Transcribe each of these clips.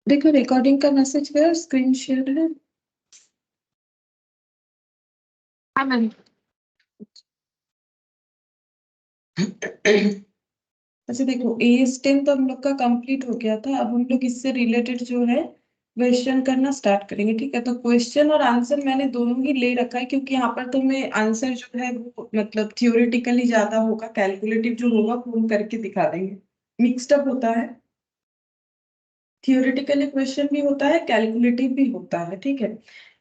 देखो रिकॉर्डिंग का मैसेज है, स्क्रीन शेयर है। हाँ मैम। अच्छा देखो, AS10 तो हम लोग का कंप्लीट हो गया था। अब हम लोग इससे रिलेटेड जो है क्वेश्चन करना स्टार्ट करेंगे। ठीक है, तो क्वेश्चन और आंसर मैंने दोनों ही ले रखा है, क्योंकि यहाँ पर तो मैं आंसर जो है वो मतलब थियोरेटिकली ज्यादा होगा, कैलकुलेटिव जो होगा वो हम करके दिखा देंगे। मिक्स्ड अप होता है, थियोरेटिकली क्वेश्चन भी होता है, कैलकुलेटिव भी होता है। ठीक है,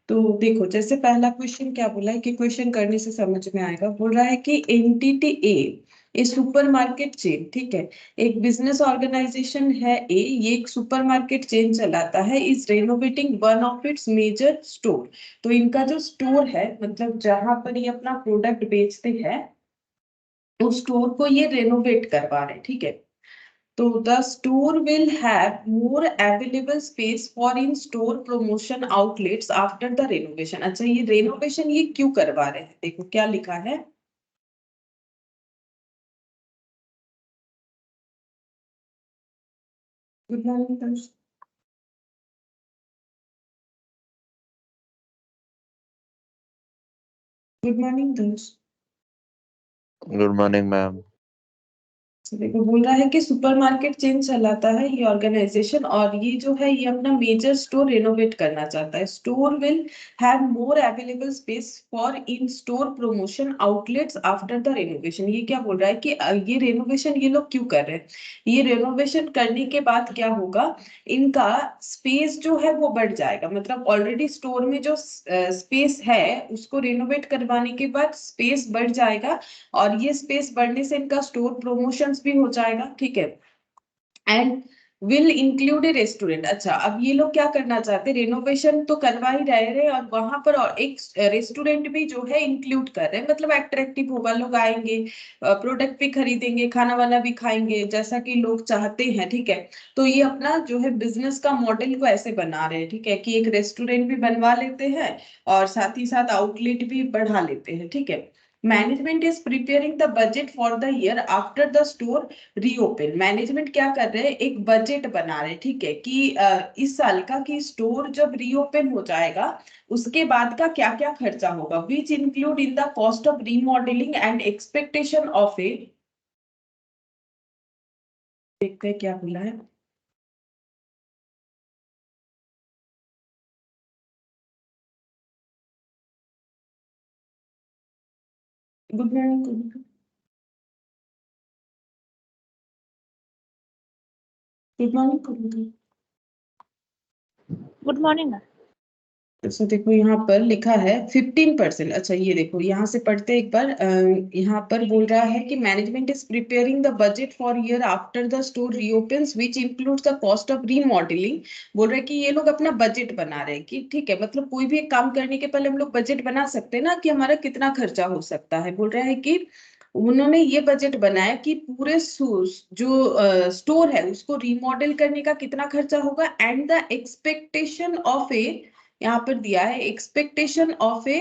तो देखो जैसे पहला क्वेश्चन क्या बोला है कि क्वेश्चन करने से समझ में आएगा। बोल रहा है कि एंटिटी ए सुपरमार्केट चेन, ठीक है, एक बिजनेस ऑर्गेनाइजेशन है ए, ये एक सुपरमार्केट चेन चलाता है, is renovating one of its major store. तो इनका जो स्टोर है, मतलब जहां पर ये अपना प्रोडक्ट बेचते हैं, उस स्टोर को ये रेनोवेट करवा रहे हैं। ठीक है, तो the store will have more available space for in store promotion outlets after the renovation। अच्छा, ये renovation ये क्यों करवा रहे हैं? देखो क्या लिखा है। गुड मॉर्निंग दर्श। गुड मॉर्निंग दर्श। Good morning ma'am. देखो बोल रहा है कि सुपरमार्केट चेन चलाता है ये ऑर्गेनाइजेशन, और ये जो है ये अपना मेजर स्टोर रेनोवेट करना चाहता है। Store will have more available space for in store promotion outlets after the renovation. ये क्या बोल रहा है कि ये रेनोवेशन ये लोग क्यों कर रहे हैं? ये रेनोवेशन करने के बाद क्या होगा, इनका स्पेस जो है वो बढ़ जाएगा। मतलब ऑलरेडी स्टोर में जो स्पेस है उसको रेनोवेट करवाने के बाद स्पेस बढ़ जाएगा, और ये स्पेस बढ़ने से इनका स्टोर प्रमोशंस भी हो जाएगा। ठीक है, and will include A restaurant. अच्छा, अब ये लोग क्या करना चाहते हैं, रेनोवेशन तो करवा ही रहे हैं और वहां पर और एक रेस्टोरेंट भी जो है इंक्लूड कर रहे हैं। मतलब अट्रैक्टिव होगा, लोग आएंगे, प्रोडक्ट भी खरीदेंगे, खाना वाना भी खाएंगे, जैसा कि लोग चाहते हैं। ठीक है, तो ये अपना जो है बिजनेस का मॉडल को ऐसे बना रहे हैं। ठीक है, कि एक रेस्टोरेंट भी बनवा लेते हैं और साथ ही साथ आउटलेट भी बढ़ा लेते हैं। ठीक है, management is preparing the budget for the year after the store reopen. Management क्या कर रहे हैं, एक बजट बना रहे हैं। ठीक है, कि इस साल का कि स्टोर जब रीओपन हो जाएगा उसके बाद का क्या क्या खर्चा होगा, which include in the cost of remodelling and expectation of a. देखते हैं क्या बोला है। Good morning. Good morning. Good morning. तो देखो यहाँ पर लिखा है 15%। अच्छा ये देखो यहाँ से पढ़ते हैं एक बार। यहाँ पर बोल रहा है कि management is preparing the budget for year after the store reopens which includes the cost of remodelling. बोल रहे हैं कि ये लोग अपना बजट बना रहे हैं कि ठीक है, मतलब कोई भी एक काम करने के पहले हम लोग बजट बना सकते हैं ना, कि हमारा कितना खर्चा हो सकता है। बोल रहा है कि उन्होंने ये बजट बनाया कि पूरे जो स्टोर है उसको रिमॉडल करने का कितना खर्चा होगा, and the expectation of a, यहाँ पर दिया है expectation of a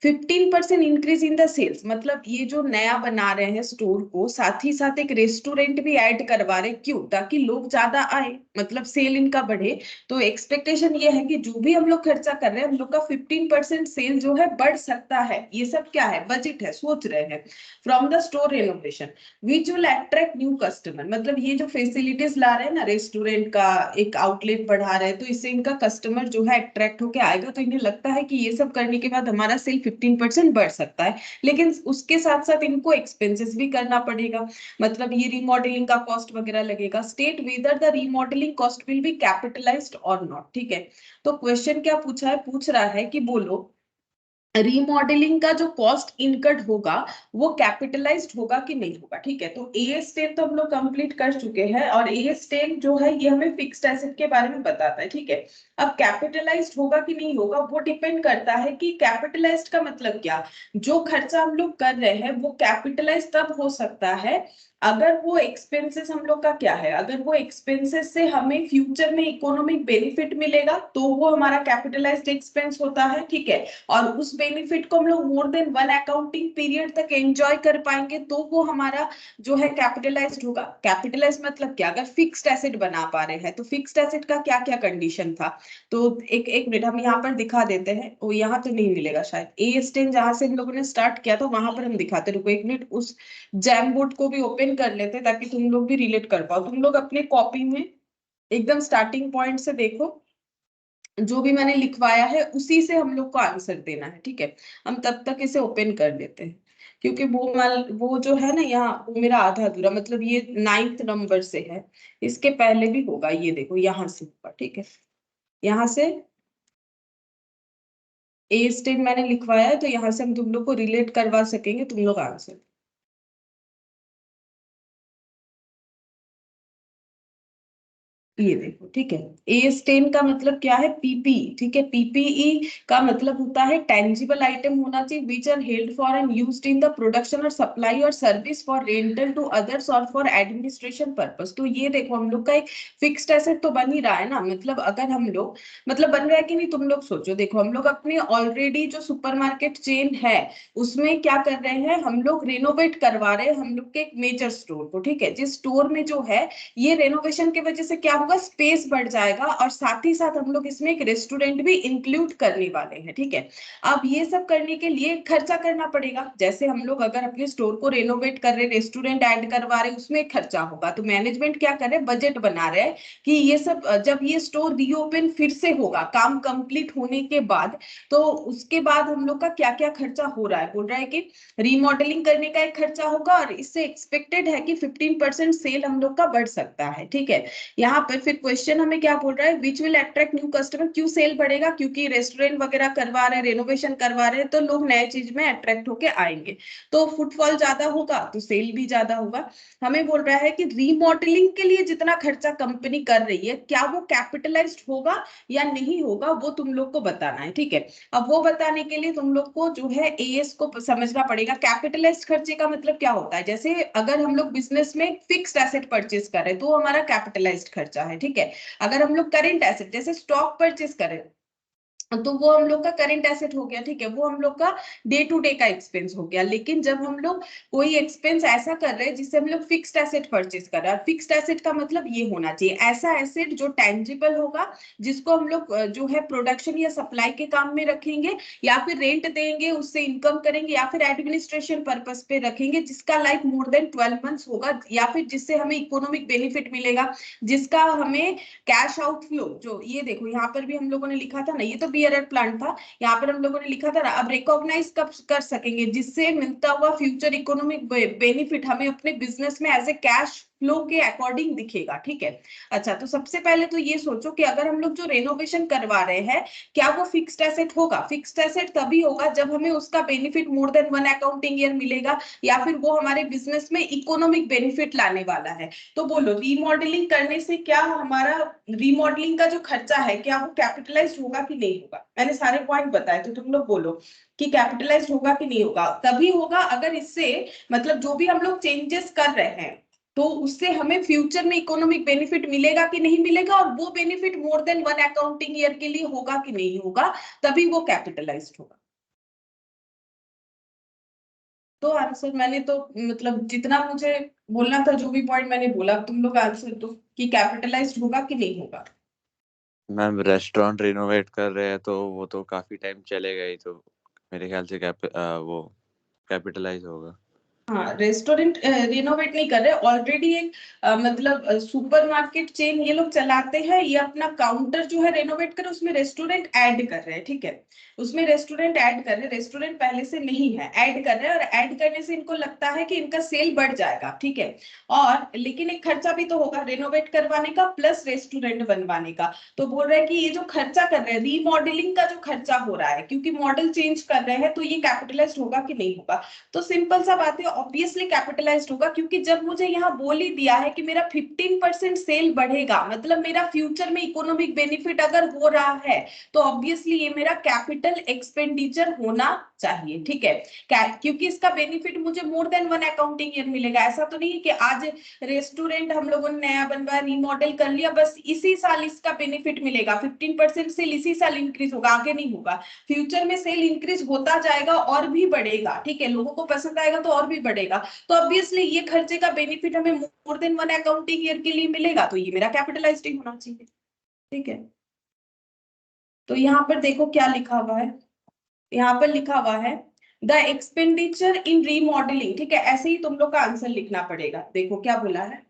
15% increase in the sales. मतलब ये जो नया बना रहे हैं स्टोर को, साथ ही साथ एक रेस्टोरेंट भी ऐड करवा रहे हैं। क्यों? ताकि लोग ज्यादा आए, मतलब सेल इनका बढ़े। तो एक्सपेक्टेशन ये है कि जो भी हम लोग खर्चा कर रहे हैं, हम लोग का 15% सेल जो है बढ़ सकता है। ये सब क्या है, बजट है, सोच रहे हैं। From the store renovation which will attract new customer. मतलब ये जो फैसिलिटीज ला रहे हैं ना, रेस्टोरेंट का एक आउटलेट बढ़ा रहे हैं, तो इससे इनका कस्टमर जो है अट्रैक्ट होके आएगा। तो इन्हें लगता है कि ये सब करने के बाद हमारा सेल 15% बढ़ सकता है। लेकिन उसके साथ साथ इनको एक्सपेंसेस भी करना पड़ेगा, मतलब ये रिमॉडलिंग का कॉस्ट वगैरह लगेगा। State whether the remodelling cost will be capitalised और नॉट। ठीक है, तो क्वेश्चन क्या पूछा है, पूछ रहा है कि बोलो रीमॉडलिंग का जो कॉस्ट इनकर्ड होगा वो कैपिटलाइज्ड होगा कि नहीं होगा। ठीक है, तो AS10 तो हम लोग कंप्लीट कर चुके हैं, और AS10 जो है ये हमें फिक्स्ड एसेट के बारे में बताता है। ठीक है, अब कैपिटलाइज्ड होगा कि नहीं होगा वो डिपेंड करता है कि कैपिटलाइज्ड का मतलब क्या। जो खर्चा हम लोग कर रहे हैं वो कैपिटलाइज तब हो सकता है अगर वो एक्सपेंसेस हम लोग का क्या है, अगर वो एक्सपेंसेस से हमें फ्यूचर में इकोनॉमिक बेनिफिट मिलेगा तो वो हमारा कैपिटलाइज्ड एक्सपेंस होता है, ठीक है। और उस बेनिफिट को हम लोग more than one accounting period तक एंजॉय कर पाएंगे तो वो हमारा जो है कैपिटलाइज्ड होगा। कैपिटलाइज मतलब क्या, अगर फिक्स्ड एसेट बना पा रहे हैं तो फिक्स्ड एसेट का क्या क्या कंडीशन था। तो एक एक मिनट हम यहाँ पर दिखा देते हैं, वो यहाँ तो नहीं मिलेगा शायद, ए स्टेन जहां से हम लोगों ने स्टार्ट किया था वहां पर हम दिखाते, रुको एक मिनट उस जैम बोर्ड को भी ओपन कर लेते ताकि तुम लोग भी रिलेट कर पाओ। तुम लोग अपने कॉपी में एकदम स्टार्टिंग पॉइंट से देखो, जो भी मैंने लिखवाया है उसी से हम लोग को आंसर देना है, ठीक है। हम तब तक इसे ओपन कर लेते हैं, क्योंकि वो जो है ना यहाँ, वो मेरा आधा अधूरा, मतलब ये 9th नंबर से है, इसके पहले भी होगा, ये देखो यहाँ से होगा, ठीक है। यहाँ से ए स्टेट मैंने लिखवाया है तो यहाँ से हम तुम लोग को रिलेट करवा सकेंगे, तुम लोग आंसर। ये देखो, ठीक है। ए स्टेन का मतलब क्या है, पीपीई, ठीक है। पीपीई का मतलब होता है टेंजिबल आइटम होना चाहिए which are held for and used in the production और सप्लाई और service for rental to others और फॉर एडमिनिस्ट्रेशन पर्पस। तो ये देखो हम लोग का एक फिक्स्ड एसेट तो बन ही रहा है ना, मतलब अगर हम लोग, मतलब बन रहा है कि नहीं, तुम लोग सोचो। देखो हम लोग अपने ऑलरेडी जो सुपरमार्केट चेन है उसमें क्या कर रहे हैं, हम लोग रिनोवेट करवा रहे हैं हम लोग के एक मेजर स्टोर को, ठीक है। जिस स्टोर में जो है ये रेनोवेशन की वजह से क्या होगा, स्पेस बढ़ जाएगा और साथ ही साथ हम लोग इसमें एक रेस्टोरेंट भी इंक्लूड करने वाले हैं, ठीक है। अब ये सब करने के लिए खर्चा करना पड़ेगा, जैसे हम लोग अगर अपने स्टोर को रेनोवेट कर रहे, रेस्टोरेंट ऐड करवा रहे, उसमें एक खर्चा होगा। तो मैनेजमेंट क्या कर रहे हैं, बजट बना रहे हैं कि ये सब जब ये स्टोर रीओपन फिर से होगा काम कंप्लीट होने के बाद, तो उसके बाद हम लोग का क्या क्या खर्चा हो रहा है। बोल रहा है कि रीमॉडलिंग करने का एक खर्चा होगा और इससे एक्सपेक्टेड है कि 15% सेल हम लोग का बढ़ सकता है, ठीक है। यहाँ पर फिर क्वेश्चन हमें क्या बोल रहा है, which will attract new customer. क्यों सेल बढ़ेगा, क्योंकि रेस्टोरेंट वगैरह करवा रहे हैं, रेनोवेशन करवा रहे हैं, तो लोग नए चीज में अट्रैक्ट होके आएंगे, तो फुटफॉल ज्यादा होगा तो सेल भी ज्यादा होगा। हमें बोल रहा है कि रीमॉडलिंग के लिए जितना खर्चा कंपनी कर रही है क्या वो कैपिटलाइज्ड होगा या नहीं होगा, वो तुम लोग को बताना है, ठीक है। अब वो बताने के लिए तुम लोग को जो है एएस को समझना पड़ेगा। कैपिटलाइज्ड खर्चे का मतलब क्या होता है, जैसे अगर हम लोग बिजनेस में फिक्स्ड एसेट परचेज कर रहे हैं तो हमारा कैपिटलाइज्ड खर्चा है, ठीक है। अगर हम लोग करेंट एसेट जैसे स्टॉक परचेज करें तो वो हम लोग का करेंट एसेट हो गया, ठीक है। वो हम लोग का डे टू डे का एक्सपेंस हो गया। लेकिन जब हम लोग कोई एक्सपेंस ऐसा कर रहे हैं जिससे हम लोग फिक्स्ड एसेट परचेज कर रहे हैं, फिक्स्ड एसेट का मतलब ये होना चाहिए ऐसा एसेट जो टेंजिबल होगा, जिसको हम लोग जो है प्रोडक्शन या सप्लाई के काम में रखेंगे, या फिर रेंट देंगे उससे इनकम करेंगे, या फिर एडमिनिस्ट्रेशन पर्पस पे रखेंगे, जिसका लाइफ मोर देन 12 मंथ्स होगा, या फिर जिससे हमें इकोनॉमिक बेनिफिट मिलेगा, जिसका हमें कैश आउटफ्लो। जो ये देखो यहाँ पर भी हम लोगों ने लिखा था ना, ये तो बियर प्लांट था, यहाँ पर हम लोगों ने लिखा था ना, अब रिकॉग्नाइज कब कर सकेंगे, जिससे मिलता हुआ फ्यूचर इकोनॉमिक बेनिफिट हमें अपने बिजनेस में एज ए कैश फ्लो के अकॉर्डिंग दिखेगा, ठीक है। अच्छा, तो सबसे पहले तो ये सोचो कि अगर हम लोग जो रेनोवेशन करवा रहे हैं क्या वो फिक्स्ड एसेट होगा। फिक्स्ड एसेट तभी होगा जब हमें उसका benefit more than one accounting year मिलेगा, या फिर वो हमारे बिजनेस में इकोनॉमिक बेनिफिट लाने वाला है। तो बोलो रीमॉडलिंग करने से क्या हमारा रीमॉडलिंग का जो खर्चा है क्या वो कैपिटलाइज्ड होगा कि नहीं होगा। मैंने सारे पॉइंट बताए तो तुम लोग बोलो कि कैपिटलाइज्ड होगा कि नहीं होगा। तभी होगा अगर इससे, मतलब जो भी हम लोग चेंजेस कर रहे हैं तो उससे हमें फ्यूचर में इकोनॉमिक बेनिफिट मिलेगा कि नहीं मिलेगा, और वो benefit more than one accounting year के लिए होगा कि नहीं होगा, तभी वो कैपिटलाइज्ड होगा। तो आंसर मैंने तो, मतलब जितना मुझे बोलना था जो भी पॉइंट मैंने बोला, तुम लोग आंसर दो कि कैपिटलाइज्ड होगा कि नहीं होगा। मैम रेस्टोरेंट रिनोवेट कर रहे हैं तो वो तो काफी टाइम चलेगा ही, तो मेरे ख्याल से वो कैपिटलाइज होगा। हाँ, रेस्टोरेंट रिनोवेट नहीं कर रहे, ऑलरेडी एक मतलब सुपरमार्केट चेन ये लोग चलाते हैं, ये अपना काउंटर जो है रेनोवेट कर उसमें रेस्टोरेंट ऐड कर रहे हैं, ठीक है। उसमें रेस्टोरेंट ऐड कर रहे हैं, रेस्टोरेंट पहले से नहीं है, ऐड कर रहे हैं, और ऐड करने से इनको लगता है कि इनका सेल बढ़ जाएगा, ठीक है। और लेकिन एक खर्चा भी तो होगा रेनोवेट करवाने का प्लस रेस्टोरेंट बनवाने का। तो बोल रहे हैं कि ये जो खर्चा कर रहे हैं, रीमॉडलिंग का जो खर्चा हो रहा है, क्योंकि मॉडल चेंज कर रहे हैं, तो ये कैपिटलाइज्ड होगा कि नहीं होगा। तो सिंपल सा बात है, ऑब्वियसली कैपिटलाइज्ड होगा, क्योंकि जब मुझे यहाँ बोल ही दिया है कि मेरा 15% सेल बढ़ेगा, मतलब मेरा फ्यूचर में इकोनॉमिक बेनिफिट अगर हो रहा है तो ऑब्वियसली ये मेरा कैपिटल एक्सपेंडिचर होना चाहिए, ठीक है। क्योंकि इसका बेनिफिट मुझे मोर देन 1 अकाउंटिंग ईयर मिलेगा। ऐसा तो नहीं है कि आज रेस्टोरेंट हम लोगों ने नया बनवाया, रीमॉडल कर लिया, बस इसी साल इसका बेनिफिट मिलेगा, 15% सेल इसी साल इंक्रीज होगा, आगे नहीं होगा। फ्यूचर में सेल इंक्रीज होता जाएगा और भी बढ़ेगा, ठीक है, लोगों को पसंद आएगा तो और भी बढ़ेगा। तो ऑब्वियसली ये खर्चे का बेनिफिट हमें मोर देन 1 अकाउंटिंग ईयर के लिए मिलेगा, तो ये मेरा कैपिटलाइज्ड ही होना चाहिए, ठीक है। तो यहाँ पर देखो क्या लिखा हुआ है, यहाँ पर लिखा हुआ है द एक्सपेंडिचर इन रीमॉडलिंग, ठीक है, ऐसे ही तुम लोग का आंसर लिखना पड़ेगा। देखो क्या बोला है,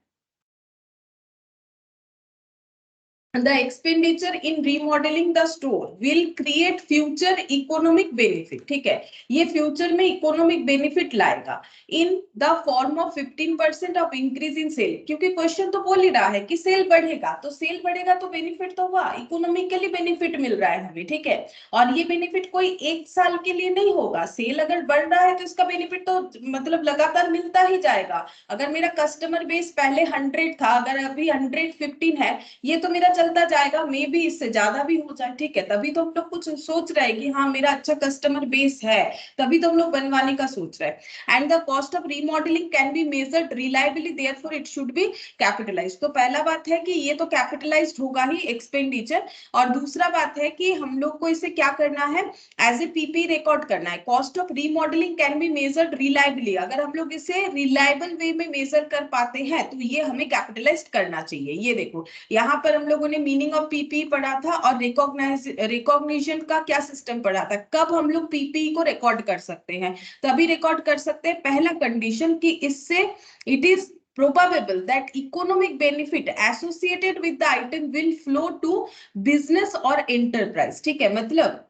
the expenditure in remodeling the store will create future economic benefit, ठीक है, ये फ्यूचर में इकोनॉमिक बेनिफिट लाएगा in the form of 15% of increase in sale, क्योंकि क्वेश्चन तो बोल ही रहा है कि सेल बढ़ेगा, तो सेल बढ़ेगा तो बेनिफिट तो हुआ, इकोनॉमिकली बेनिफिट मिल रहा है हमें, ठीक है। और ये बेनिफिट कोई एक साल के लिए नहीं होगा, सेल अगर बढ़ रहा है तो इसका बेनिफिट तो मतलब लगातार मिलता ही जाएगा। अगर मेरा कस्टमर बेस पहले 100 था, अगर अभी 115 है, ये तो मेरा चलता जाएगा, मे भी इससे ज्यादा भी हो जाए, ठीक है। तभी तो हम लोग कुछ सोच रहे हैं कि हाँ मेरा अच्छा कस्टमर बेस है, तभी तो हम लोग बनवाने का सोच रहे हैं। And the cost of remodelling can be measured reliably, therefore it should be capitalised. तो पहला बात है कि ये तो कैपिटलाइज्ड होगा ही एक्सपेंडिचर, और दूसरा बात है कि हम लोग को इसे क्या करना है, एज ए पीपी रिकॉर्ड करना है। Cost of remodelling can be measured reliably, अगर हम लोग इसे रिलायबल वे में मेजर कर पाते हैं तो ये हमें कैपिटलाइज्ड करना चाहिए। ये देखो यहाँ पर हम लोगों ने मीनिंग ऑफ पीपी पढ़ा था और रिकॉग्निशन का क्या सिस्टम पढ़ा था, कब हम लोग पीपी को रिकॉर्ड कर सकते हैं, तभी रिकॉर्ड कर सकते हैं पहला कंडीशन कि इससे it is probable that economic benefit associated with the item will flow to business or enterprise, ठीक है। मतलब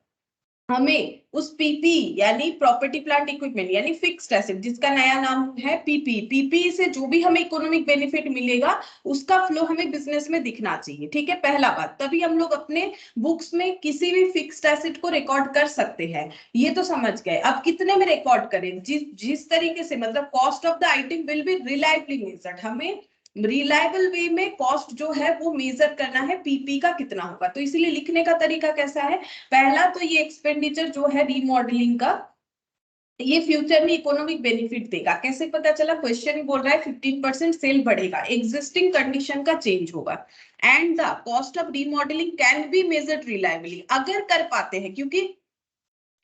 हमें उस पीपी यानी प्रॉपर्टी प्लांट इक्विपमेंट यानी फिक्स्ड एसेट, जिसका नया नाम है पीपी, पीपी से जो भी हमें इकोनॉमिक बेनिफिट मिलेगा उसका फ्लो हमें बिजनेस में दिखना चाहिए, ठीक है, पहला बात। तभी हम लोग अपने बुक्स में किसी भी फिक्स्ड एसेट को रिकॉर्ड कर सकते हैं, ये तो समझ गए। अब कितने में रिकॉर्ड करें, जिस तरीके से, मतलब cost of the item will be reliably measured, हमें रिलायबल वे में कॉस्ट जो है वो मेजर करना है पीपी का कितना होगा। तो इसीलिए लिखने का तरीका कैसा है, पहला तो ये एक्सपेंडिचर जो है रीमॉडलिंग का, ये फ्यूचर में इकोनॉमिक बेनिफिट देगा। कैसे पता चला, क्वेश्चन ही बोल रहा है 15% सेल बढ़ेगा, एग्जिस्टिंग कंडीशन का चेंज होगा। And the cost of remodelling can be measured reliably, अगर कर पाते हैं, क्योंकि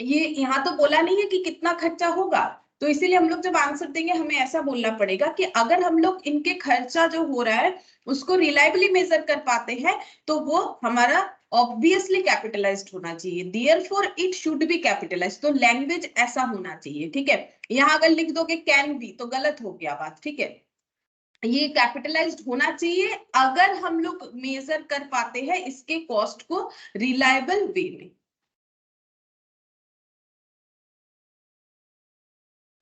ये यहाँ तो बोला नहीं है कि कितना खर्चा होगा, तो इसीलिए हम लोग जब आंसर देंगे हमें ऐसा बोलना पड़ेगा कि अगर हम लोग इनके खर्चा जो हो रहा है उसको रिलायबली मेजर कर पाते हैं तो वो हमारा ऑब्वियसली कैपिटलाइज्ड होना चाहिए, therefore it should be capitalised. तो लैंग्वेज ऐसा होना चाहिए, ठीक है। यहाँ अगर लिख दोगे कैन बी तो गलत हो गया बात, ठीक है। ये कैपिटलाइज्ड होना चाहिए अगर हम लोग मेजर कर पाते हैं इसके कॉस्ट को रिलायबल वे में।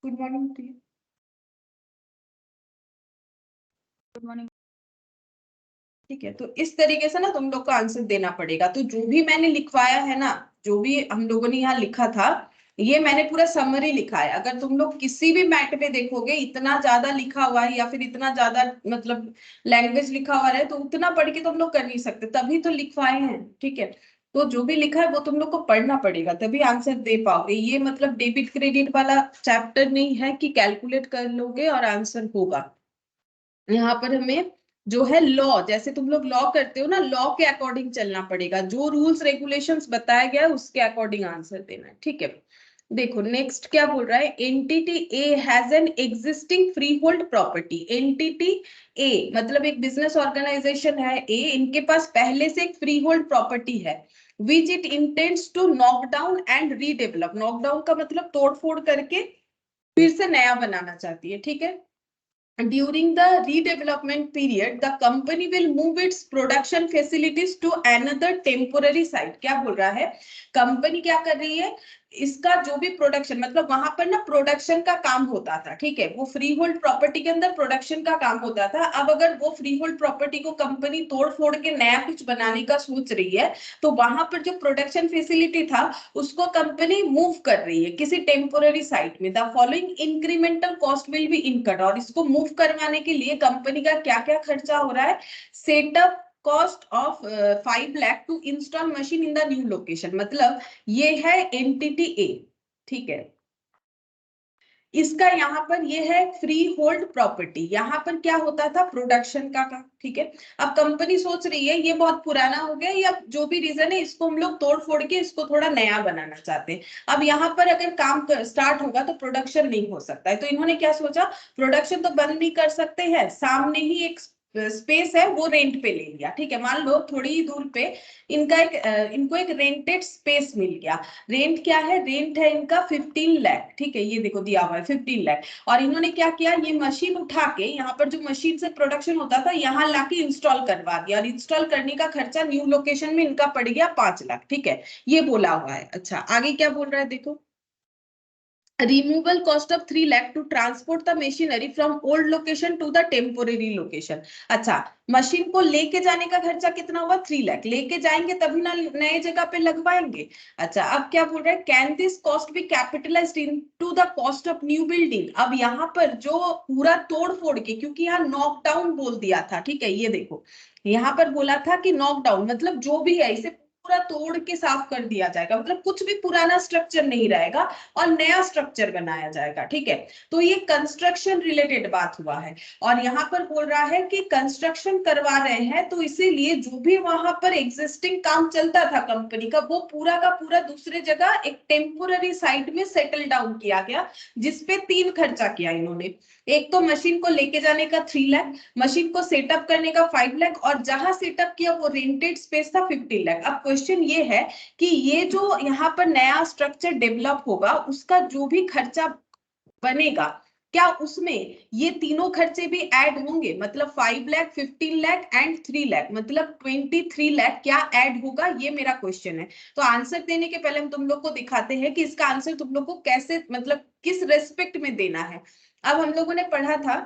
Good morning to you. Good morning. ठीक है, तो इस तरीके से ना तुम लोग को आंसर देना पड़ेगा। तो जो भी मैंने लिखवाया है ना, जो भी हम लोगों ने यहाँ लिखा था, ये मैंने पूरा समरी लिखा है। अगर तुम लोग किसी भी मैट में देखोगे इतना ज्यादा लिखा हुआ है या फिर इतना ज्यादा मतलब लैंग्वेज लिखा हुआ है तो उतना पढ़ के तुम लोग कर नहीं सकते, तभी तो लिखवाए हैं, ठीक है। तो जो भी लिखा है वो तुम लोग को पढ़ना पड़ेगा तभी आंसर दे पाओगे। ये मतलब डेबिट क्रेडिट वाला चैप्टर नहीं है कि कैलकुलेट कर लोगे और आंसर होगा। यहाँ पर हमें जो है लॉ, जैसे तुम लोग लॉ करते हो ना, लॉ के अकॉर्डिंग चलना पड़ेगा, जो रूल्स रेगुलेशंस बताया गया है उसके अकॉर्डिंग आंसर देना है, ठीक है। देखो नेक्स्ट क्या बोल रहा है, entity A has an existing free hold property. Entity ए मतलब एक बिजनेस ऑर्गेनाइजेशन है ए, इनके पास पहले से एक फ्री होल्ड प्रॉपर्टी है which it intends to knock down and redevelop. Knock down का मतलब तोड़ फोड़ करके फिर से नया बनाना चाहती है, ठीक है। During the redevelopment period, the company will move its production facilities to another temporary site। क्या बोल रहा है, कंपनी क्या कर रही है, इसका जो भी प्रोडक्शन, मतलब वहां पर ना प्रोडक्शन का काम होता था, ठीक है, वो फ्री होल्ड प्रॉपर्टी के अंदर प्रोडक्शन का काम होता था। अब अगर वो फ्री होल्ड प्रॉपर्टी को कंपनी तोड़ फोड़ के नया कुछ बनाने का सोच रही है, तो वहां पर जो प्रोडक्शन फैसिलिटी था उसको कंपनी मूव कर रही है किसी टेम्पोररी साइट में। The following incremental cost will be incurred, और इसको मूव करवाने के लिए कंपनी का क्या क्या खर्चा हो रहा है। Setup cost of 5 lakh to install machine in the new location, मतलब ये है एंटिटी ए, ठीक है। इसका यहाँ पर ये है फ्री होल्ड प्रॉपर्टी, यहाँ पर क्या होता था प्रोडक्शन का काम, ठीक है। अब कंपनी सोच रही है ये बहुत पुराना हो गया या जो भी रीजन है, इसको हम लोग तोड़ फोड़ के इसको थोड़ा नया बनाना चाहते हैं। अब यहाँ पर अगर काम स्टार्ट होगा तो प्रोडक्शन नहीं हो सकता है, तो इन्होंने क्या सोचा, प्रोडक्शन तो बंद भी कर सकते हैं, सामने ही एक स्पेस है वो रेंट पे ले लिया, ठीक है। मान लो थोड़ी ही दूर पे इनको एक रेंटेड स्पेस मिल गया। रेंट क्या है, रेंट है इनका 15 लाख, ठीक है, ये देखो दिया हुआ है 15 लाख। और इन्होंने क्या किया, ये मशीन उठा के यहाँ पर जो मशीन से प्रोडक्शन होता था यहाँ लाके इंस्टॉल करवा दिया, और इंस्टॉल करने का खर्चा न्यू लोकेशन में इनका पड़ गया 5 लाख, ठीक है, ये बोला हुआ है। अच्छा आगे क्या बोल रहा है देखो, removal cost of 3 lakh to transport the machinery from old location to the temporary location। अच्छा, मशीन को लेके जाने का खर्चा कितना हुआ, 3 लाख, लेके जाएंगे तभी ना नए जगह पे लगवाएंगे। अच्छा अब क्या बोल रहे हैं, can this cost be capitalised into the cost of new building. अब यहाँ पर जो पूरा तोड़ फोड़ के, क्योंकि यहाँ नॉकडाउन बोल दिया था, ठीक है, ये देखो यहाँ पर बोला था कि नॉकडाउन मतलब जो भी है इसे पूरा तोड़ के साफ कर दिया जाएगा, मतलब कुछ भी पुराना स्ट्रक्चर नहीं रहेगा और नया स्ट्रक्चर बनाया जाएगा, ठीक है। तो ये कंस्ट्रक्शन रिलेटेड बात हुआ है। और यहाँ पर बोल रहा है कि कंस्ट्रक्शन करवा रहे हैं तो इसीलिए जो भी वहां पर एग्जिस्टिंग काम चलता था कंपनी का, वो पूरा का पूरा दूसरे जगह एक टेम्पोररी साइट में सेटल डाउन किया गया, जिसपे 3 खर्चा किया इन्होंने। एक तो मशीन को लेके जाने का 3 लाख, मशीन को सेटअप करने का 5 लाख, और जहां सेटअप किया वो रेंटेड स्पेस था 15 लाख। अब क्वेश्चन ये है कि ये जो यहाँ पर नया स्ट्रक्चर डेवलप होगा उसका जो भी खर्चा बनेगा, क्या उसमें ये तीनों खर्चे भी ऐड होंगे, मतलब 5 लाख, 15 लाख एंड 3 लाख, मतलब 23 लाख क्या ऐड होगा, ये मेरा क्वेश्चन है। तो आंसर देने के पहले हम तुम लोग को दिखाते हैं कि इसका आंसर तुम लोग को कैसे, मतलब किस रेस्पेक्ट में देना है। अब हम लोगों ने पढ़ा था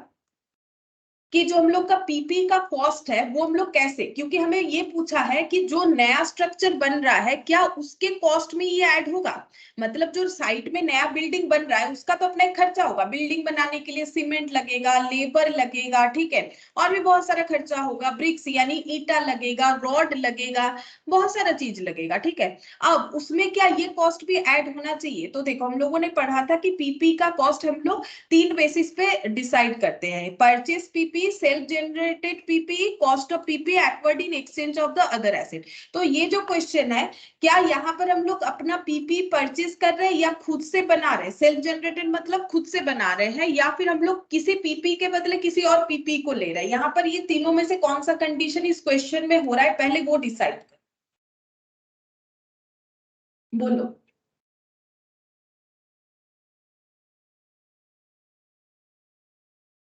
कि जो हम लोग का पीपी का कॉस्ट है वो हम लोग कैसे, क्योंकि हमें ये पूछा है कि जो नया स्ट्रक्चर बन रहा है क्या उसके कॉस्ट में ये ऐड होगा, मतलब जो साइट में नया बिल्डिंग बन रहा है उसका तो अपना एक खर्चा होगा, बिल्डिंग बनाने के लिए सीमेंट लगेगा, लेबर लगेगा, ठीक है, और भी बहुत सारा खर्चा होगा, ब्रिक्स यानी ईटा लगेगा, रॉड लगेगा, बहुत सारा चीज लगेगा, ठीक है। अब उसमें क्या ये कॉस्ट भी ऐड होना चाहिए, तो देखो हम लोगों ने पढ़ा था कि पीपी का कॉस्ट हम लोग 3 बेसिस पे डिसाइड करते हैं, purchase PP, self generated PP, cost of PP acquired in exchange of the other asset. तो ये जो क्वेश्चन है, क्या यहाँ पर हम लोग अपना पीपी परचेस कर रहे हैं या खुद से बना रहे हैं, सेल्फ जनरेटेड मतलब खुद से बना रहे हैं, या फिर हम लोग किसी पीपी के बदले किसी और पीपी को ले रहे हैं। यहाँ पर ये तीनों में से कौन सा कंडीशन इस क्वेश्चन में हो रहा है, पहले वो डिसाइड कर, बोलो।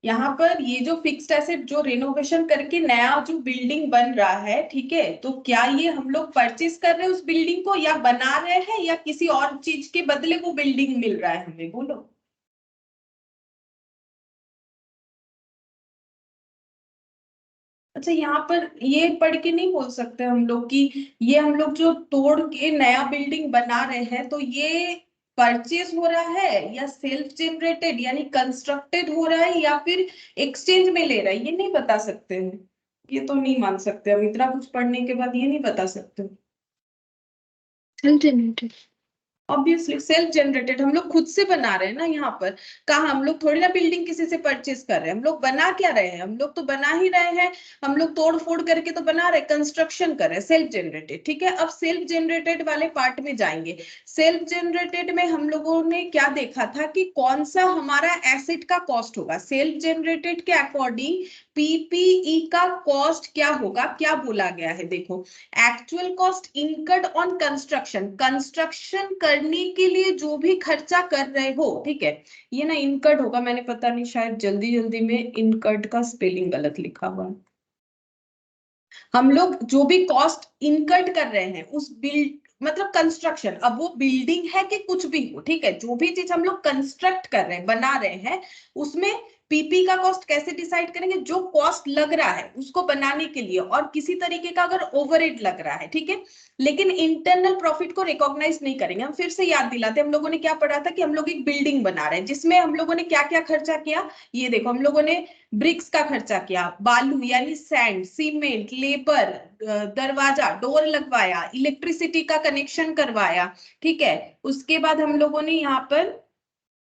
यहाँ पर ये जो फिक्स्ड एसेट जो रिनोवेशन करके नया जो बिल्डिंग बन रहा है, ठीक है, तो क्या ये हम लोग परचेस कर रहे हैं उस बिल्डिंग को, या बना रहे हैं, या किसी और चीज के बदले वो बिल्डिंग मिल रहा है हमें, बोलो। अच्छा यहाँ पर ये पढ़ के नहीं बोल सकते हम लोग कि ये हम लोग जो तोड़ के नया बिल्डिंग बना रहे हैं तो ये परचेज हो रहा है या सेल्फ जनरेटेड यानी कंस्ट्रक्टेड हो रहा है या फिर एक्सचेंज में ले रहा है, ये नहीं बता सकते हैं। ये तो नहीं मान सकते हम, इतना कुछ पढ़ने के बाद ये नहीं बता सकते। Self generated, obviously self generated, हम लोग खुद से बना रहे हैं ना यहाँ पर, कहा हम लोग थोड़ी ना बिल्डिंग किसी से परचेज कर रहे हैं, हम लोग बना क्या रहे हैं, हम लोग तो बना ही रहे हैं, हम लोग तोड़ फोड़ करके तो बना रहे, कंस्ट्रक्शन कर रहे हैं, सेल्फ जनरेटेड, ठीक है। अब सेल्फ जनरेटेड वाले पार्ट में जाएंगे। सेल्फ जनरेटेड में हम लोगों ने क्या देखा था कि कौन सा हमारा एसेट का कॉस्ट होगा, सेल्फ जनरेटेड के अकॉर्डिंग पीपीई का कॉस्ट क्या होगा, क्या बोला गया है देखो, actual cost incurred on construction, construction करने के लिए जो भी खर्चा कर रहे हो, ठीक है, ये ना इनकर्ड होगा, मैंने पता नहीं शायद जल्दी जल्दी में इनकर्ड का स्पेलिंग गलत लिखा हुआ है। हम लोग जो भी कॉस्ट इनकर्ड कर रहे हैं उस बिल्ड मतलब कंस्ट्रक्शन, अब वो बिल्डिंग है कि कुछ भी हो, ठीक है, जो भी चीज हम लोग कंस्ट्रक्ट कर रहे हैं, बना रहे हैं, उसमें पीपी का कॉस्ट कैसे डिसाइड करेंगे? जो कॉस्ट लग रहा है उसको बनाने के लिए, और किसी तरीके का अगर ओवरहेड लग रहा है, ठीक है, लेकिन इंटरनल प्रॉफिट को रिकॉग्नाइज नहीं करेंगे। हम फिर से याद दिलाते हैं, हम लोगों ने क्या पढ़ा था कि हम लोग एक बिल्डिंग बना रहे हैं, जिसमें हम लोगों ने क्या क्या खर्चा किया, ये देखो, हम लोगों ने ब्रिक्स का खर्चा किया, बालू यानी सैंड, सीमेंट, लेबर, दरवाजा, डोर लगवाया, इलेक्ट्रिसिटी का कनेक्शन करवाया, ठीक है, उसके बाद हम लोगों ने यहाँ पर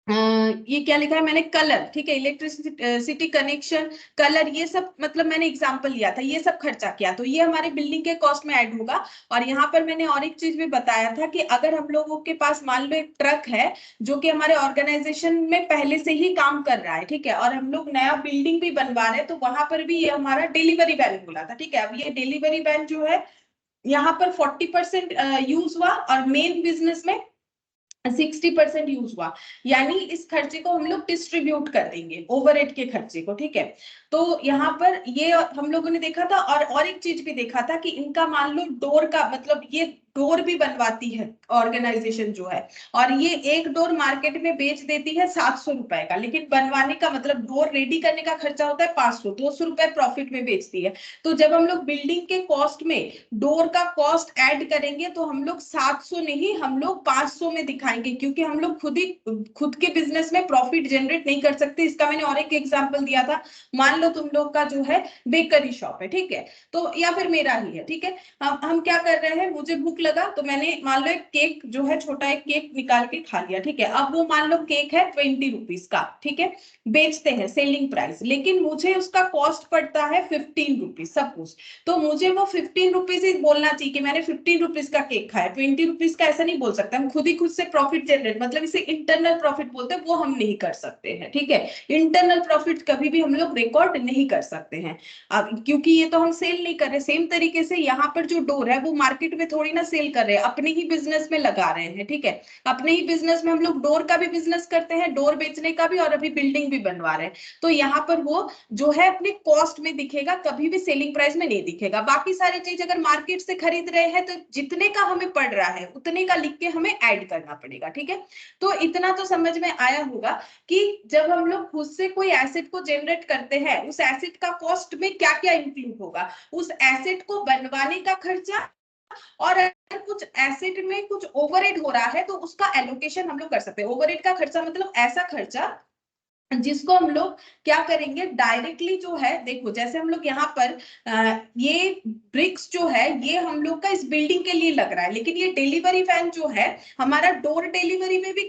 ये क्या लिखा है मैंने, कलर, ठीक है, इलेक्ट्रिसिटी कनेक्शन, कलर, ये सब मतलब मैंने एग्जांपल लिया था, ये सब खर्चा किया, तो ये हमारे बिल्डिंग के कॉस्ट में ऐड होगा। और यहाँ पर मैंने और एक चीज भी बताया था कि अगर हम लोगों के पास मान लो एक ट्रक है जो कि हमारे ऑर्गेनाइजेशन में पहले से ही काम कर रहा है, ठीक है, और हम लोग नया बिल्डिंग भी बनवा रहे हैं, तो वहां पर भी ये हमारा डिलीवरी वैन बोला था, ठीक है। अब ये डिलीवरी वैन जो है यहाँ पर 40% यूज हुआ और मेन बिजनेस में 60% यूज हुआ, यानी इस खर्चे को हम लोग डिस्ट्रीब्यूट कर देंगे, ओवरहेड के खर्चे को, ठीक है। तो यहाँ पर ये हम लोगों ने देखा था, और एक चीज भी देखा था कि इनका मान लो डोर का मतलब, ये डोर भी बनवाती है ऑर्गेनाइजेशन जो है, और ये एक डोर मार्केट में बेच देती है 700 रुपए का, लेकिन बनवाने का मतलब डोर रेडी करने का खर्चा होता है 500, 200 रुपए प्रॉफिट में बेचती है। तो जब हम लोग बिल्डिंग के कॉस्ट में डोर का कॉस्ट ऐड करेंगे तो हम लोग 700 नहीं, हम लोग 500 में दिखाएंगे, क्योंकि हम लोग खुद के बिजनेस में प्रॉफिट जनरेट नहीं कर सकते। इसका मैंने और एक एग्जांपल दिया था, मान लो तुम लोग का जो है बेकरी शॉप है, ठीक है, तो या फिर मेरा ही है, ठीक है, हम क्या कर रहे हैं, मुझे भूख लगा तो मैंने मान लो एक केक जो है, छोटा एक केक निकाल के खा लिया, ठीक है, अब वो मान लो केक है 20 रुपीज का, ठीक है, बेचते हैं सेलिंग प्राइस, लेकिन मुझे उसका कॉस्ट पड़ता है 15 रुपीज सपोज, तो मुझे वो 15 रुपीज ही बोलना चाहिए कि मैंने 15 रुपीज का केक खाया, 20 रुपीज का ऐसा नहीं बोल सकता। हम खुद से प्रॉफिट जनरेट, मतलब इसे इंटरनल प्रॉफिट बोलते हैं, वो हम नहीं कर सकते हैं, ठीक है, इंटरनल प्रॉफिट कभी भी हम लोग रिकॉर्ड नहीं कर सकते हैं, अब क्योंकि ये तो हम सेल नहीं कर रहे। सेम तरीके से यहाँ पर जो डोर है वो मार्केट में थोड़ी ना सेल कर रहे हैं, अपने ही बिजनेस में लगा रहे हैं, ठीक है, अपने ही बिजनेस में हम लोग डोर का भी बिजनेस करते हैं, डोर बेचने का भी, और अभी बिल्डिंग भी बनवा रहे हैं, तो यहाँ पर वो जो है अपने कॉस्ट में दिखेगा, कभी भी सेलिंग प्राइस में नहीं दिखेगा। बाकी सारी चीज अगर मार्केट से खरीद रहे हैं तो जितने का हमें पड़ रहा है उतने का लिख के हमें ऐड करना पड़ेगा, ठीक है। तो इतना तो समझ में आया होगा कि जब हम लोग खुद से कोई एसेट को जनरेट करते हैं, उस एसेट का कॉस्ट में क्या क्या इंक्लूड होगा, उस एसेट को बनवाने का खर्चा, और अगर कुछ एसेट में कुछ ओवरहेड हो रहा है तो उसका एलोकेशन हम लोग कर सकते हैं। ओवरहेड का खर्चा मतलब ऐसा खर्चा जिसको हम लोग क्या करेंगे, डायरेक्टली जो है, देखो जैसे हम लोग यहाँ पर ये ब्रिक्स जो है ये हम लोग का इस बिल्डिंग के लिए लग रहा है, लेकिन ये डिलीवरी वैन जो है हमारा डोर डिलीवरी में भी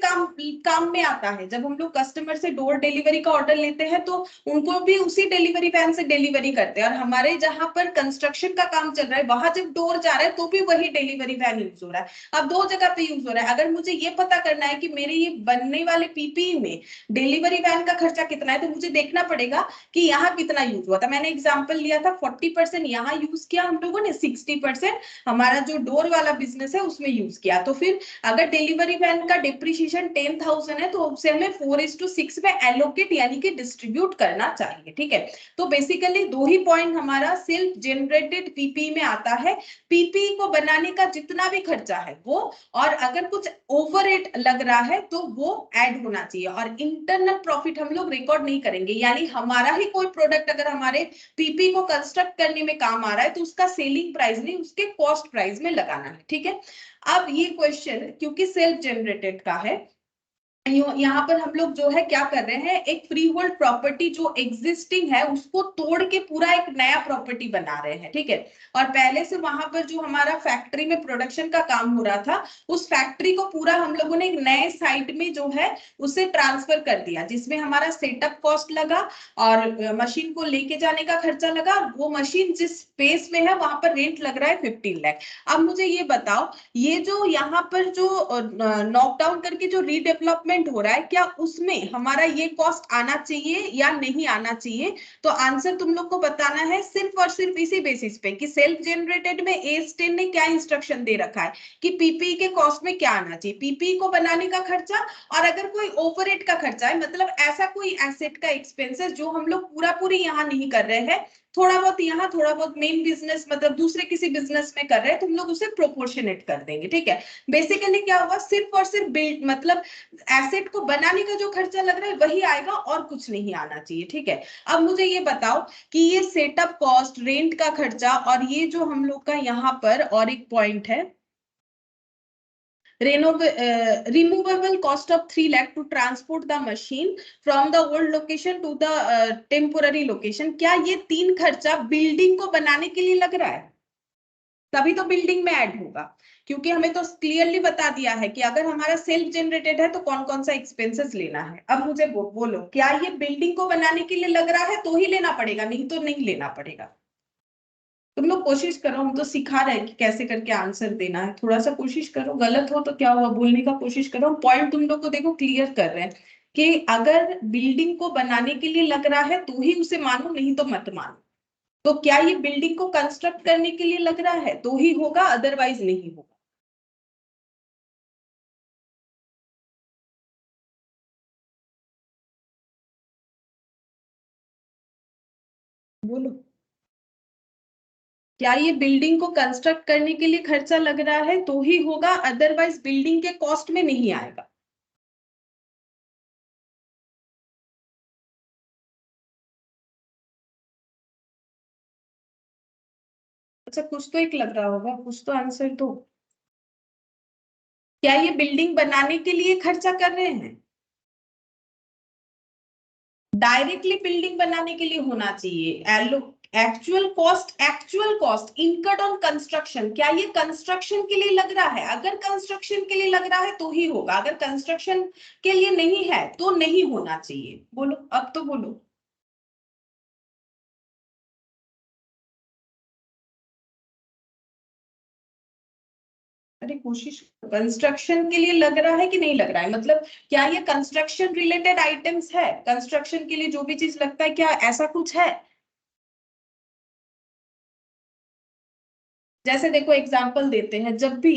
काम में आता है। जब हम लोग कस्टमर से डोर डिलीवरी का ऑर्डर लेते हैं तो उनको भी उसी डिलीवरी वैन से डिलीवरी करते हैं, और हमारे जहां पर कंस्ट्रक्शन का काम चल रहा है वहां जब डोर जा रहा है तो भी वही डिलीवरी वैन यूज हो रहा है। अब दो जगह पे यूज हो रहा है। अगर मुझे ये पता करना है कि मेरे ये बनने वाले पीपीई में डिलीवरी वैन का खर्चा कितना है, तो मुझे देखना पड़ेगा कि यहाँ कितना यूज हुआ था। मैंने एग्जांपल लिया था 40% यहाँ यूज किया हम लोगों ने, 60% हमारा जो डोर वाला बिजनेस है उसमें यूज किया। तो फिर अगर डिलीवरी वैन का डिप्रिशिएशन 10,000 है तो उसे हमें 4:6 में एलोकेट यानी कि डिस्ट्रीब्यूट करना चाहिए, ठीक है। तो बेसिकली दो ही पॉइंट हमारा सेल्फ जनरेटेड पीपी में आता है, पीपी को बनाने का जितना भी खर्चा है वो, और अगर कुछ ओवरहेड लग रहा है तो वो ऐड होना चाहिए, और इंटरनल प्रॉफिट हम लोग रिकॉर्ड नहीं करेंगे। यानी हमारा ही कोई प्रोडक्ट अगर हमारे पीपी को कंस्ट्रक्ट करने में काम आ रहा है तो उसका सेलिंग प्राइस नहीं, उसके कॉस्ट प्राइस में लगाना है, ठीक है। अब ये क्वेश्चन क्योंकि सेल्फ जनरेटेड का है, यहाँ पर हम लोग जो है क्या कर रहे हैं, एक फ्री होल्ड प्रॉपर्टी जो एग्जिस्टिंग है उसको तोड़ के पूरा एक नया प्रॉपर्टी बना रहे हैं, ठीक है। और पहले से वहां पर जो हमारा फैक्ट्री में प्रोडक्शन का काम हो रहा था उस फैक्ट्री को पूरा हम लोगों ने एक नए साइट में जो है उसे ट्रांसफर कर दिया, जिसमें हमारा सेटअप कॉस्ट लगा और मशीन को लेके जाने का खर्चा लगा। वो मशीन जिस स्पेस में है वहां पर रेंट लग रहा है 15 लाख। अब मुझे ये बताओ, ये जो यहाँ पर जो नॉकडाउन करके जो रीडेवलपमेंट डेवलपमेंट हो रहा है, क्या उसमें हमारा ये कॉस्ट आना चाहिए या नहीं आना चाहिए? तो आंसर तुम लोग को बताना है सिर्फ और सिर्फ इसी बेसिस पे कि सेल्फ जनरेटेड में AS10 ने क्या इंस्ट्रक्शन दे रखा है कि पीपीई के कॉस्ट में क्या आना चाहिए, पीपीई को बनाने का खर्चा, और अगर कोई ओवरहेड का खर्चा है, मतलब ऐसा कोई एसेट का एक्सपेंसेस जो हम लोग पूरा पूरी यहाँ नहीं कर रहे हैं, थोड़ा बहुत यहाँ, थोड़ा बहुत मेन बिजनेस मतलब दूसरे किसी बिजनेस में कर रहे हैं, तुम लोग उसे प्रोपोर्शनेट कर देंगे। ठीक है, बेसिकली क्या होगा, सिर्फ और सिर्फ बिल्ड मतलब एसेट को बनाने का जो खर्चा लग रहा है वही आएगा और कुछ नहीं आना चाहिए। ठीक है, अब मुझे ये बताओ कि ये सेटअप कॉस्ट, रेंट का खर्चा, और ये जो हम लोग का यहाँ पर और एक पॉइंट है removable cost of 3 lakh to transport the machine from the old location to the temporary location, क्या ये 3 खर्चा बिल्डिंग को बनाने के लिए लग रहा है? तभी तो बिल्डिंग में ऐड होगा, क्योंकि हमें तो क्लियरली बता दिया है कि अगर हमारा सेल्फ जनरेटेड है तो कौन कौन सा एक्सपेंसेस लेना है। अब मुझे बोलो, क्या ये बिल्डिंग को बनाने के लिए लग रहा है तो ही लेना पड़ेगा, नहीं तो नहीं लेना पड़ेगा? तुम लोग कोशिश करो, हम तो सिखा रहे हैं कि कैसे करके आंसर देना है, थोड़ा सा कोशिश करो, गलत हो तो क्या हुआ, बोलने का कोशिश करो। पॉइंट तुम लोग को देखो क्लियर कर रहे हैं कि अगर बिल्डिंग को बनाने के लिए लग रहा है तो ही उसे मानो, नहीं तो मत मानो। तो क्या ये बिल्डिंग को कंस्ट्रक्ट करने के लिए लग रहा है तो ही होगा, अदरवाइज नहीं होगा। बोलो, क्या ये बिल्डिंग को कंस्ट्रक्ट करने के लिए खर्चा लग रहा है तो ही होगा, अदरवाइज बिल्डिंग के कॉस्ट में नहीं आएगा? अच्छा, कुछ तो एक लग रहा होगा, कुछ तो आंसर दो। क्या ये बिल्डिंग बनाने के लिए खर्चा कर रहे हैं? डायरेक्टली बिल्डिंग बनाने के लिए होना चाहिए। Actual cost incurred on construction, क्या ये कंस्ट्रक्शन के लिए लग रहा है? अगर कंस्ट्रक्शन के लिए लग रहा है तो ही होगा, अगर कंस्ट्रक्शन के लिए नहीं है तो नहीं होना चाहिए। बोलो, अब तो बोलो। अरे कोशिश, कंस्ट्रक्शन के लिए लग रहा है कि नहीं लग रहा है, मतलब क्या ये कंस्ट्रक्शन रिलेटेड आइटम्स है, कंस्ट्रक्शन के लिए जो भी चीज लगता है, क्या ऐसा कुछ है? जैसे देखो एग्जांपल देते हैं, जब भी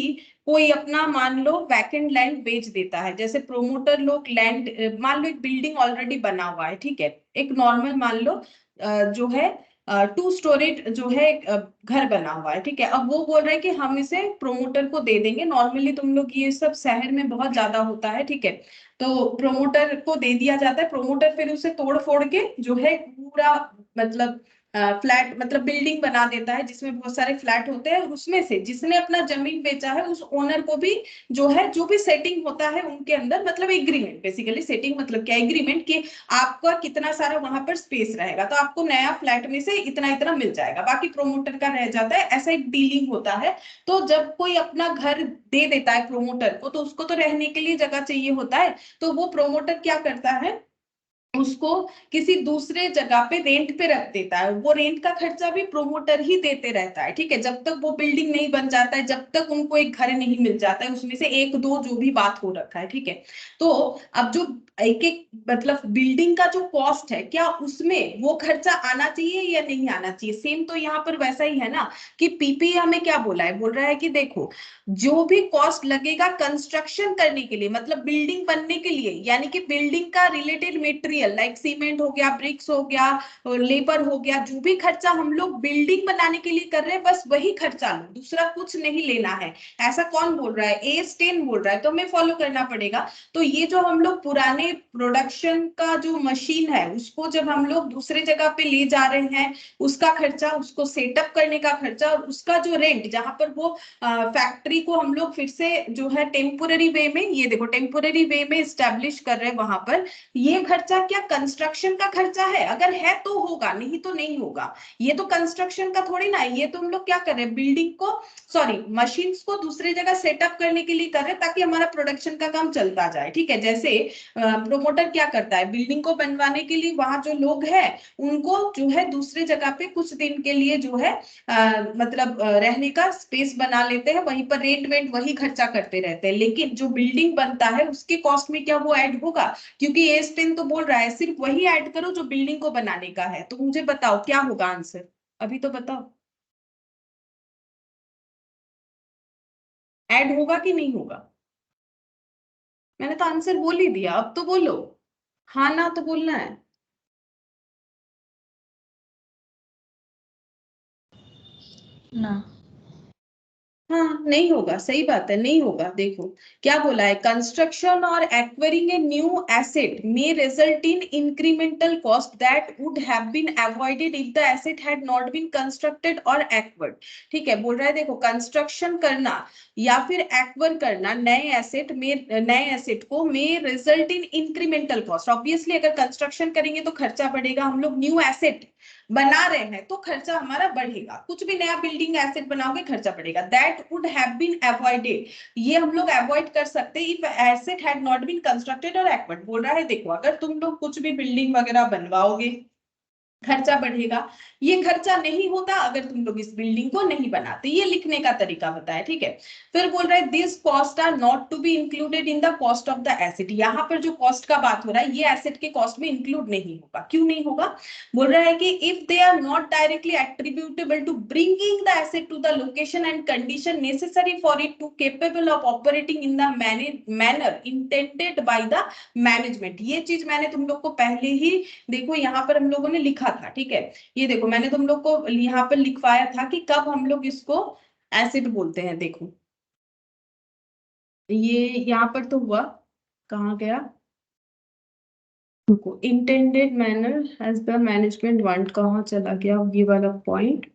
कोई अपना मान लो वैकेंट लैंड बेच देता है, जैसे प्रोमोटर लोग लैंड, मान लो एक बिल्डिंग ऑलरेडी बना हुआ है, ठीक है, एक नॉर्मल मान लो जो है 2 स्टोरेज जो है एक घर बना हुआ है, ठीक है, अब वो बोल रहे हैं कि हम इसे प्रोमोटर को दे देंगे। नॉर्मली तुम लोग ये सब शहर में बहुत ज्यादा होता है, ठीक है, तो प्रोमोटर को दे दिया जाता है, प्रोमोटर फिर उसे तोड़ फोड़ के जो है पूरा मतलब फ्लैट मतलब बिल्डिंग बना देता है जिसमें बहुत सारे फ्लैट होते हैं, और उसमें से जिसने अपना जमीन बेचा है उस ओनर को भी जो है जो भी सेटिंग होता है उनके अंदर, मतलब एग्रीमेंट, बेसिकली सेटिंग मतलब क्या, एग्रीमेंट कि आपका कितना सारा वहां पर स्पेस रहेगा, तो आपको नया फ्लैट में से इतना इतना मिल जाएगा, बाकी प्रोमोटर का रह जाता है, ऐसा एक डीलिंग होता है। तो जब कोई अपना घर दे देता है प्रोमोटर को, तो उसको तो रहने के लिए जगह चाहिए होता है, तो वो प्रोमोटर क्या करता है, उसको किसी दूसरे जगह पे रेंट पे रख देता है, वो रेंट का खर्चा भी प्रोमोटर ही देते रहता है, ठीक है, जब तक वो बिल्डिंग नहीं बन जाता है, जब तक उनको एक घर नहीं मिल जाता है, उसमें से एक दो जो भी बात हो रखा है, ठीक है। तो अब जो एक एक मतलब बिल्डिंग का जो कॉस्ट है, क्या उसमें वो खर्चा आना चाहिए या नहीं आना चाहिए? सेम तो यहाँ पर वैसा ही है ना, कि पीपी हमें क्या बोला है, बोल रहा है कि देखो जो भी कॉस्ट लगेगा कंस्ट्रक्शन करने के लिए, मतलब बिल्डिंग बनने के लिए, यानी कि बिल्डिंग का रिलेटेड मटेरियल लाइक सीमेंट हो गया, ब्रिक्स हो गया, लेबर हो गया, जो भी खर्चा हम लोग बिल्डिंग बनाने के लिए कर रहे हैं बस वही खर्चा लो, दूसरा कुछ नहीं लेना है। ऐसा कौन बोल रहा है? AS10 बोल रहा है, तो हमें फॉलो करना पड़ेगा। तो ये जो हम लोग पुराने प्रोडक्शन का जो मशीन है उसको जब हम लोग दूसरे जगह पे ले जा रहे हैं, उसका खर्चा, उसको सेटअप करने का खर्चा, और उसका जो रेंट जहां पर वो फैक्ट्री को हम लोग फिर से जो है टेम्पोररी वे में, ये देखो टेम्पोररी वे में स्टैब्लिश कर रहे हैं वहां पर, ये खर्चा क्या क्या कंस्ट्रक्शन का खर्चा है? अगर है तो होगा, नहीं तो नहीं होगा। ये तो कंस्ट्रक्शन का थोड़ी ना है, ये तो हम लोग क्या कर रहे हैं, बिल्डिंग को सॉरी मशीन्स को दूसरी जगह सेटअप करने के लिए कर रहे हैं ताकि हमारा प्रोडक्शन का काम चलता जाए। ठीक है, जैसे प्रोमोटर क्या करता है, बिल्डिंग को बनवाने के लिए वहां जो लोग हैं उनको जो है दूसरी जगह पे कुछ दिन के लिए जो है मतलब रहने का स्पेस बना लेते हैं, वहीं पर रेंट वेंट वही खर्चा करते रहते हैं। लेकिन जो बिल्डिंग बनता है उसके कॉस्ट में क्या वो ऐड होगा? क्योंकि A10 तो बोल रहा है सिर्फ वही ऐड करो जो बिल्डिंग को बनाने का है। तो मुझे बताओ क्या होगा आंसर, अभी तो बताओ, ऐड होगा कि नहीं होगा? मैंने तो आंसर बोल ही दिया, अब तो बोलो, हाँ ना तो बोलना है। ना। हाँ नहीं होगा, सही बात है, नहीं होगा। देखो क्या बोला है, कंस्ट्रक्शन और acquiring a new asset may result in incremental cost that would have been avoided if the asset had not been constructed और एक्वायर्ड। ठीक है, बोल रहा है देखो कंस्ट्रक्शन करना या फिर एक्वायर करना नए एसेट को मे result in incremental cost. Obviously अगर कंस्ट्रक्शन करेंगे तो खर्चा बढ़ेगा, हम लोग न्यू एसेट बना रहे हैं तो खर्चा हमारा बढ़ेगा, कुछ भी नया बिल्डिंग एसेट बनाओगे खर्चा बढ़ेगा। That would have been avoided, ये हम लोग अवॉइड कर सकते if asset had not been constructed और एक्वायर्ड। बोल रहा है देखो अगर तुम लोग कुछ भी बिल्डिंग वगैरह बनवाओगे खर्चा बढ़ेगा, ये खर्चा नहीं होता अगर तुम लोग इस बिल्डिंग को नहीं बनाते। ये लिखने का तरीका बताया। ठीक है, फिर बोल रहा है this cost are not to be included in the cost of the asset. यहाँ पर जो कॉस्ट का बात हो रहा है ये एसेट के कॉस्ट में इंक्लूड नहीं होगा। क्यों नहीं होगा? बोल रहा है कि if they are not directly attributable to bringing the asset to the location and condition necessary for it to capable of operating in the manner intended by the management. ये चीज मैंने तुम लोग को पहले ही देखो यहाँ पर हम लोगों ने लिखा था। ठीक है, ये देखो मैंने तुम लोग को यहाँ पर लिखवाया था कि कब हम लोग इसको एसिड बोलते हैं। देखो ये यहाँ पर तो हुआ, कहाँ गया, intended manner as the management want, कहाँ चला गया ये वाला पॉइंट।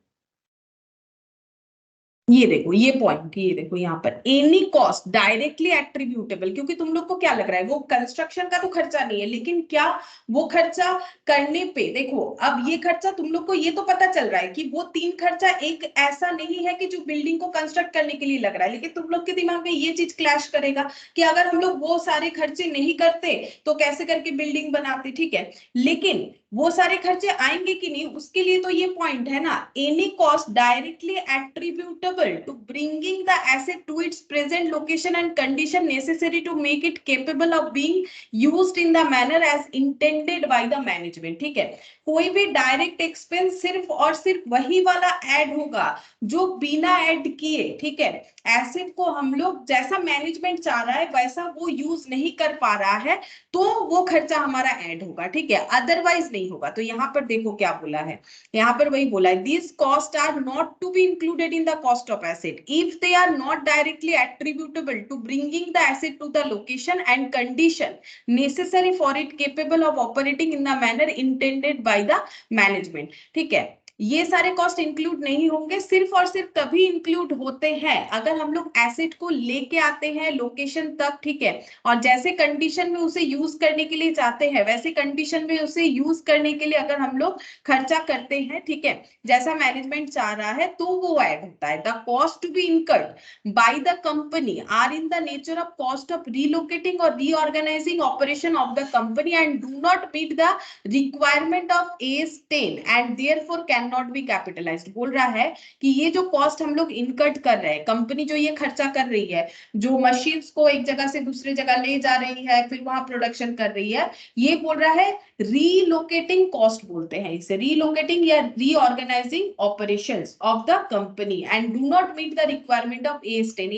ये देखो ये पॉइंट, ये देखो यहाँ पर एनी कॉस्ट डायरेक्टली एट्रीब्यूटेबल, क्योंकि तुम लोग को क्या लग रहा है वो कंस्ट्रक्शन का तो खर्चा नहीं है, लेकिन क्या वो खर्चा करने पे देखो अब ये खर्चा तुम लोग को ये तो पता चल रहा है कि वो तीन खर्चा एक ऐसा नहीं है कि जो बिल्डिंग को कंस्ट्रक्ट करने के लिए लग रहा है, लेकिन तुम लोग के दिमाग में ये चीज क्लैश करेगा कि अगर हम लोग वो सारे खर्चे नहीं करते तो कैसे करके बिल्डिंग बनाते। ठीक है, लेकिन वो सारे खर्चे आएंगे कि नहीं उसके लिए तो ये पॉइंट है ना, any cost directly attributable to bringing the asset to its present location and condition necessary to make it capable of being used in the manner as intended by the management. ठीक है, कोई भी direct expense सिर्फ और सिर्फ वही वाला add होगा जो बिना ऐड किए, ठीक है, एसेट को हम लोग जैसा मैनेजमेंट चाह रहा है वैसा वो यूज नहीं कर पा रहा है तो वो खर्चा हमारा ऐड होगा। ठीक है, अदरवाइज नहीं होगा। तो यहाँ पर देखो क्या बोला है, यहाँ पर वही बोला है this cost are not to be included in the cost of asset if they are not directly attributable to bringing the asset to the location and condition necessary for it capable of operating in the manner intended by the management. ठीक है, ये सारे cost include नहीं होंगे, सिर्फ और सिर्फ तभी इंक्लूड होते हैं अगर हम लोग एसेट को लेके आते हैं लोकेशन तक। ठीक है, और जैसे कंडीशन में उसे यूज करने के लिए चाहते हैं वैसे कंडीशन में उसे यूज करने के लिए अगर हम लोग खर्चा करते हैं, ठीक है, जैसा मैनेजमेंट चाह रहा है तो वो ऐड होता है। The cost to be incurred by the company are in the nature of cost of relocating और reorganising operation of the company and do not meet the requirement of AS10 and therefore cannot be capitalised. बोल रहा है कि ये जो cost हम लोग incurred कर रहे हैं, कंपनी जो ये खर्चा कर रही है, जो मशीन्स को एक जगह से दूसरी जगह ले जा रही है फिर वहां प्रोडक्शन कर रही है, ये बोल रहा है रीलोकेटिंग कॉस्ट बोलते हैं इसे, रीलोकेटिंग या reorganising operations of the company and do not meet the requirement of AS10।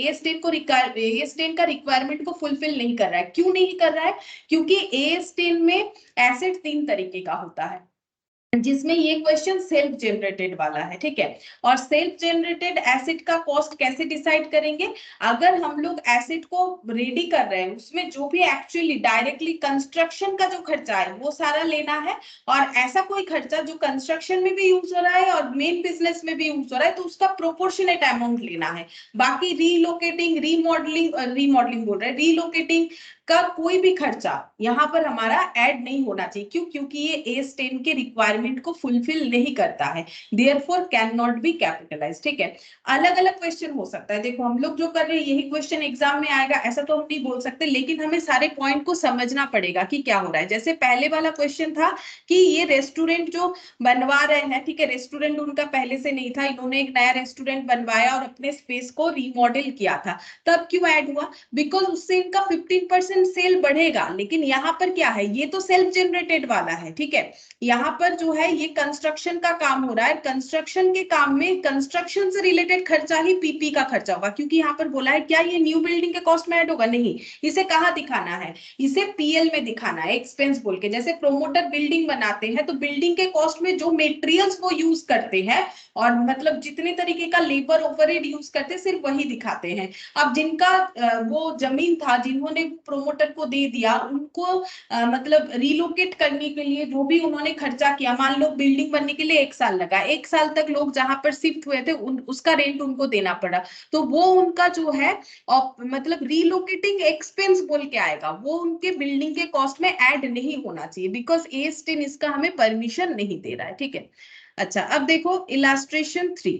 AS10 का रिक्वायरमेंट को फुलफिल नहीं कर रहा है। क्यों नहीं कर रहा है? क्योंकि AS10 में एसेट तीन तरीके का होता है जिसमें ये क्वेश्चन सेल्फ जनरेटेड वाला है। ठीक है, और सेल्फ जनरेटेड एसेट का कॉस्ट कैसे डिसाइड करेंगे? अगर हम लोग एसेट को रेडी कर रहे हैं उसमें जो भी एक्चुअली डायरेक्टली कंस्ट्रक्शन का जो खर्चा है वो सारा लेना है, और ऐसा कोई खर्चा जो कंस्ट्रक्शन में भी यूज हो रहा है और मेन बिजनेस में भी यूज हो रहा है तो उसका प्रोपोर्शनेट अमाउंट लेना है। बाकी रीलोकेटिंग रीमॉडलिंग बोल रहे हैं, रीलोकेटिंग का कोई भी खर्चा यहाँ पर हमारा ऐड नहीं होना चाहिए। क्यों? क्योंकि ये AS10 के रिक्वायरमेंट को फुलफिल नहीं करता है, therefore cannot be capitalised. ठीक है, अलग अलग क्वेश्चन हो सकता है। देखो हम लोग जो कर रहे हैं यही क्वेश्चन एग्जाम में आएगा ऐसा तो हम नहीं बोल सकते, लेकिन हमें सारे पॉइंट को समझना पड़ेगा कि क्या हो रहा है। जैसे पहले वाला क्वेश्चन था कि ये रेस्टोरेंट जो बनवा रहे हैं, ठीक है, रेस्टोरेंट उनका पहले से नहीं था, इन्होंने एक नया रेस्टोरेंट बनवाया और अपने स्पेस को रीमॉडल किया था, तब क्यों ऐड हुआ? बिकॉज उससे इनका 15% सेल बढ़ेगा। लेकिन यहाँ पर क्या है, ये तो सेल्फ जनरेटेड वाला है, ठीक है, यहाँ पर जो है ये कंस्ट्रक्शन का काम हो रहा है। कंस्ट्रक्शन के काम में कंस्ट्रक्शन से रिलेटेड खर्चा ही पीपी का खर्चा होगा, क्योंकि यहाँ पर बोला है क्या ये न्यू बिल्डिंग के कॉस्ट में ऐड होगा? नहीं, इसे कहाँ दिखाना है, इसे पीएल में दिखाना है, एक्सपेंस बोल के। जैसे प्रोमोटर बिल्डिंग बनाते हैं तो बिल्डिंग के कॉस्ट में जो मेटेरियल्स वो यूज करते हैं और मतलब जितने तरीके का लेबर ओवरहेड यूज करते हैं सिर्फ वही दिखाते हैं। अब जिनका वो जमीन था, जिन्होंने प्रोमोटर को दे दिया, उनको मतलब रिलोकेट करने के लिए जो भी उन्होंने खर्चा किया, मान लो बिल्डिंग बनने के लिए 1 साल लगा, 1 साल तक लोग जहां पर शिफ्ट हुए थे उसका रेंट उनको देना पड़ा, तो वो उनका जो है मतलब रिलोकेटिंग एक्सपेंस बोल के आएगा, वो उनके बिल्डिंग के कॉस्ट में ऐड नहीं होना चाहिए, बिकॉज AS10 इसका हमें परमिशन नहीं दे रहा है। ठीक है, अच्छा अब देखो इलास्ट्रेशन 3,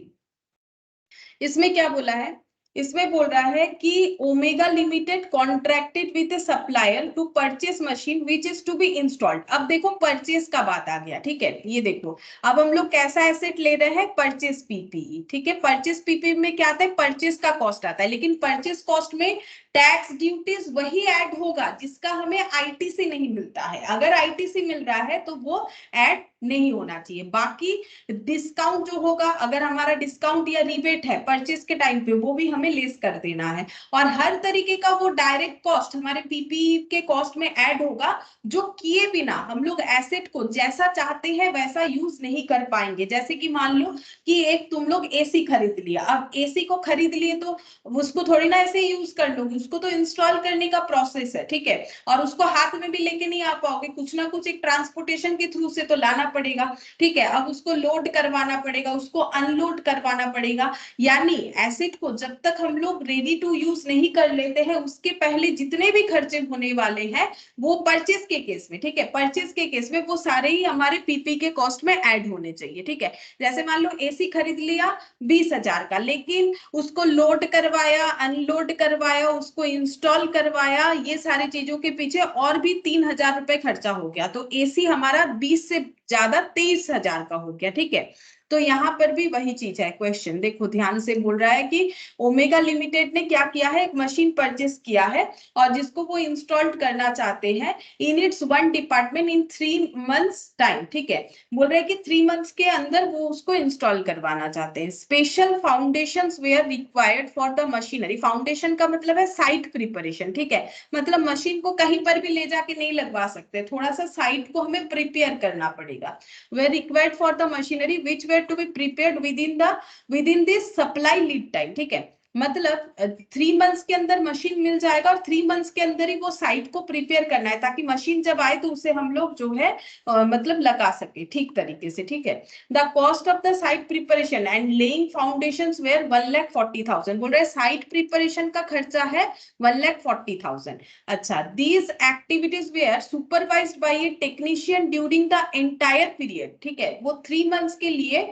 इसमें क्या बोला है? इसमें बोल रहा है कि Omega limited contracted with a supplier to purchase machine which is to be installed. अब देखो परचेस का बात आ गया, ठीक है, ये देखो अब हम लोग कैसा एसेट ले रहे हैं, परचेस पीपीई, ठीक है, परचेस पीपीई में क्या आता है, परचेस का कॉस्ट आता है, लेकिन परचेस कॉस्ट में टैक्स ड्यूटीज वही ऐड होगा जिसका हमें आईटीसी नहीं मिलता है। अगर आईटीसी मिल रहा है तो वो ऐड नहीं होना चाहिए। बाकी डिस्काउंट जो होगा, अगर हमारा डिस्काउंट या रिबेट है परचेस के टाइम पे, वो भी हमें लेस कर देना है। और हर तरीके का वो डायरेक्ट कॉस्ट हमारे पीपीई के कॉस्ट में ऐड होगा, जो किए बिना हम लोग एसेट को जैसा चाहते हैं वैसा यूज नहीं कर पाएंगे। जैसे कि मान लो कि एक तुम लोग एसी खरीद लिया, अब एसी को खरीद लिए तो उसको थोड़ी ना ऐसे यूज कर लोगे, उसको तो इंस्टॉल करने का प्रोसेस है, ठीक है, और उसको हाथ में भी लेके नहीं आ पाओगे, कुछ ना कुछ एक ट्रांसपोर्टेशन के थ्रू से तो लाना पड़ेगा, ठीक है, अब उसको लोड करवाना पड़ेगा, उसको अनलोड करवाना पड़ेगा। यानी एसेट को जब तक हम लोग रेडी टू यूज नहीं कर लेते हैं, उसके पहले जितने भी खर्चे होने वाले हैं वो परचेस के केस में, ठीक है, परचेस के केस में वो सारे ही हमारे पीपी के कॉस्ट में ऐड होने चाहिए। ठीक है, जैसे मान लो एसी खरीद लिया 20,000 का, लेकिन उसको लोड करवाया, अनलोड करवाया, उसको इंस्टॉल करवाया, ये सारी चीजों के पीछे और भी 3,000 रुपए खर्चा हो गया, तो एसी हमारा 20 से ज्यादा 23,000 का हो गया। ठीक है, तो यहाँ पर भी वही चीज है। क्वेश्चन देखो ध्यान से, बोल रहा है कि ओमेगा लिमिटेड ने क्या किया है, एक मशीन परचेस किया है और जिसको वो इंस्टॉल करना चाहते हैं in its one department in 3 months time. ठीक है, बोल रहे हैं कि 3 months के अंदर वो उसको इंस्टॉल करवाना चाहते हैं। Special foundations were required for the machinery. Foundation का मतलब है साइट प्रिपरेशन, ठीक है, मतलब मशीन को कहीं पर भी ले जाके नहीं लगवा सकते, थोड़ा सा साइट को हमें प्रिपेयर करना पड़ेगा। Were required for the machinery which were to be prepared within this supply lead time. ठीक है, मतलब 3 months के अंदर मशीन मिल जाएगा और 3 months के अंदर ही वो साइट को प्रिपेयर करना है, ताकि मशीन जब आए तो उसे हम लोग जो है मतलब लगा सके ठीक तरीके से। ठीक है, the cost of the site preparation and laying foundations were 1,40,000। बोल रहे साइट प्रिपरेशन का खर्चा है 1,40,000। अच्छा, these activities were supervised by a technician during the entire period. ठीक है, वो 3 months के लिए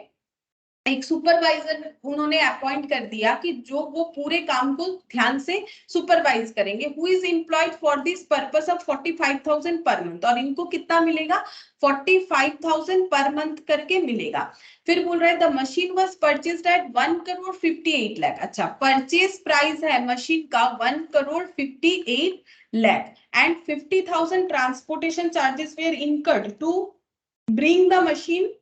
एक सुपरवाइजर उन्होंने अपॉइंट कर दिया कि जो वो पूरे काम को ध्यान से सुपरवाइज करेंगे। Who is employed for this purpose of 45,000 per month, और इनको कितना मिलेगा, 45,000 पर मंथ करके मिलेगा। फिर बोल रहा है the machine was purchased at 1,58 lakh. अच्छा, परचेज प्राइस है मशीन का 1,58 lakh and 50,000 transportation charges were incurred to bring the machine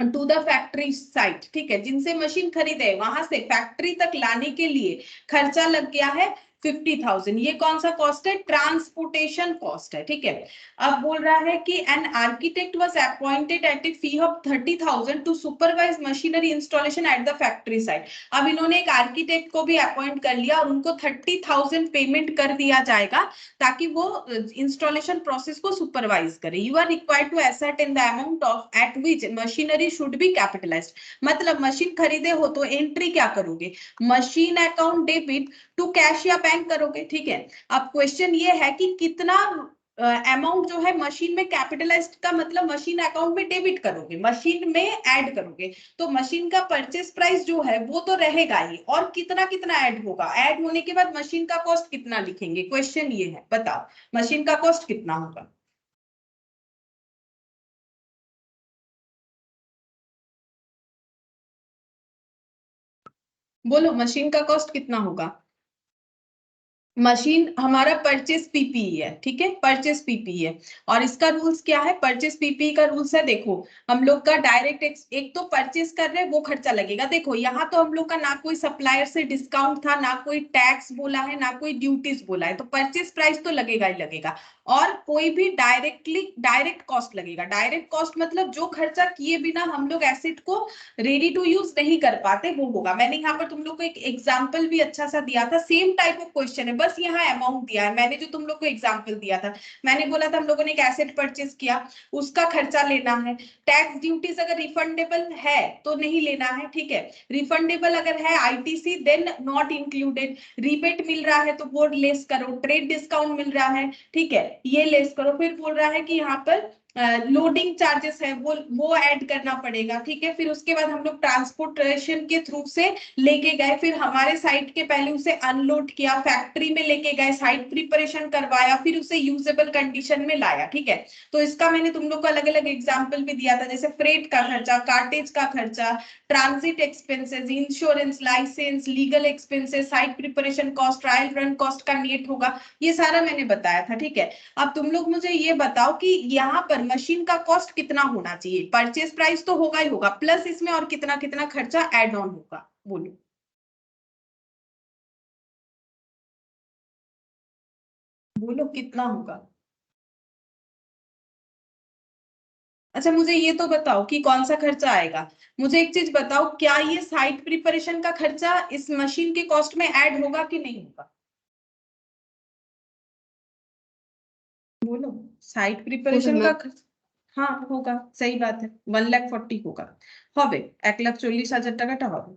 to the factory site. ठीक है, जिनसे मशीन खरीदे वहां से फैक्ट्री तक लाने के लिए खर्चा लग गया है 50,000। ये कौन सा कॉस्ट है, ट्रांसपोर्टेशन कॉस्ट है। ठीक है, अब बोल रहा है कि an architect was appointed at a fee of 30,000 to supervise machinery installation at the factory site. अब इन्होंने एक आर्किटेक्ट को भी अपॉइंट कर लिया और उनको 30,000 पेमेंट कर दिया जाएगा ताकि वो इंस्टॉलेशन प्रोसेस को सुपरवाइज करे। You are required to ascertain the amount of at which machinery should be capitalized। मतलब मशीन खरीदे हो तो एंट्री क्या करोगे, machine account debit to cash या बैंक डिफाइन करोगे, ठीक है। अब क्वेश्चन ये है कि कितना अमाउंट जो है मशीन में कैपिटलाइज्ड का मतलब मशीन अकाउंट में डेबिट करोगे, मशीन में ऐड करोगे, तो मशीन का परचेस प्राइस जो है वो तो रहेगा ही, और कितना कितना ऐड होगा, ऐड होने के बाद मशीन का कॉस्ट कितना लिखेंगे, क्वेश्चन ये है, बताओ मशीन का कॉस्ट कितना होगा। बोलो मशीन का कॉस्ट कितना होगा। मशीन हमारा परचेस पीपीई है, ठीक है, परचेस पीपीई है, और इसका रूल्स क्या है, परचेस पीपीई का रूल्स है, देखो हम लोग का डायरेक्ट एक तो परचेस कर रहे हैं वो खर्चा लगेगा, देखो यहाँ तो हम लोग का ना कोई सप्लायर से डिस्काउंट था, ना कोई टैक्स बोला है, ना कोई ड्यूटीज बोला है, तो परचेस प्राइस तो लगेगा ही लगेगा, और कोई भी डायरेक्ट कॉस्ट लगेगा। डायरेक्ट कॉस्ट मतलब जो खर्चा किए बिना हम लोग एसेट को रेडी टू यूज नहीं कर पाते वो होगा। मैंने यहाँ पर तुम लोग को एक एग्जांपल भी अच्छा सा दिया था, सेम टाइप ऑफ क्वेश्चन है, बस यहाँ अमाउंट दिया है। मैंने जो तुम लोग को एग्जांपल दिया था, मैंने बोला था हम लोगों ने एक एसेट परचेज किया, उसका खर्चा लेना है, टैक्स ड्यूटीज अगर रिफंडेबल है तो नहीं लेना है, ठीक है, रिफंडेबल अगर है ITC then not included, rebate मिल रहा है तो वो लेस करो, ट्रेड डिस्काउंट मिल रहा है, ठीक है, ये लेस करो। फिर बोल रहा है कि यहाँ पर लोडिंग चार्जेस है वो ऐड करना पड़ेगा, ठीक है। फिर उसके बाद हम लोग ट्रांसपोर्टेशन के थ्रू से लेके गए, फिर हमारे साइट के पहले उसे अनलोड किया, फैक्ट्री में लेके गए, साइट प्रिपरेशन करवाया, फिर उसे यूजेबल कंडीशन में लाया, ठीक है। तो इसका मैंने तुम लोग को अलग अलग एग्जाम्पल भी दिया था, जैसे फ्रेट का खर्चा, कार्टेज का खर्चा, transit expenses, insurance, licence, legal expenses, site preparation cost, trial run cost का नेट होगा, ये सारा मैंने बताया था, ठीक है। अब तुम लोग मुझे ये बताओ कि यहाँ पर मशीन का कॉस्ट कितना होना चाहिए, परचेस प्राइस तो होगा ही होगा, प्लस इसमें और कितना कितना खर्चा ऐड ऑन होगा, बोलो बोलो कितना होगा। अच्छा मुझे ये तो बताओ कि कौन सा खर्चा आएगा, मुझे एक चीज बताओ, क्या ये साइट प्रिपरेशन का खर्चा इस मशीन के कॉस्ट में ऐड होगा कि नहीं होगा, बोलो साइट प्रिपरेशन का खर्च, हाँ होगा, सही बात है, 1,40,000 होगा, হবে 1,40,000 টাকাটা হবে,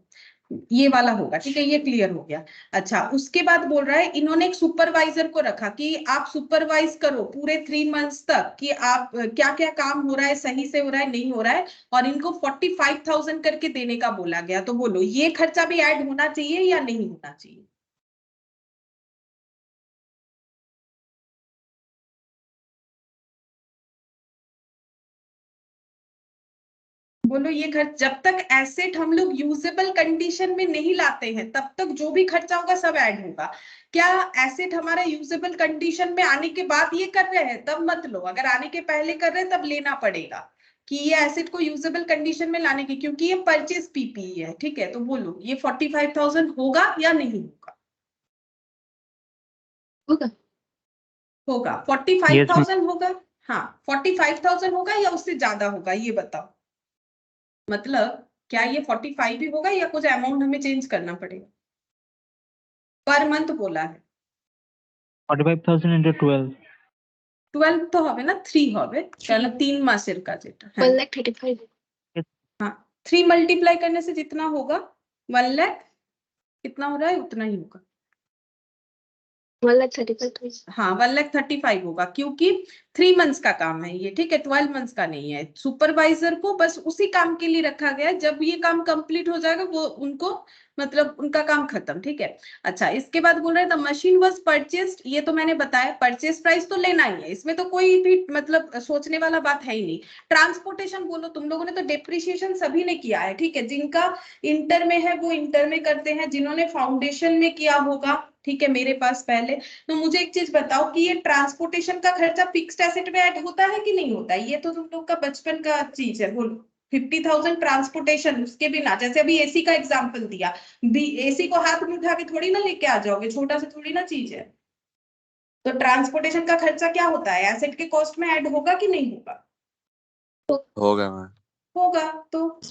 ये वाला होगा, ठीक है, ये क्लियर हो गया। अच्छा उसके बाद बोल रहा है इन्होंने एक सुपरवाइजर को रखा कि आप सुपरवाइज करो पूरे 3 मंथ्स तक कि आप क्या क्या काम हो रहा है, सही से हो रहा है नहीं हो रहा है, और इनको 45,000 करके देने का बोला गया, तो बोलो ये खर्चा भी ऐड होना चाहिए या नहीं होना चाहिए। बोलो ये खर्च, जब तक एसेट हम लोग यूजेबल कंडीशन में नहीं लाते हैं तब तक जो भी खर्चा होगा सब ऐड होगा। क्या एसेट हमारा यूजेबल कंडीशन में आने के बाद ये कर रहे हैं तब मत लो, अगर आने के पहले कर रहे हैं तब लेना पड़ेगा कि ये एसेट को यूजेबल कंडीशन में लाने की, क्योंकि ये परचेज पीपीई है, ठीक है। तो बोलो ये 45,000 होगा या नहीं होगा। होगा होगा 45,000 होगा, हाँ 45,000 होगा या उससे ज्यादा होगा ये बताओ, मतलब क्या ये 45 ही होगा या कुछ अमाउंट हमें चेंज करना पड़ेगा। पर मंथ बोला है 45,000 into 12 12 तो হবে না 3 হবে কারণ 3 মাসের কাজ এটা, হ্যাঁ 1,35,000 हाँ 3 मल्टीप्लाई करने से जितना होगा 1 लाख कितना हो रहा है उतना ही होगा, 1,35,000 हाँ 1,35,000 होगा, क्योंकि 3 मंथ्स का काम है ये, ठीक है, 12 मंथ्स का नहीं है। सुपरवाइजर को बस उसी काम के लिए रखा गया है, जब ये काम कंप्लीट हो जाएगा वो उनको मतलब उनका काम खत्म, ठीक है। अच्छा इसके बाद बोल रहे हैं द मशीन वाज परचेस्ड, ये तो मैंने बताया, परचेस प्राइस तो लेना ही है, इसमें तो कोई भी मतलब सोचने वाला बात है ही नहीं। ट्रांसपोर्टेशन बोलो, तुम लोगों ने तो डेप्रिसिएशन सभी ने किया है, ठीक है, जिनका इंटर में है वो इंटर में करते हैं, जिन्होंने फाउंडेशन में किया होगा, ठीक है, मेरे पास पहले। तो मुझे एक चीज बताओ कि ये ट्रांसपोर्टेशन का खर्चा फिक्स्ड एसेट में ऐड होता है कि नहीं होता है, ये तो तुम लोग का बचपन का चीज है, बोलो 50,000 ट्रांसपोर्टेशन, उसके बिना जैसे अभी एसी का एग्जांपल दिया, एसी को हाथ में उठा के थोड़ी ना लेके आ जाओगे, छोटा सा थोड़ी ना चीज है, तो ट्रांसपोर्टेशन का खर्चा क्या होता है, एसेट के कॉस्ट में ऐड होगा कि नहीं होगा। होगा मैम। होगा, तो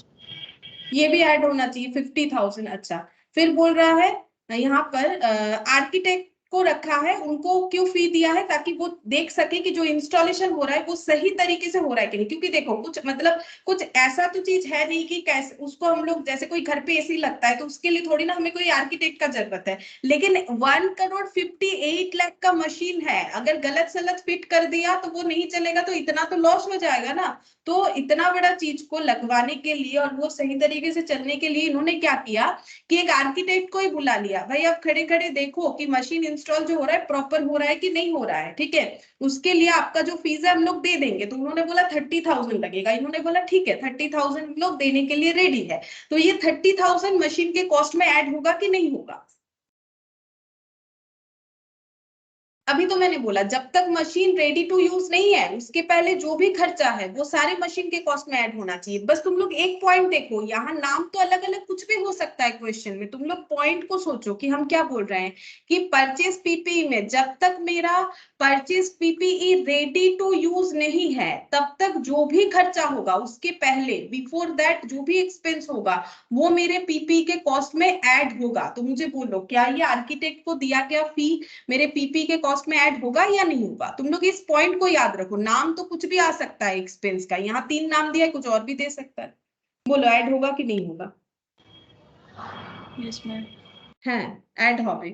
ये भी ऐड होना चाहिए 50,000। अच्छा फिर बोल रहा है यहाँ पर आर्किटेक्ट को रखा है उनको क्यों फी दिया है, ताकि वो देख सके कि जो इंस्टॉलेशन हो रहा है वो सही तरीके से हो रहा है कि नहीं। क्योंकि देखो कुछ मतलब कुछ ऐसा तो चीज है नहीं कि कैसे उसको हम लोग, जैसे कोई घर पे एसी लगता है तो उसके लिए थोड़ी ना हमें कोई आर्किटेक्ट का जरूरत है, लेकिन 1,58,00,000 का मशीन है, अगर गलत सलत फिट कर दिया तो वो नहीं चलेगा तो इतना तो लॉस हो जाएगा ना। तो इतना बड़ा चीज को लगवाने के लिए और वो सही तरीके से चलने के लिए इन्होंने क्या किया कि एक आर्किटेक्ट को ही बुला लिया, भाई आप खड़े खड़े देखो कि मशीन इंस्टॉल जो हो रहा है प्रॉपर हो रहा है कि नहीं हो रहा है, ठीक है, उसके लिए आपका जो फीस है हम लोग दे देंगे। तो उन्होंने बोला 30,000 लगेगा, इन्होंने बोला ठीक है 30,000 हम लोग देने के लिए रेडी है। तो ये 30,000 मशीन के कॉस्ट में ऐड होगा कि नहीं होगा। अभी तो मैंने बोला जब तक मशीन रेडी टू यूज नहीं है उसके पहले जो भी खर्चा है वो सारे मशीन के कॉस्ट में ऐड होना चाहिए। बस तुम लोग एक पॉइंट देखो, यहाँ नाम तो अलग अलग कुछ भी हो सकता है क्वेश्चन में, तुम लोग पॉइंट को सोचो कि हम क्या बोल रहे हैं कि परचेज पीपीई में जब तक मेरा purchase PPE ready to use नहीं है तब तक जो भी खर्चा होगा उसके पहले बिफोर दैट जो भी एक्सपेंस होगा वो मेरे पीपीई के कॉस्ट में ऐड होगा। तो मुझे बोलो क्या ये आर्किटेक्ट को दिया गया फी मेरे पीपी के कॉस्ट में ऐड होगा या नहीं होगा। तुम लोग इस पॉइंट को याद रखो, नाम तो कुछ भी आ सकता है एक्सपेंस का, यहाँ 3 नाम दिया है कुछ और भी दे सकता है, बोलो ऐड होगा कि नहीं होगा। Yes ma'am. है ऐड होगा।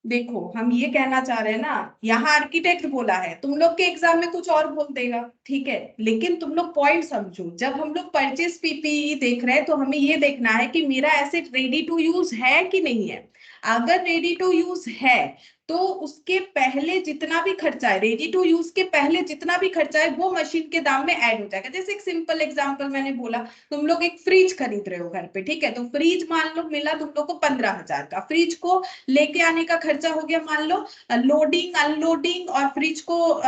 देखो हम ये कहना चाह रहे हैं ना, यहाँ आर्किटेक्ट बोला है, तुम लोग के एग्जाम में कुछ और बोल देगा, ठीक है, लेकिन तुम लोग पॉइंट समझो, जब हम लोग परचेज पीपीई देख रहे हैं तो हमें ये देखना है कि मेरा एसेट रेडी टू यूज है कि नहीं है। अगर रेडी टू यूज है तो उसके पहले जितना भी खर्चा है, रेडी टू यूज के पहले जितना भी खर्चा है वो मशीन के दाम में ऐड हो जाएगा। जैसे एक सिंपल एग्जांपल मैंने बोला, तुम लोग एक फ्रिज खरीद रहे हो घर पे, ठीक है, तो फ्रिज मान लो मिला तुम लोग को 15,000 का, फ्रिज को लेके आने का खर्चा हो गया मान लो लोडिंग अनलोडिंग और फ्रिज को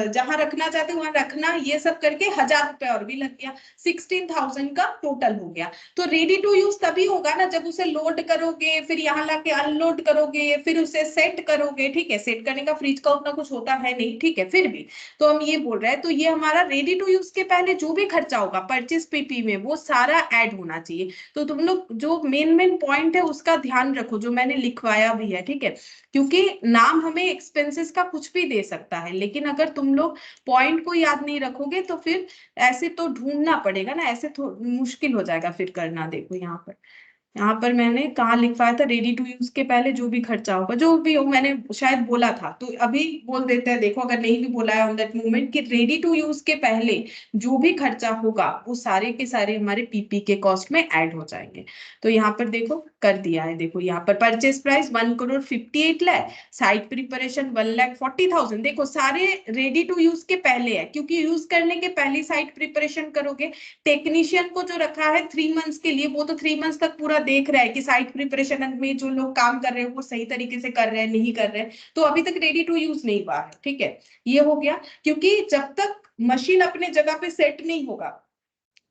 जहां रखना चाहते वहां रखना, ये सब करके 1,000 रुपए और भी लग गया, 16,000 का टोटल हो गया। तो रेडी टू यूज तभी होगा ना जब उसे लोड करोगे, फिर यहाँ लाके अनलोड करोगे, फिर उसे सेट करोगे, ठीक है, सेट करने का फ्रिज का उतना कुछ होता है नहीं, ठीक है, फिर भी तो हम ये बोल रहे हैं, तो ये हमारा रेडी टू यूज के पहले जो भी खर्चा होगा परचेज पीपी में वो सारा ऐड होना चाहिए। तो तुम लोग जो मेन पॉइंट है उसका ध्यान रखो जो मैंने लिखवाया भी है, ठीक है, क्योंकि नाम हमें एक्सपेंसेस का कुछ भी दे सकता है, लेकिन अगर तुम लोग पॉइंट को याद नहीं रखोगे तो फिर ऐसे तो ढूंढना पड़ेगा ना, ऐसे तो मुश्किल हो जाएगा फिर करना। देखो यहाँ पर मैंने कहाँ लिखवाया था, रेडी टू यूज के पहले जो भी खर्चा होगा, जो भी हो मैंने शायद बोला था, तो अभी बोल देते हैं, देखो अगर नहीं भी बोला है ऑन दैट मोमेंट कि रेडी टू यूज के पहले जो भी खर्चा होगा वो सारे के सारे हमारे पीपी के कॉस्ट में ऐड हो जाएंगे। तो यहाँ पर देखो कर दिया है, देखो यहाँ पर परचेज प्राइस 1,58,00,000, साइट प्रिपरेशन 1,40,000, देखो सारे रेडी टू यूज के पहले है क्योंकि यूज करने के पहले साइट प्रिपरेशन करोगे। टेक्नीशियन को जो रखा है 3 मंथ्स के लिए वो तो 3 मंथ्स तक पूरा देख रहा है कि साइट प्रिपरेशन में जो लोग काम कर रहे हैं वो सही तरीके से कर रहे हैं नहीं कर रहे हैं, तो अभी तक रेडी टू यूज नहीं हुआ है, ठीक है, ये हो गया। क्योंकि जब तक मशीन अपने जगह पे सेट नहीं होगा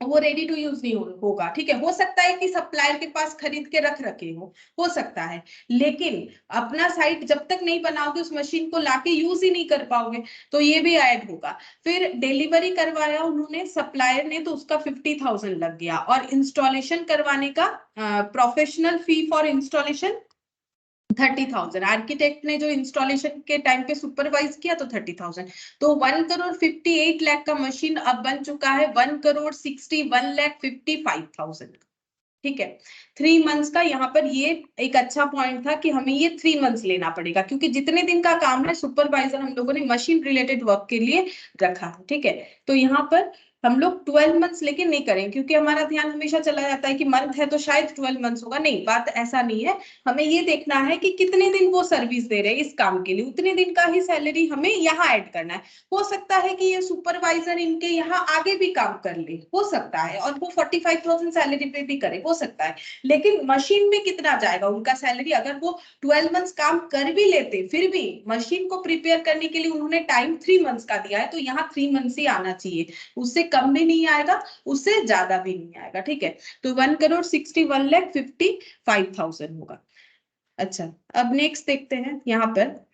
वो रेडी टू यूज नहीं होगा, ठीक है, हो सकता है कि सप्लायर के पास खरीद के रख रखे हो सकता है, लेकिन अपना साइट जब तक नहीं बनाओगे उस मशीन को लाके यूज ही नहीं कर पाओगे, तो ये भी ऐड होगा। फिर डिलीवरी करवाया उन्होंने सप्लायर ने तो उसका 50,000 लग गया, और इंस्टॉलेशन करवाने का professional fee for installation 30,000, architect ने जो इंस्टॉलेशन के टाइम पे सुपरवाइज किया तो 30,000। तो 1,58,00,000 का मशीन अब बन चुका है 1,61,55,000, ठीक है। 3 मंथ्स का यहाँ पर ये एक अच्छा पॉइंट था कि हमें ये 3 मंथ्स लेना पड़ेगा क्योंकि जितने दिन का काम है सुपरवाइजर हम लोगों ने मशीन रिलेटेड वर्क के लिए रखा है, ठीक है। तो यहाँ पर हम लोग 12 मंथ्स लेके नहीं करें क्योंकि हमारा ध्यान हमेशा चला जाता है कि मंथ है तो शायद 12 मंथ्स होगा, नहीं, बात ऐसा नहीं है। हमें ये देखना है कि कितने दिन वो सर्विस दे रहे हैं इस काम के लिए, उतने दिन का ही सैलरी हमें यहाँ ऐड करना है। हो सकता है कि ये सुपरवाइजर इनके यहाँ आगे भी काम कर ले, हो सकता है, और वो 45,000 सैलरी पे भी करे, हो सकता है, लेकिन मशीन में कितना जाएगा उनका सैलरी। अगर वो 12 मंथ्स काम कर भी लेते फिर भी मशीन को प्रिपेयर करने के लिए उन्होंने टाइम 3 मंथ्स का दिया है, तो यहाँ 3 मंथ्स ही आना चाहिए, उससे कम भी नहीं आएगा उससे ज्यादा भी नहीं आएगा, ठीक है। तो 1,61,55,000 होगा। अच्छा अब नेक्स्ट देखते हैं, यहाँ पर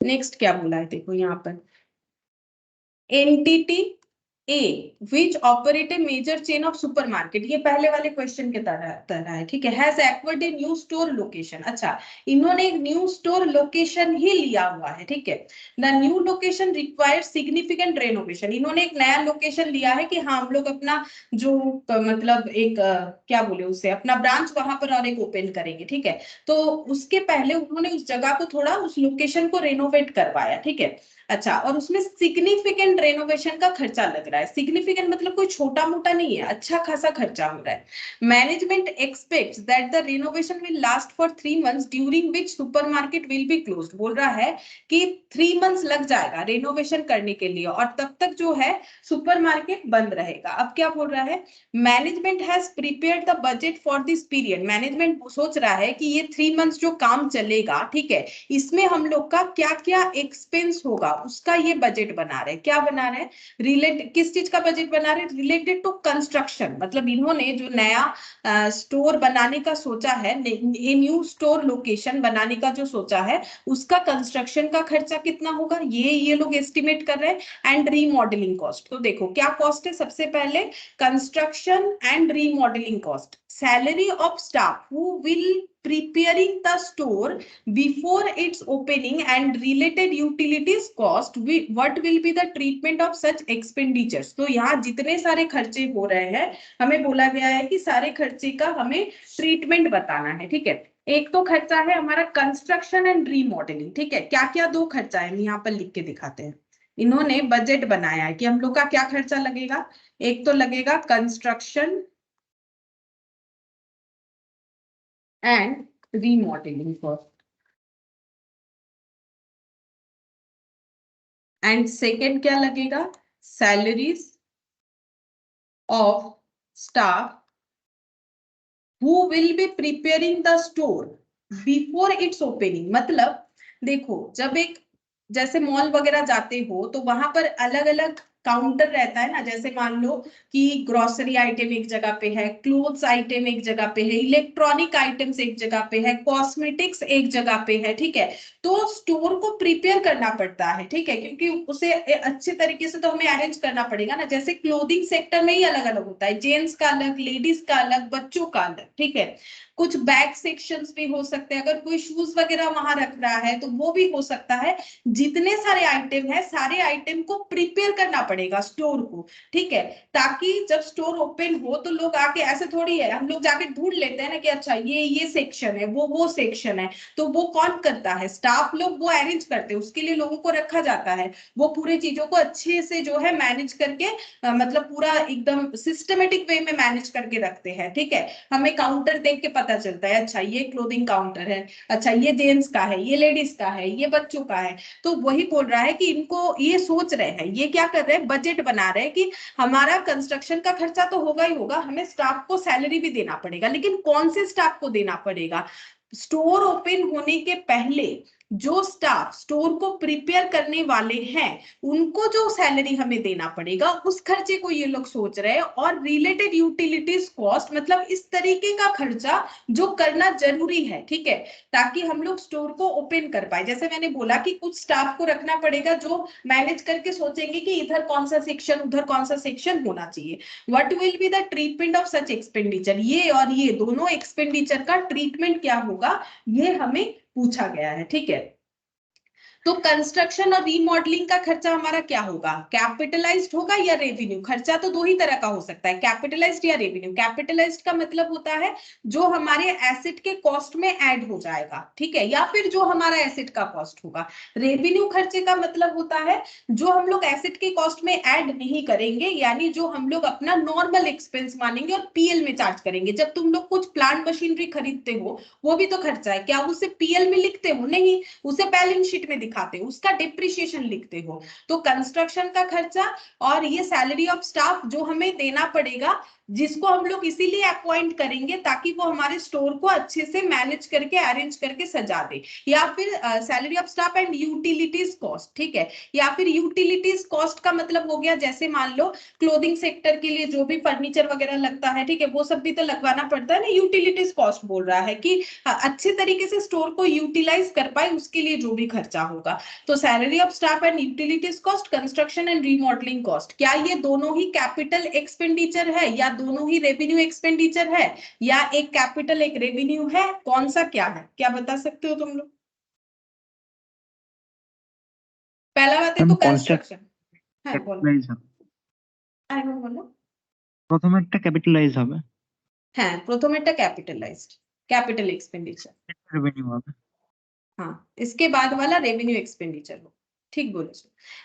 नेक्स्ट क्या बोला है, देखो यहाँ पर entity a which operate a major chain of supermarket, ये पहले वाले क्वेश्चन के तरह है, ठीक है, has acquired a new store location. अच्छा, इन्होंने एक न्यू स्टोर लोकेशन ही लिया हुआ है, ठीक है। The new location required significant renovation, इन्होंने एक नया लोकेशन लिया है कि हाँ हम लोग अपना जो मतलब एक क्या बोले उसे, अपना ब्रांच वहां पर और एक ओपन करेंगे, ठीक है। तो उसके पहले उन्होंने उस जगह को थोड़ा, उस लोकेशन को रेनोवेट करवाया, ठीक है। अच्छा, और उसमें सिग्निफिकेंट रेनोवेशन का खर्चा लग रहा है, सिग्निफिकेंट मतलब कोई छोटा मोटा नहीं है, अच्छा खासा खर्चा हो रहा है। Management aspects that the renovation will last for 3 months during which supermarket will be closed, बोल रहा है कि 3 months लग जाएगा रेनोवेशन करने के लिए और तब तक जो है सुपरमार्केट बंद रहेगा। अब क्या बोल रहा है, management has prepared the budget for this period, management सोच रहा है कि ये 3 months जो काम चलेगा, ठीक है, इसमें हम लोग का क्या क्या एक्सपेंस होगा उसका ये बजट बना रहे हैं। क्या बना रहे हैं, रिलेटेड, किस चीज का बजट बना रहे हैं, रिलेटेड टू कंस्ट्रक्शन, मतलब इन्होंने जो नया स्टोर बनाने का सोचा है, न्यू स्टोर लोकेशन बनाने का जो सोचा है, उसका कंस्ट्रक्शन का खर्चा कितना होगा ये लोग एस्टिमेट कर रहे हैं। एंड रीमॉडलिंग कॉस्ट, तो देखो क्या कॉस्ट है, सबसे पहले construction and remodelling cost, salary of staff who will preparing the store before its opening and related utilities cost, what will be the treatment of such expenditures। तो यहाँ जितने सारे खर्चे हो रहे हैं, हमें बोला गया है कि सारे खर्चे का हमें ट्रीटमेंट बताना है, ठीक है। एक तो खर्चा है हमारा कंस्ट्रक्शन एंड रीमॉडलिंग, ठीक है। क्या क्या दो खर्चा है, यहाँ पर लिख के दिखाते हैं। इन्होंने बजट बनाया है कि हम लोग का क्या खर्चा लगेगा, एक तो लगेगा construction and remodeling cost, and second क्या लगेगा, salaries of staff who will be preparing the store before its opening। मतलब देखो, जब एक जैसे मॉल वगैरह जाते हो तो वहां पर अलग अलग काउंटर रहता है ना, जैसे मान लो कि ग्रोसरी आइटम एक जगह पे है, क्लोथ्स आइटम एक जगह पे है, इलेक्ट्रॉनिक आइटम्स एक जगह पे है, कॉस्मेटिक्स एक जगह पे है, ठीक है। तो स्टोर को प्रिपेयर करना पड़ता है, ठीक है, क्योंकि उसे अच्छे तरीके से तो हमें अरेंज करना पड़ेगा ना। जैसे क्लोथिंग सेक्टर में ही अलग अलग होता है, जेंट्स का अलग, लेडीज का अलग, बच्चों का अलग, ठीक है। कुछ बैग सेक्शंस भी हो सकते हैं, अगर कोई शूज वगैरह वहां रख रहा है तो वो भी हो सकता है। जितने सारे आइटम है, सारे आइटम को प्रिपेयर करना पड़ेगा स्टोर को, ठीक है, ताकि जब स्टोर ओपन हो तो लोग आके, ऐसे थोड़ी है हम लोग जाके ढूंढ लेते हैं ना कि अच्छा ये सेक्शन है, वो सेक्शन है, तो वो कौन करता है, स्टाफ लोग वो अरेंज करते हैं, उसके लिए लोगों को रखा जाता है, वो पूरे चीजों को अच्छे से जो है मैनेज करके मतलब पूरा एकदम सिस्टमेटिक वे में मैनेज करके रखते हैं, ठीक है। हमें काउंटर देख के पता चलता है, अच्छा ये क्लोथिंग काउंटर है, अच्छा ये जेंट्स का है, ये लेडीज का है, ये बच्चों का है। तो वही बोल रहा है कि इनको ये सोच रहे हैं, ये क्या कर रहे हैं, बजट बना रहे हैं कि हमारा कंस्ट्रक्शन का खर्चा तो होगा ही होगा, हमें स्टाफ को सैलरी भी देना पड़ेगा, लेकिन कौन से स्टाफ को देना पड़ेगा, स्टोर ओपन होने के पहले जो स्टाफ स्टोर को प्रिपेयर करने वाले हैं उनको जो सैलरी हमें देना पड़ेगा, उस खर्चे को ये लोग सोच रहे हैं। और रिलेटेड यूटिलिटीज कॉस्ट, मतलब इस तरीके का खर्चा जो करना जरूरी है, ठीक है, ताकि हम लोग स्टोर को ओपन कर पाए। जैसे मैंने बोला कि कुछ स्टाफ को रखना पड़ेगा जो मैनेज करके सोचेंगे कि इधर कौन सा सेक्शन, उधर कौन सा सेक्शन होना चाहिए। What will be the treatment of such expenditure, ये और ये दोनों एक्सपेंडिचर का ट्रीटमेंट क्या होगा, ये हमें पूछा गया है, ठीक है। तो कंस्ट्रक्शन और रीमॉडलिंग का खर्चा हमारा क्या होगा, कैपिटलाइज्ड होगा या रेवेन्यू। खर्चा तो दो ही तरह का हो सकता है, कैपिटलाइज्ड या रेवेन्यू। कैपिटलाइज्ड का मतलब होता है जो हमारे एसेट के कॉस्ट में ऐड हो जाएगा, ठीक है, या फिर जो हमारा एसेट का कॉस्ट होगा। रेवेन्यू खर्चे का मतलब होता है जो हम लोग एसेट के कॉस्ट में ऐड नहीं करेंगे, यानी जो हम लोग अपना नॉर्मल एक्सपेंस मानेंगे और पीएल में चार्ज करेंगे। जब तुम लोग कुछ प्लांट मशीनरी खरीदते हो, वो भी तो खर्चा है, क्या उसे पीएल में लिखते हो, नहीं, उसे बैलेंस शीट में दिखाते हो, उसका डिप्रिसिएशन लिखते हो। तो कंस्ट्रक्शन का खर्चा और ये सैलरी ऑफ स्टाफ जो हमें देना पड़ेगा, जिसको हम लोग इसीलिए अपॉइंट करेंगे ताकि वो हमारे स्टोर को अच्छे से मैनेज करके अरेंज करके सजा दे। या फिर salary of staff and utilities cost, ठीक है, या फिर यूटिलिटीज कॉस्ट का मतलब हो गया, जैसे मान लो क्लोथिंग सेक्टर के लिए जो भी फर्नीचर वगैरह लगता है, ठीक है, वो सब भी तो लगवाना पड़ता है ना। यूटिलिटीज कॉस्ट बोल रहा है कि अच्छे तरीके से स्टोर को यूटिलाइज कर पाए उसके लिए जो भी खर्चा होगा। का। तो salary of staff and utilities cost, construction and remodelling cost, क्या ये दोनों ही कैपिटल एक्सपेंडिचर है या दोनों ही रेवेन्यू एक्सपेंडिचर है या एक कैपिटल एक रेवेन्यू है, कौन सा क्या है, क्या बता सकते हो तुम लोग? पहला बात है तो कंस्ट्रक्शन। হ্যাঁ বলো, বলো। প্রথমে একটা ক্যাপিটালাইজ হবে, হ্যাঁ প্রথমেরটা ক্যাপিটালাইজড, कैपिटल एक्सपेंडिचर, রেভিনিউ হবে। हाँ इसके बाद वाला रेवेन्यू एक्सपेंडिचर हो, ठीक बोले।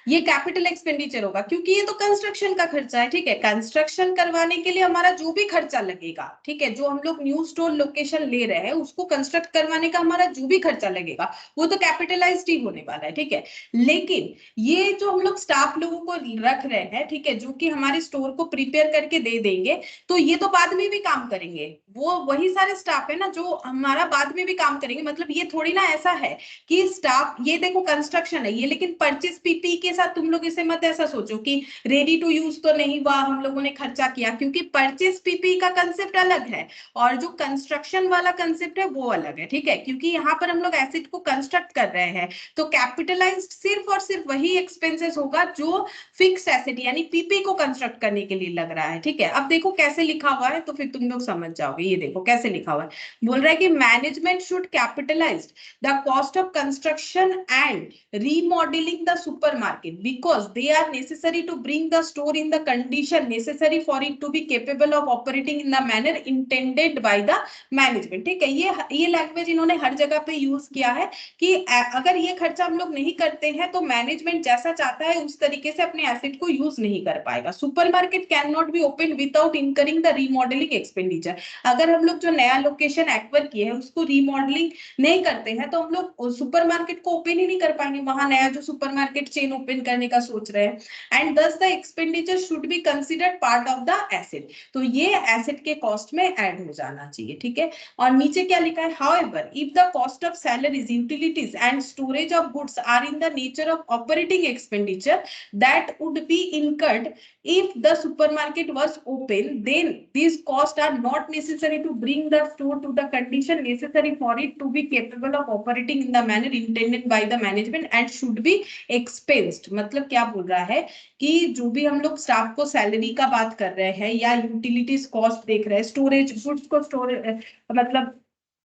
ये कैपिटल एक्सपेंडिचर होगा क्योंकि ये तो कंस्ट्रक्शन का खर्चा है, ठीक है। कंस्ट्रक्शन करवाने के लिए हमारा जो भी खर्चा लगेगा, ठीक है, जो हम लोग न्यू स्टोर लोकेशन ले रहे हैं उसको कंस्ट्रक्ट करवाने का हमारा जो भी खर्चा लगेगा वो तो कैपिटलाइज्ड ही होने वाला है, ठीक है। लेकिन ये जो हम लोग स्टाफ लोगों को रख रहे हैं, ठीक है, जो कि हमारे स्टोर को प्रिपेयर करके दे देंगे, तो ये तो बाद में भी काम करेंगे, वो वही सारे स्टाफ है ना जो हमारा बाद में भी काम करेंगे। मतलब ये थोड़ी ना ऐसा है कि स्टाफ, ये देखो कंस्ट्रक्शन है ये, लेकिन परचेज पीपी के साथ तुम लोग इसे मत ऐसा सोचो कि रेडी टू यूज तो नहीं हुआ, हम लोगों ने खर्चा किया, क्योंकि परचेज पीपी का कंसेप्ट अलग है और जो कंस्ट्रक्शन वाला कंसेप्ट है वो अलग है, ठीक है। क्योंकि यहाँ पर हम लोग एसेट को कंस्ट्रक्ट कर रहे हैं, तो कैपिटलाइज्ड सिर्फ और सिर्फ वही एक्सपेंसेस होगा जो फिक्स्ड एसेट यानी पीपी को कंस्ट्रक्ट करने के लिए लग रहा है, ठीक है। अब देखो कैसे लिखा हुआ है तो फिर तुम लोग समझ जाओगे। ये देखो कैसे लिखा हुआ है, बोल रहा है कि management should capitalise the cost of construction and remodeling the supermarket because they are necessary to bring the store in the condition necessary for it to be capable of operating in the manner intended by the management, ठीक है। ये language इन्होंने हर जगह पे use किया है कि अगर ये खर्चा हम लोग नहीं करते हैं तो मैनेजमेंट जैसा चाहता है उस तरीके से अपने एसेट को यूज नहीं कर पाएगा। Supermarket can not be open without incurring the remodelling expenditure. अगर हम लोग जो नया लोकेशन एक्वायर किए हैं उसको रीमॉडलिंग नहीं करते हैं तो हम लोग सुपरमार्केट को ओपन ही नहीं कर पाएंगे, वहां नया जो सुपरमार्केट चेन ओपन करने का सोच रहे हैं। एंड दस the expenditure should be considered part of the asset, तो ये एसेट के कॉस्ट में ऐड हो जाना चाहिए, ठीक है। और नीचे क्या लिखा है, however if the cost of salaries utilities and storage of goods are in the nature of operating expenditure that would be incurred if the supermarket was open, then these costs are not necessary to bring the store to the condition necessary for it to be capable of operating in the manner intended by the management and should be expensed। मतलब क्या बोल रहा है कि जो भी हम लोग स्टाफ को सैलरी का बात कर रहे हैं या यूटिलिटीज कॉस्ट देख रहे हैं, स्टोरेज गुड्स को स्टोरेज, मतलब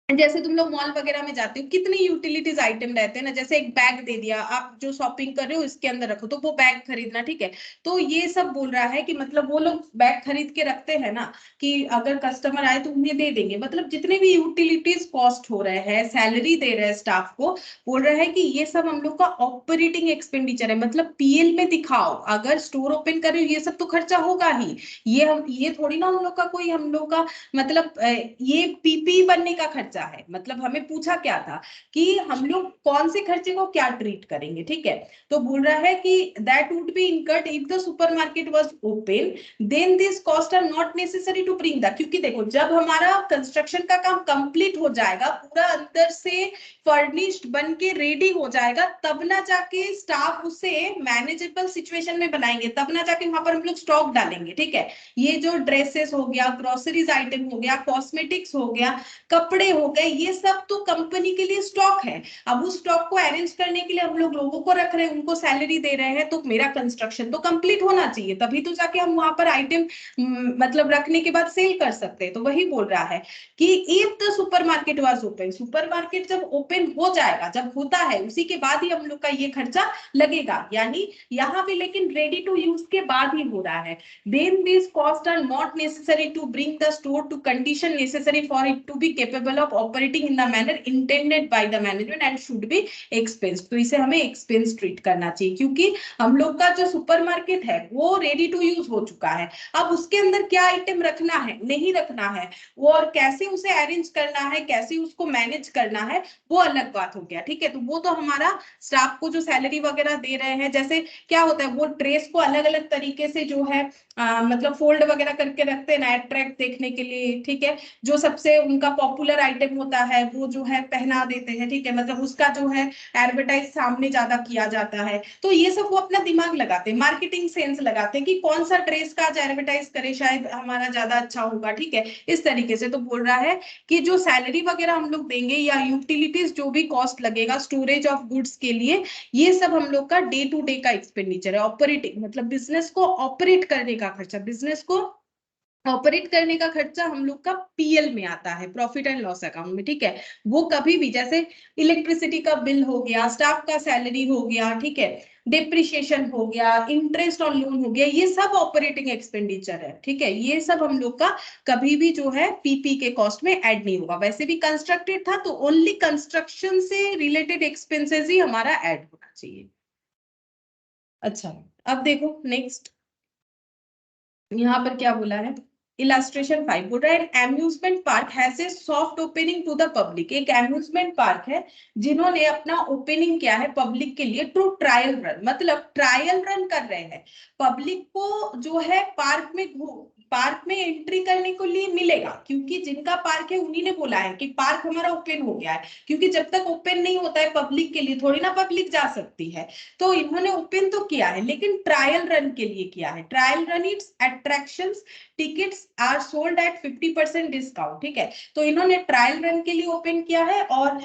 जैसे तुम लोग मॉल वगैरह में जाते हो कितनी यूटिलिटीज आइटम रहते हैं ना, जैसे एक बैग दे दिया, आप जो शॉपिंग कर रहे हो इसके अंदर रखो, तो वो बैग खरीदना, ठीक है। तो ये सब बोल रहा है कि मतलब वो लोग बैग खरीद के रखते हैं ना कि अगर कस्टमर आए तो उन्हें दे देंगे। मतलब जितने भी यूटिलिटीज कॉस्ट हो रहे हैं, सैलरी दे रहे हैं स्टाफ को, बोल रहा है कि ये सब हम लोग का ऑपरेटिंग एक्सपेंडिचर है। मतलब पीएल में दिखाओ, अगर स्टोर ओपन कर रहे हो ये सब तो खर्चा होगा ही, ये थोड़ी ना हम लोग का कोई, हम लोग का मतलब ये पीपी बनने का खर्चा है। मतलब हमें पूछा क्या था कि हम लोग कौन से खर्चे को क्या ट्रीट करेंगे, ठीक है। तो बोल रहा है कि that would be incurred if the supermarket was open, then this cost are not necessary to bring the, क्योंकि देखो जब हमारा कंस्ट्रक्शन का काम कंप्लीट हो जाएगा, पूरा अंदर से फर्निश्ड बन के रेडी हो जाएगा, तब ना जाके स्टाफ उसे मैनेजेबल सिचुएशन में बनाएंगे, तब ना जाके वहां पर हम लोग स्टॉक डालेंगे, ठीक है। ये जो ड्रेसेस हो गया, ग्रोसरीज आइटम हो गया, कॉस्मेटिक्स हो गया, कपड़े हो गए, ये सब तो कंपनी के लिए स्टॉक है। अब उस स्टॉक को अरेंज करने के लिए हम लोग लोगों को रख रहे हैं, उनको सैलरी दे रहे हैं, तो मेरा कंस्ट्रक्शन तो कंप्लीट होना चाहिए, तभी तो जाके हम वहां पर आइटम मतलब रखने के बाद सेल कर सकते हैं। तो वही बोल रहा है कि if the supermarket was open, supermarket जब ओपन हो जाएगा, जब होता है उसी के बाद ही हम लोग का ये खर्चा लगेगा, यानी यहाँ पे लेकिन रेडी टू यूज के बाद ही हो रहा है। Then this cost are not necessary to bring the store to condition necessary for it to be capable of operating in the manner intended by the management and should be expensed। तो इसे हमें expense treat करना चाहिए, क्योंकि हम लोग का जो सुपरमार्केट है वो रेडी टू यूज हो चुका है। अब उसके अंदर क्या आइटम रखना है नहीं रखना है, वो और कैसे उसे अरेंज करना है, कैसे उसको मैनेज करना है, वो अलग बात हो गया, ठीक है। तो वो तो हमारा स्टाफ को जो सैलरी वगैरह दे रहे हैं, जैसे क्या होता है वो ड्रेस को अलग अलग तरीके से जो है मतलब फोल्ड वगैरह करके रखते हैं ना, अट्रैक्ट देखने के लिए, ठीक है। जो सबसे उनका पॉपुलर आइटम आइटम होता है वो जो है पहना देते हैं, ठीक है, मतलब उसका जो है एडवर्टाइज सामने ज्यादा किया जाता है। तो ये सब वो अपना दिमाग लगाते हैं, मार्केटिंग सेंस लगाते हैं कि कौन सा ड्रेस का आज एडवर्टाइज करे शायद हमारा ज्यादा अच्छा होगा, ठीक है, इस तरीके से। तो बोल रहा है कि जो सैलरी वगैरह हम लोग देंगे या यूटिलिटीज जो भी कॉस्ट लगेगा स्टोरेज ऑफ गुड्स के लिए, ये सब हम लोग का डे टू डे का एक्सपेंडिचर है। ऑपरेटिंग मतलब बिजनेस को ऑपरेट करने का खर्चा, बिजनेस को ऑपरेट करने का खर्चा हम लोग का पीएल में आता है, प्रॉफिट एंड लॉस अकाउंट में, ठीक है। वो कभी भी जैसे इलेक्ट्रिसिटी का बिल हो गया, स्टाफ का सैलरी हो गया, ठीक है, डिप्रिशिएशन हो गया, इंटरेस्ट ऑन लोन हो गया, ये सब ऑपरेटिंग एक्सपेंडिचर है, ठीक है। ये सब हम लोग का कभी भी जो है पीपी के कॉस्ट में ऐड नहीं होगा। वैसे भी कंस्ट्रक्टेड था तो ओनली कंस्ट्रक्शन से रिलेटेड एक्सपेंसेस ही हमारा ऐड होना चाहिए। अच्छा, अब देखो नेक्स्ट यहाँ पर क्या बोला है, इलास्ट्रेशन 5 बोल रहा है amusement park has a soft opening to the public. एक एम्यूजमेंट पार्क है जिन्होंने अपना ओपनिंग किया है पब्लिक के लिए थ्रू ट्रायल रन, मतलब ट्रायल रन कर रहे हैं। पब्लिक को जो है पार्क में एंट्री करने के लिए मिलेगा, क्योंकि जिनका पार्क है उन्हीं ने बोला है कि पार्क हमारा ओपन हो गया है, क्योंकि जब तक ओपन नहीं होता है पब्लिक के लिए थोड़ी ना पब्लिक जा सकती है। तो इन्होंने ओपन तो किया है लेकिन ट्रायल रन के लिए किया है। Trial run its attractions tickets are sold at 50% discount, ठीक है। तो इन्होंने ट्रायल रन के लिए ओपन किया है और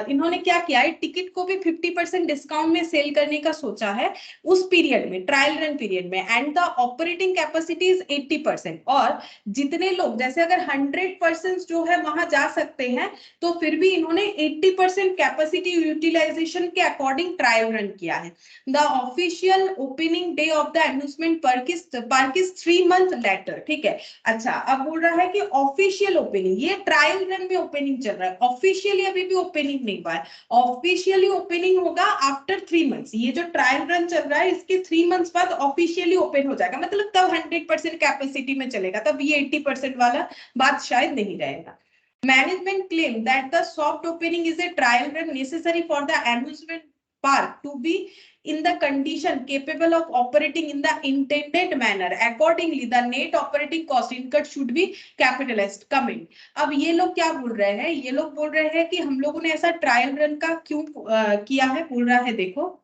इन्होंने क्या किया है, टिकट को भी 50% डिस्काउंट में सेल करने का सोचा है उस पीरियड में, ट्रायल रन पीरियड में। And the operating capacity is 80%। और जितने लोग, जैसे अगर 100% जो है वहां जा सकते हैं, तो फिर भी इन्होंने 80% कैपेसिटी यूटिलाइजेशन के अकॉर्डिंग ट्रायल रन किया है। The official opening day of the amusement park is 3 months later, ठीक है। अच्छा, अब बोल रहा है कि ऑफिशियल ओपनिंग, ये ट्रायल रन में ओपनिंग चल रहा है, ऑफिशियली अभी भी ओपनिंग नहीं हुआ है। ऑफिशियली ओपनिंग होगा आफ्टर 3 months। ये जो ट्रायल रन चल रहा है इसके 3 months बाद ऑफिशियली ओपन हो जाएगा, मतलब तब 100% कैपेसिटी में चलेगा, तब ये 80% वाला बात शायद नहीं रहेगा। Management claim that the soft opening is a trial run necessary for the amusement park to be in the condition capable of operating in the intended manner. Accordingly, the net operating cost incurred should be capitalized. Comment. अब ये लोग क्या बोल रहे हैं, ये लोग बोल रहे हैं कि हम लोगों ने ऐसा ट्रायल रन का क्यों किया है। बोल रहा है देखो,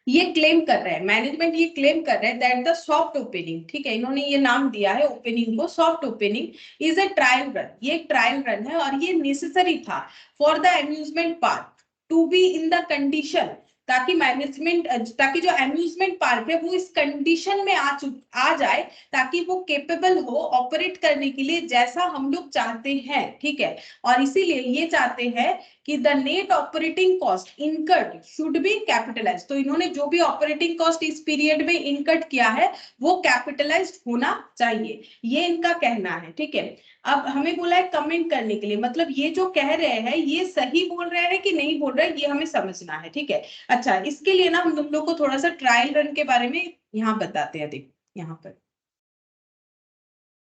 ये क्लेम कर रहे हैं मैनेजमेंट, ये क्लेम कर रहे हैं दैट द सॉफ्ट ओपनिंग, ठीक है, इन्होंने ये नाम दिया है ओपनिंग को, soft opening is a trial run. ये एक ट्रायल रन है और ये नेसेसरी था for the amusement park to be in the condition, ताकि जो एम्यूजमेंट पार्क है वो इस कंडीशन में आ जाए ताकि वो कैपेबल हो ऑपरेट करने के लिए जैसा हम लोग चाहते हैं, ठीक है। और इसीलिए ये चाहते हैं कि the net operating cost incurred should be capitalised. तो इन्होंने जो भी ऑपरेटिंग कॉस्ट इस पीरियड में इनकर्ड किया है वो कैपिटलाइज्ड होना चाहिए, ये इनका कहना है, ठीक है। अब हमें बोला है कमेंट करने के लिए, मतलब ये जो कह रहे हैं ये सही बोल रहे हैं कि नहीं बोल रहे हैं, ये हमें समझना है, ठीक है। अच्छा, इसके लिए ना हम तुम लोग को थोड़ा सा ट्रायल रन के बारे में यहाँ बताते हैं। देखो यहाँ पर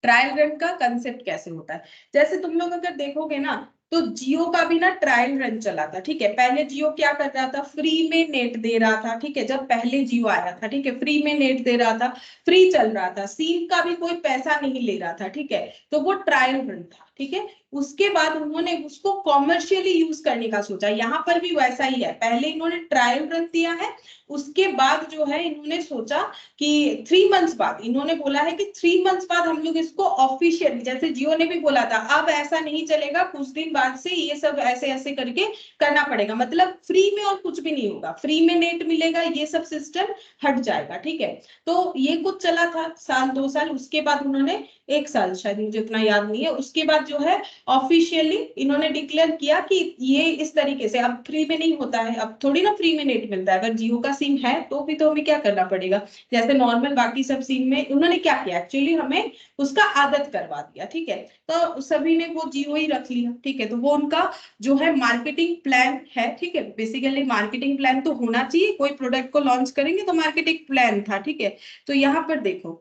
ट्रायल रन का कंसेप्ट कैसे होता है। जैसे तुम लोग अगर देखोगे ना तो जियो का भी ना ट्रायल रन चला था, ठीक है। पहले जियो क्या कर रहा था, फ्री में नेट दे रहा था, ठीक है। जब पहले जियो आया था, ठीक है, फ्री में नेट दे रहा था, फ्री चल रहा था, सिम का भी कोई पैसा नहीं ले रहा था, ठीक है। तो वो ट्रायल रन था, ठीक है। उसके बाद उन्होंने उसको कॉमर्शियली यूज करने का सोचा। यहाँ पर भी वैसा ही है, पहले इन्होंने ट्रायल रन दिया है, उसके बाद जो है इन्होंने सोचा कि 3 months बाद, इन्होंने बोला है कि 3 months बाद हम लोग इसको ऑफिशियली, जैसे जियो ने भी बोला था अब ऐसा नहीं चलेगा, कुछ दिन बाद से ये सब ऐसे ऐसे करके करना पड़ेगा, मतलब फ्री में और कुछ भी नहीं होगा, फ्री में नेट मिलेगा, ये सब सिस्टम हट जाएगा, ठीक है। तो ये कुछ चला था साल 2 साल, उसके बाद उन्होंने 1 साल, शायद मुझे उतना याद नहीं है, उसके बाद जो है ऑफिशियली इन्होंने डिक्लेयर किया कि ये इस तरीके से अब फ्री में नहीं होता है, अब थोड़ी ना फ्री में नेट मिलता है। अगर जियो का सिम है तो भी तो हमें क्या करना पड़ेगा, जैसे नॉर्मल बाकी सब सिम में उन्होंने क्या किया, एक्चुअली हमें उसका आदत करवा दिया, ठीक है। तो सभी ने वो जियो ही रख लिया, ठीक है। तो वो उनका जो है मार्केटिंग प्लान है, ठीक है। बेसिकली मार्केटिंग प्लान तो होना चाहिए, कोई प्रोडक्ट को लॉन्च करेंगे तो मार्केटिंग प्लान था, ठीक है। तो यहाँ पर देखो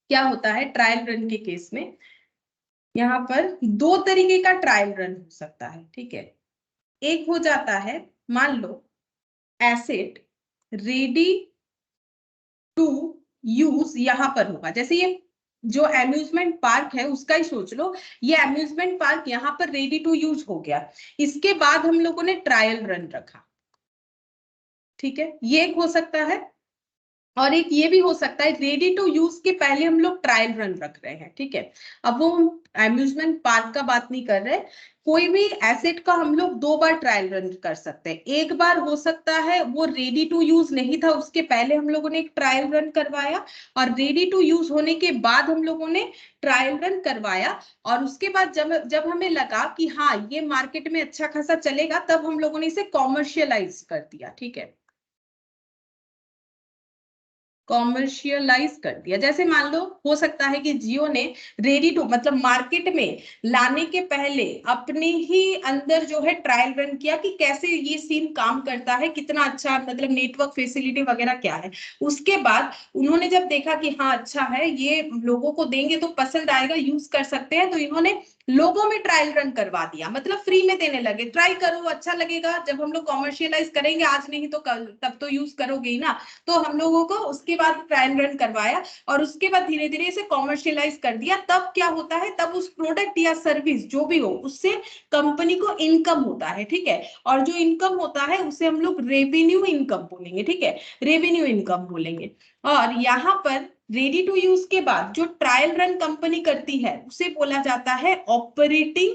क्या होता है ट्रायल रन के केस में, यहाँ पर 2 तरीके का ट्रायल रन हो सकता है, ठीक है। एक हो जाता है, मान लो एसेट रेडी टू यूज यहाँ पर होगा, जैसे ये जो अम्यूजमेंट पार्क है उसका ही सोच लो, ये अम्यूजमेंट पार्क यहाँ पर रेडी टू यूज हो गया, इसके बाद हम लोगों ने ट्रायल रन रखा, ठीक है, ये एक हो सकता है। और एक ये भी हो सकता है रेडी टू यूज के पहले हम लोग ट्रायल रन रख रहे हैं, ठीक है। अब वो अम्यूजमेंट पार्क का बात नहीं कर रहे, कोई भी एसेट का हम लोग 2 बार ट्रायल रन कर सकते हैं। एक बार हो सकता है वो रेडी टू यूज नहीं था, उसके पहले हम लोगों ने एक ट्रायल रन करवाया, और रेडी टू यूज होने के बाद हम लोगों ने ट्रायल रन करवाया, और उसके बाद जब जब हमें लगा कि हाँ ये मार्केट में अच्छा खासा चलेगा, तब हम लोगों ने इसे कॉमर्शियलाइज कर दिया, ठीक है, कॉमर्शियलाइज कर दिया। जैसे मान लो हो सकता है कि जियो ने रेडी टू मतलब मार्केट में लाने के पहले अपने ही अंदर जो है ट्रायल रन किया कि कैसे ये सीन काम करता है, कितना अच्छा मतलब नेटवर्क फैसिलिटी वगैरह क्या है। उसके बाद उन्होंने जब देखा कि हाँ अच्छा है, ये लोगों को देंगे तो पसंद आएगा, यूज कर सकते हैं, तो इन्होंने लोगों में ट्रायल रन करवा दिया, मतलब फ्री में देने लगे, ट्राई करो अच्छा लगेगा, जब हम लोग कॉमर्शियलाइज करेंगे आज नहीं तो कल, तब तो यूज करोगे ही ना। तो हम लोगों को उसके बाद ट्रायल रन करवाया, और उसके बाद धीरे धीरे इसे कॉमर्शियलाइज कर दिया। तब क्या होता है, तब उस प्रोडक्ट या सर्विस जो भी हो उससे कंपनी को इनकम होता है, ठीक है, और जो इनकम होता है उसे हम लोग रेवेन्यू इनकम बोलेंगे, ठीक है, रेवेन्यू इनकम बोलेंगे। और यहाँ पर रेडी टू यूज के बाद जो ट्रायल रन कंपनी करती है उसे बोला जाता है ऑपरेटिंग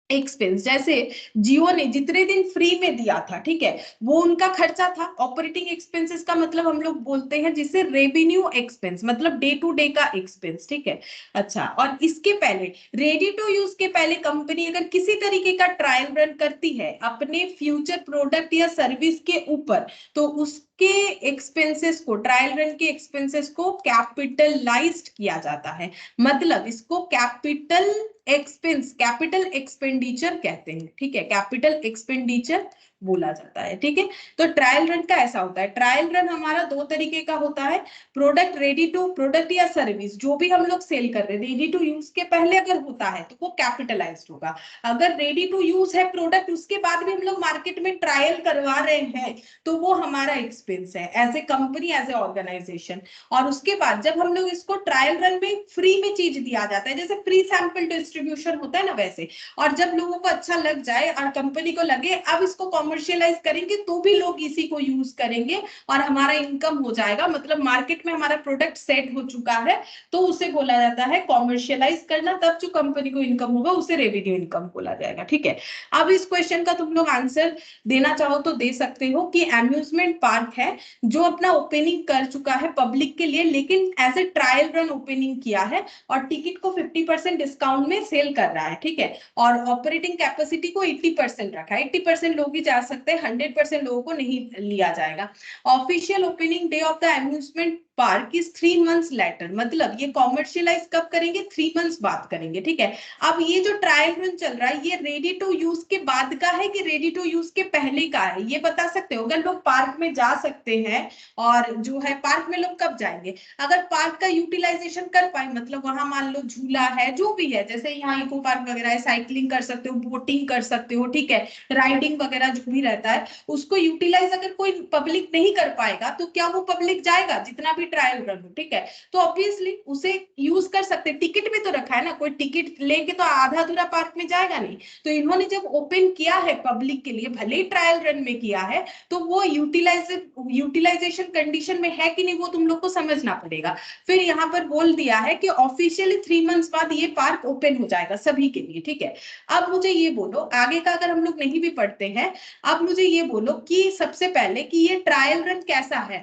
एक्सपेंस। जैसे जियो ने जितने दिन फ्री में दिया था, ठीक है, वो उनका खर्चा था। ऑपरेटिंग एक्सपेंसेस का मतलब हम लोग बोलते हैं जिसे रेवेन्यू एक्सपेंस, मतलब डे टू डे का एक्सपेंस, ठीक है। अच्छा, और इसके पहले रेडी टू यूज के पहले कंपनी अगर किसी तरीके का ट्रायल रन करती है अपने फ्यूचर प्रोडक्ट या सर्विस के ऊपर, तो उसके एक्सपेंसेस को, ट्रायल रन के एक्सपेंसेस को कैपिटलाइज्ड किया जाता है। मतलब इसको कैपिटल एक्सपेंस, कैपिटल एक्सपेंडिचर कहते हैं, ठीक है, कैपिटल एक्सपेंडिचर बोला जाता है, ठीक है। तो ट्रायल रन का ऐसा होता है। ट्रायल रन हमारा 2 तरीके का होता है। प्रोडक्ट रेडी टू, प्रोडक्ट या सर्विस जो भी हम लोग सेल कर रहे हैं रेडी टू यूज के पहले अगर होता है तो वो कैपिटलाइज्ड होगा। अगर रेडी टू यूज है प्रोडक्ट, उसके बाद भी हम लोग मार्केट में ट्रायल करवा रहे हैं, तो वो हमारा एक्सपेंस है as a company, as a organization. और उसके बाद जब हम लोग इसको ट्रायल रन में फ्री में चीज दिया जाता है, जैसे फ्री सैंपल डिस्ट्रीब्यूशन होता है ना वैसे, और जब लोगों को अच्छा लग जाए और कंपनी को लगे अब इसको कॉमर्शियलाइज करेंगे तो भी लोग इसी को यूज करेंगे और हमारा इनकम हो जाएगा, मतलब मार्केट में हमारा प्रोडक्ट सेट हो चुका है, तो उसे बोला जाता है कॉमर्शियलाइज करना। तब जो कंपनी को इनकम होगा उसे रेवेन्यू इनकम बोला जाएगा, ठीक है। अब इस क्वेश्चन का तुम लोग आंसर देना चाहो तो दे सकते हो कि अम्यूजमेंट पार्क है जो अपना ओपनिंग कर चुका है पब्लिक के लिए, लेकिन as a trial run opening किया है और टिकट को 50% डिस्काउंट में सेल कर रहा है, ठीक है, और ऑपरेटिंग कैपेसिटी को 80% रखा है। 80% लोग ही जा सकते हैं, 100% लोगों को नहीं लिया जाएगा। Official opening day of the amusement park is 3 months later, मतलब ये कॉमर्शियलाइज कब करेंगे, 3 months बाद करेंगे, ठीक है। अब ये जो ट्रायल रन चल रहा है ये रेडी टू यूज के बाद का है कि रेडी टू यूज के पहले का है, ये बता सकते हो। अगर लोग पार्क में जा सकते हैं, और जो है पार्क में लोग कब जाएंगे, अगर पार्क का यूटिलाइजेशन कर पाए, मतलब वहां मान लो झूला है जो भी है, जैसे यहाँ इको पार्क वगैरह है, साइकिलिंग कर सकते हो, बोटिंग कर सकते हो, ठीक है, राइडिंग वगैरह जो भी रहता है उसको यूटिलाइज अगर कोई पब्लिक नहीं कर पाएगा तो क्या वो पब्लिक जाएगा, जितना भी ट्रायल रन हो, ठीक है, तो ऑब्वियसली उसे यूज कर सकते। टिकट भी तो रखा है ना, कोई टिकट लेके तो आधा अधूरा पार्क में जाएगा नहीं। तो इन्होंने जब ओपन किया है पब्लिक के लिए, भले ही ट्रायल रन में किया है, तो वो यूटिलाइजेशन कंडीशन में है कि नहीं वो तुम लोग को समझना पड़ेगा। फिर यहाँ पर बोल दिया है कि ऑफिशियली 3 months बाद ये पार्क ओपन हो जाएगा सभी के लिए, ठीक है। अब मुझे ये बोलो, आगे का अगर हम लोग नहीं भी पढ़ते हैं, अब मुझे ये बोलो कि सबसे पहले कि ये ट्रायल रन कैसा है,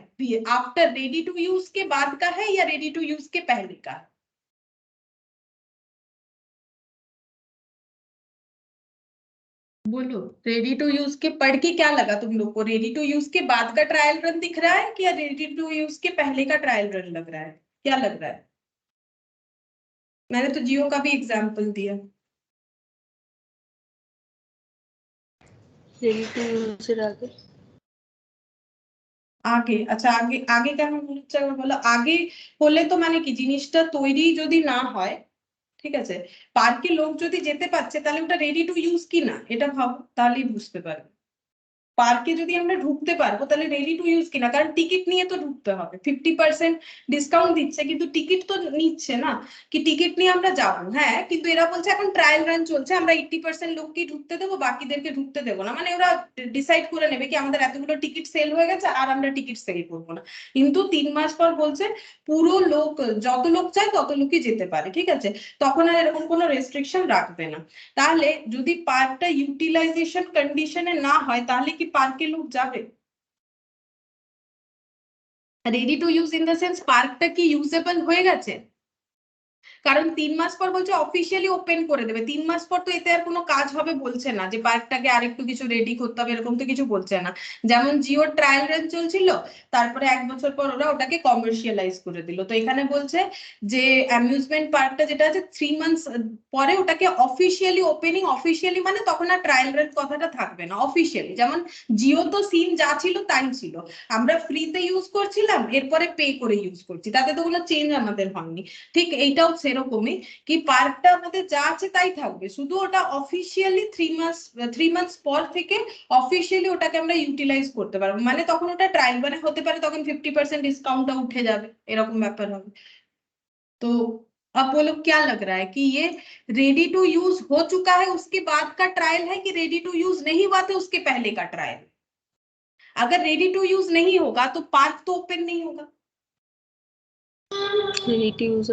आफ्टर रेडी टू यूज के बाद का है या रेडी टू यूज के पहले का? बोलो, रेडी टू यूज के पढ़ के क्या लगा तुम लोग को, रेडी टू यूज के बाद का ट्रायल रन दिख रहा है कि या रेडी टू यूज के पहले का ट्रायल रन लग रहा है, क्या लग रहा है? मैंने तो जियो का भी एग्जांपल दिया। रेडी टू यूज आगे আগে, আচ্ছা আগে আগে কেন বলছে আবার বলো, আগে হলে তো মানে কি জিনিসটা তৈরি যদি না হয়, ঠিক আছে, পার্কে লোক যদি যেতে পারছে তাহলে ওটা রেডি টু ইউজ কি না, এটা ভাবো তাহলেই বুঝতে পারবে। পার্কে যদি আমরা ঢুকতে পারবো তাহলে রেডি টু ইউজ কিনা, কারণ টিকিট নিয়ে তো ঢুকতে হবে, 50% ডিসকাউন্ট দিচ্ছে কিন্তু টিকিট তো নিচ্ছে না, কি টিকিট নিয়ে আমরা যাবো। হ্যাঁ, কিন্তু এরা বলছে এখন ট্রায়াল রান চলছে, আমরা 80% লোককে ঢুকতে দেবো, বাকিদেরকে ঢুকতে দেবো না। মানে ওরা ডিসাইড করে নেবে কি আমাদের এতগুলো টিকিট সেল হয়ে গেছে আর আমরা টিকিট সেল করবো না। কিন্তু 3 মাস পর বলছে পুরো লোক, যত লোক চায় তত লোকই যেতে পারে, ঠিক আছে, তখন আর এরকম কোনো রেস্ট্রিকশন রাখবে না। তাহলে যদি পার্কটা ইউটিলাইজেশন কন্ডিশনে না হয় তাহলে কি পার্কে লোক যাবে? Ready to use in the sense পার্কটা কি ইউজেবল হয়ে গেছে? কারণ 3 মাস পর বলছে অফিসিয়ালি ওপেন করে দেবে, 3 মাস পর তো এতে আর কোনো কাজ হবে বলছে না, যে পার্কটাকে আরেকটু কিছু রেডি করতে হবে এরকম তো কিছু বলছে না। যেমন জিওর ট্রায়াল রান চলছিল, তারপরে 1 বছর পর ওরা ওটাকে কমার্শিয়ালাইজ করে দিল। তো এখানে বলছে যে অ্যামিউজমেন্ট পার্কটা যেটা আছে 3 মান্থস পরে ওটাকে অফিসিয়ালি ওপেনিং, অফিসিয়ালি মানে তখন আর ট্রায়াল রান কথাটা থাকবে না, অফিসিয়ালি। যেমন জিও তো সিম যা ছিল তাই ছিল, আমরা ফ্রিতে ইউজ করছিলাম, এরপরে পে করে ইউজ করছি, তাতে তো কোনো চেঞ্জ আমাদের হয়নি। ঠিক এইটাও সেরকমই, কি পার্কটা আমাদের যা আছে তাই থাকবে, শুধু ওটা অফিসিয়ালি 3 মান্থস পর থেকে অফিসিয়ালি ওটাকে আমরা ইউটিলাইজ করতে পারবো। মানে তখন ওটা ট্রায়াল মানে হতে পারে তখন 50% ডিসকাউंटটা উঠে যাবে, এরকম ব্যাপার হবে। तो अब बोलो क्या लग रहा है कि ये रेडी टू यूज हो चुका है उसके बाद का ट्रायल है कि रेडी टू यूज नहीं हुआ था उसके पहले का ट्रायल? अगर रेडी टू यूज नहीं होगा तो पार्क तो ओपन नहीं होगा। रेडी टू यूज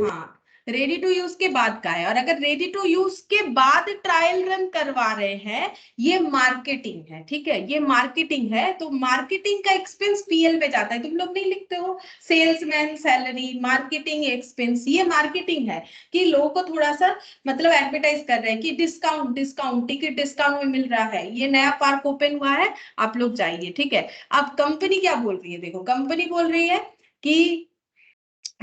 हाँ, रेडी टू यूज के बाद का है, और अगर रेडी टू यूज के बाद ट्रायल रन करवा रहे हैं, ये मार्केटिंग है, ठीक है, ये मार्केटिंग है। तो मार्केटिंग का एक्सपेंस पीएल में जाता है, तुम लोग नहीं लिखते हो सेल्समैन सैलरी मार्केटिंग एक्सपेंस, ये मार्केटिंग है कि लोगों को थोड़ा सा मतलब एडवर्टाइज कर रहे हैं कि डिस्काउंट डिस्काउंट टिकट डिस्काउंट में मिल रहा है, ये नया पार्क ओपन हुआ है, आप लोग जाइए, ठीक है। अब कंपनी क्या बोल रही है, देखो कंपनी बोल रही है कि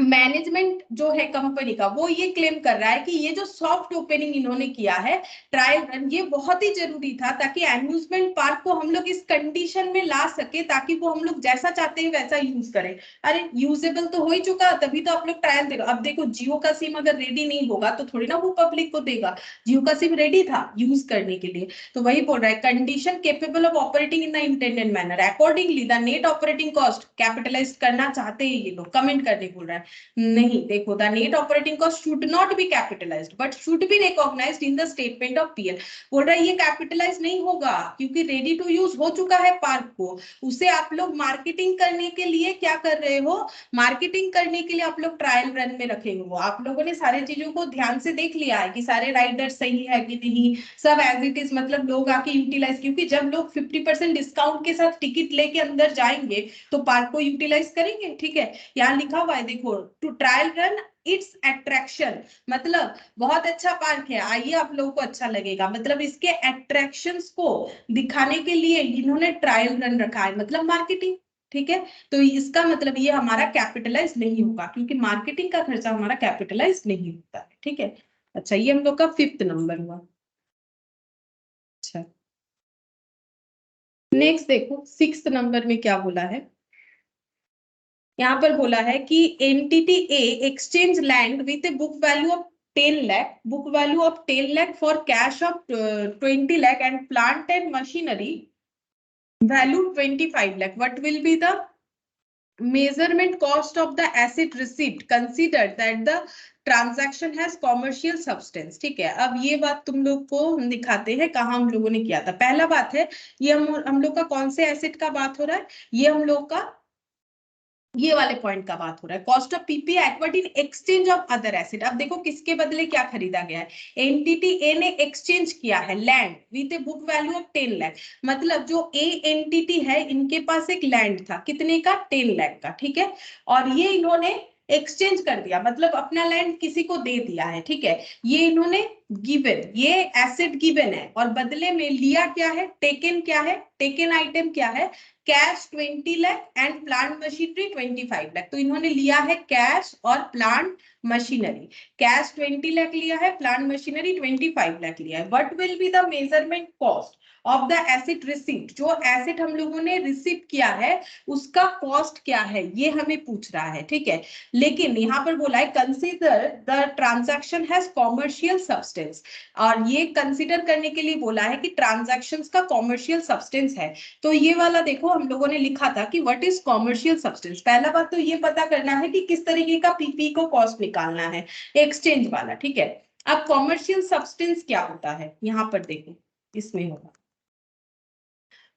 मैनेजमेंट जो है कंपनी का वो ये क्लेम कर रहा है कि ये जो सॉफ्ट ओपनिंग इन्होंने किया है ट्रायल रन, ये बहुत ही जरूरी था ताकि एम्यूजमेंट पार्क को हम लोग इस कंडीशन में ला सके ताकि वो हम लोग जैसा चाहते हैं वैसा यूज करें। अरे यूजेबल तो हो ही चुका, तभी तो आप लोग ट्रायल दे रहे हो। अब देखो जियो का सिम अगर रेडी नहीं होगा तो थोड़ी ना वो पब्लिक को देगा, जियो का सिम रेडी था यूज करने के लिए, तो वही बोल रहा है condition capable of operating in the intended manner accordingly the net operating cost capitalize करना चाहते हैं ये लोग, कमेंट करने बोल रहा है। नहीं, देखो the net operating cost should not be capitalized but should be recognized in the statement of PL. बोल रहा है ये कैपिटलाइज नहीं होगा क्योंकि रेडी टू यूज हो चुका है पार्क को, उसे आप लोग मार्केटिंग करने के लिए क्या कर रहे हो, मार्केटिंग करने के लिए आप लोग ट्रायल रन में रखे हो। आप लोगों ने सारी चीजों को ध्यान से देख लिया है कि सारे राइडर सही है कि नहीं, सब एज इट इज, मतलब लोग आके यूटिलाइज, क्योंकि जब लोग 50% डिस्काउंट के साथ टिकट लेके अंदर जाएंगे तो पार्क को यूटिलाइज करेंगे, ठीक है। यहाँ लिखा हुआ है देखो to trial run its attraction, मतलब बहुत अच्छा पार्क है, आइए आप लोगों को अच्छा लगेगा, मतलब इसके अट्रैक्शंस को दिखाने के लिए इन्होंने ट्रायल रन रखा है, मतलब मार्केटिंग, ठीक है। तो इसका मतलब ये हमारा कैपिटलाइज नहीं होगा क्योंकि मार्केटिंग का खर्चा हमारा कैपिटलाइज नहीं होता है, ठीक है। अच्छा, ये हम लोग का 5th नंबर हुआ। अच्छा, नेक्स्ट देखो 6th नंबर में क्या बोला है। यहाँ पर बोला है कि entity A exchange land with A book value of 10 lakh, book value of 10 lakh for cash of 20 lakh and plant and machinery value 25 lakh. What will be the measurement cost of the asset receipt considered that the transaction has commercial substance? ठीक है, अब ये बात तुम लोग को हम दिखाते हैं कहाँ हम लोगों ने किया था। पहला बात है ये हम लोग का कौन से एसेट का बात हो रहा है, ये हम लोग का ये वाले पॉइंट का बात हो रहा है, cost of PPA acquired in exchange of other asset. अब देखो किसके बदले क्या खरीदा गया है, एंटिटी ए ने एक्सचेंज किया है land with a book value of 10 lakh, मतलब जो ए एंटिटी है इनके पास एक लैंड था कितने का, 10 लाख का, ठीक है, और ये इन्होंने एक्सचेंज कर दिया, मतलब अपना लैंड किसी को दे दिया है, ठीक है। ये इन्होंने गिवन, ये एसेट गिवन है और बदले में लिया क्या है, टेकन क्या है, टेकन आइटम क्या है, cash 20 lakh and plant machinery 25 lakh. तो इन्होंने लिया है कैश और प्लांट मशीनरी, कैश 20 लाख लिया है, प्लांट मशीनरी 25 लाख लिया है। What will be the measurement cost of the asset received, जो एसेट हम लोगों ने रिसीव किया है उसका कॉस्ट क्या है, ये हमें पूछ रहा है, ठीक है। लेकिन यहाँ पर बोला है consider the transaction has commercial substance, और ये कंसीडर करने के लिए बोला है कि ट्रांजैक्शंस का कॉमर्शियल सब्सटेंस है। तो ये वाला देखो हम लोगों ने लिखा था कि व्हाट इज कॉमर्शियल सब्सटेंस। पहला बात तो ये पता करना है कि किस तरीके का पीपी को कॉस्ट निकालना है, एक्सचेंज वाला, ठीक है। अब कॉमर्शियल सब्सटेंस क्या होता है, यहाँ पर देखो इसमें होगा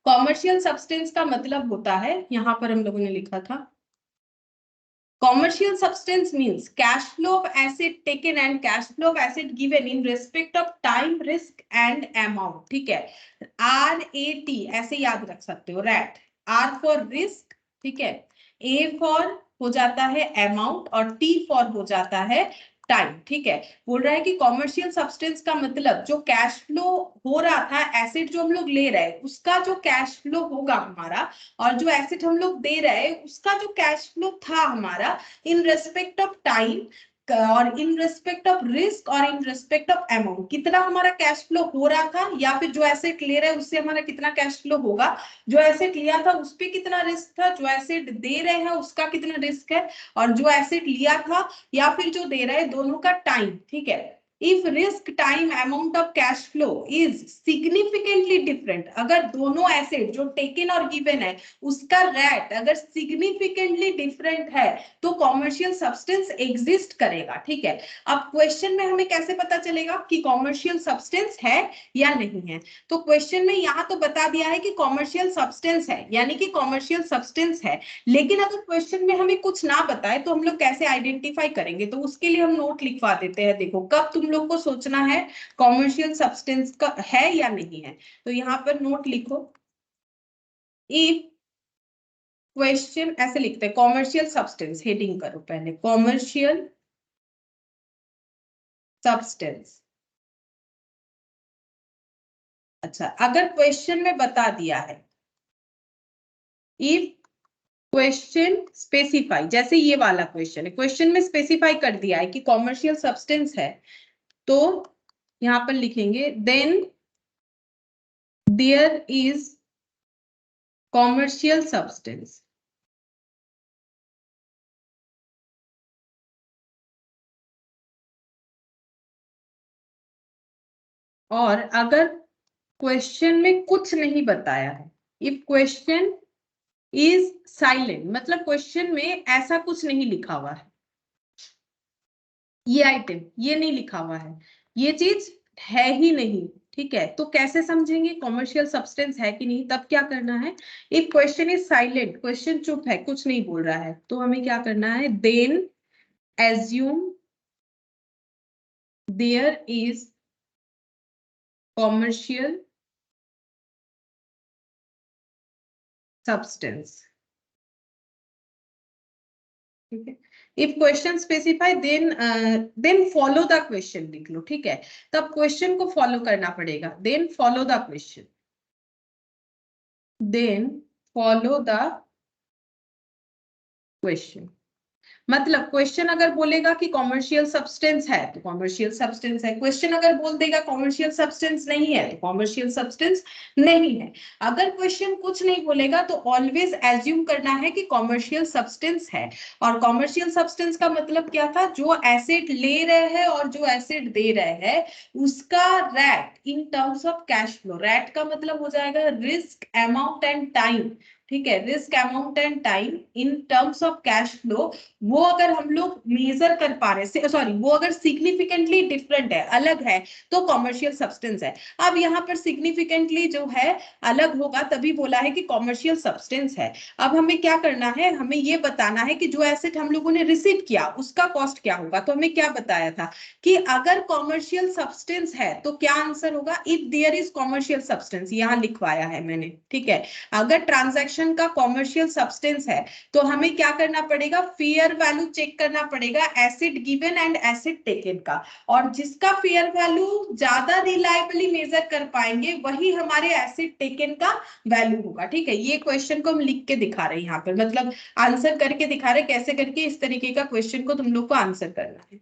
कॉमर्शियल सब्सटेंस का मतलब होता है, यहां पर हम लोगों ने लिखा था commercial substance means cash flow of asset taken and cash flow of asset given in respect of time, risk and amount, ठीक है। RAT ऐसे याद रख सकते हो, RAT, R for risk, ठीक है, A for हो जाता है अमाउंट और T for हो जाता है टाइम, ठीक है। बोल रहा है कि कॉमर्शियल सब्सटेंस का मतलब जो कैश फ्लो हो रहा था, एसेट जो हम लोग ले रहे हैं उसका जो कैश फ्लो होगा हमारा, और जो एसेट हम लोग दे रहे हैं उसका जो कैश फ्लो था हमारा इन रेस्पेक्ट ऑफ टाइम और इन रेस्पेक्ट ऑफ रिस्क और इन रेस्पेक्ट ऑफ अमाउंट, कितना हमारा कैश फ्लो हो रहा था या फिर जो एसेट ले रहे हैं उससे हमारा कितना कैश फ्लो होगा, जो एसेट लिया था उस पे कितना रिस्क था, जो एसेट दे रहे हैं उसका कितना रिस्क है, और जो एसेट लिया था या फिर जो दे रहे हैं दोनों का टाइम, ठीक है। If risk time amount of cash flow is significantly different, अगर दोनों एसेट जो टेकन और गिवन है उसका रेट अगर सिग्निफिकेंटली डिफरेंट है तो कॉमर्शियल सब्सटेंस एग्जिस्ट करेगा, ठीक है। अब क्वेश्चन में हमें कैसे पता चलेगा कि कॉमर्शियल सब्सटेंस है या नहीं है, तो क्वेश्चन में यहाँ तो बता दिया है कि कॉमर्शियल सब्सटेंस है, यानी कि कॉमर्शियल सब्सटेंस है। लेकिन अगर क्वेश्चन में हमें कुछ ना बताए तो हम लोग कैसे आइडेंटिफाई करेंगे, तो उसके लिए हम नोट लिखवा देते हैं। देखो कब तुम लोग को सोचना है कॉमर्शियल सब्सटेंस का है या नहीं है, तो यहाँ पर नोट लिखो, इफ क्वेश्चन ऐसे लिखते हैं कॉमर्शियल सब्सटेंस, हेडिंग करो पहले कॉमर्शियल सब्सटेंस। अच्छा, अगर क्वेश्चन में बता दिया है इफ क्वेश्चन स्पेसिफाई, जैसे ये वाला क्वेश्चन है, क्वेश्चन में स्पेसिफाई कर दिया है कि कॉमर्शियल सब्सटेंस है, तो यहां पर लिखेंगे then there is commercial substance. और अगर क्वेश्चन में कुछ नहीं बताया है, इफ क्वेश्चन इज साइलेंट, मतलब क्वेश्चन में ऐसा कुछ नहीं लिखा हुआ है, ये आइटम ये नहीं लिखा हुआ है, ये चीज है ही नहीं, ठीक है, तो कैसे समझेंगे कॉमर्शियल सब्सटेंस है कि नहीं। तब क्या करना है, if question is silent, question चुप है कुछ नहीं बोल रहा है, तो हमें क्या करना है, then assume there is commercial substance, ठीक है। If question specify then follow the question लिख लो, ठीक है। तब क्वेश्चन को फॉलो करना पड़ेगा, then follow the question, then follow the question. मतलब क्वेश्चन अगर बोलेगा कि कॉमर्शियल सब्सटेंस है तो कॉमर्शियल सब्सटेंस है, क्वेश्चन अगर बोल देगा कॉमर्शियल सब्सटेंस नहीं है तो कॉमर्शियल सब्सटेंस नहीं है। अगर क्वेश्चन कुछ नहीं बोलेगा तो ऑलवेज एज्यूम करना है कि कॉमर्शियल सब्सटेंस है। और कॉमर्शियल सब्सटेंस का मतलब क्या था, जो एसेट ले रहे हैं और जो एसेट दे रहे हैं उसका rat in terms of cash flow, rat का मतलब हो जाएगा रिस्क अमाउंट एंड टाइम, ठीक है, risk amount and time in terms of cash flow, वो अगर हम लोग मेजर कर पा रहे, सॉरी वो अगर सिग्निफिकेंटली डिफरेंट है, अलग है, तो कॉमर्शियल सब्सटेंस है। अब यहाँ पर सिग्निफिकेंटली जो है अलग होगा तभी बोला है कि कॉमर्शियल सब्सटेंस है। अब हमें क्या करना है, हमें ये बताना है कि जो एसेट हम लोगों ने रिसीव किया उसका कॉस्ट क्या होगा। तो हमें क्या बताया था कि अगर कॉमर्शियल सब्सटेंस है तो क्या आंसर होगा, if there is commercial substance, यहाँ लिखवाया है मैंने, ठीक है। अगर ट्रांजैक्शन का कॉमर्शियल सब्सटेंस है तो हमें क्या करना पड़ेगा, फेयर वैल्यू चेक करना पड़ेगा asset given and asset taken का, और जिसका फेयर वैल्यू ज्यादा रिलायबली मेजर कर पाएंगे वही हमारे एसेट टेकन का वैल्यू होगा, ठीक है। ये क्वेश्चन को हम लिख के दिखा रहे हैं यहाँ पर, मतलब आंसर करके दिखा रहे हैं कैसे करके इस तरीके का क्वेश्चन को तुम लोग को आंसर करना है।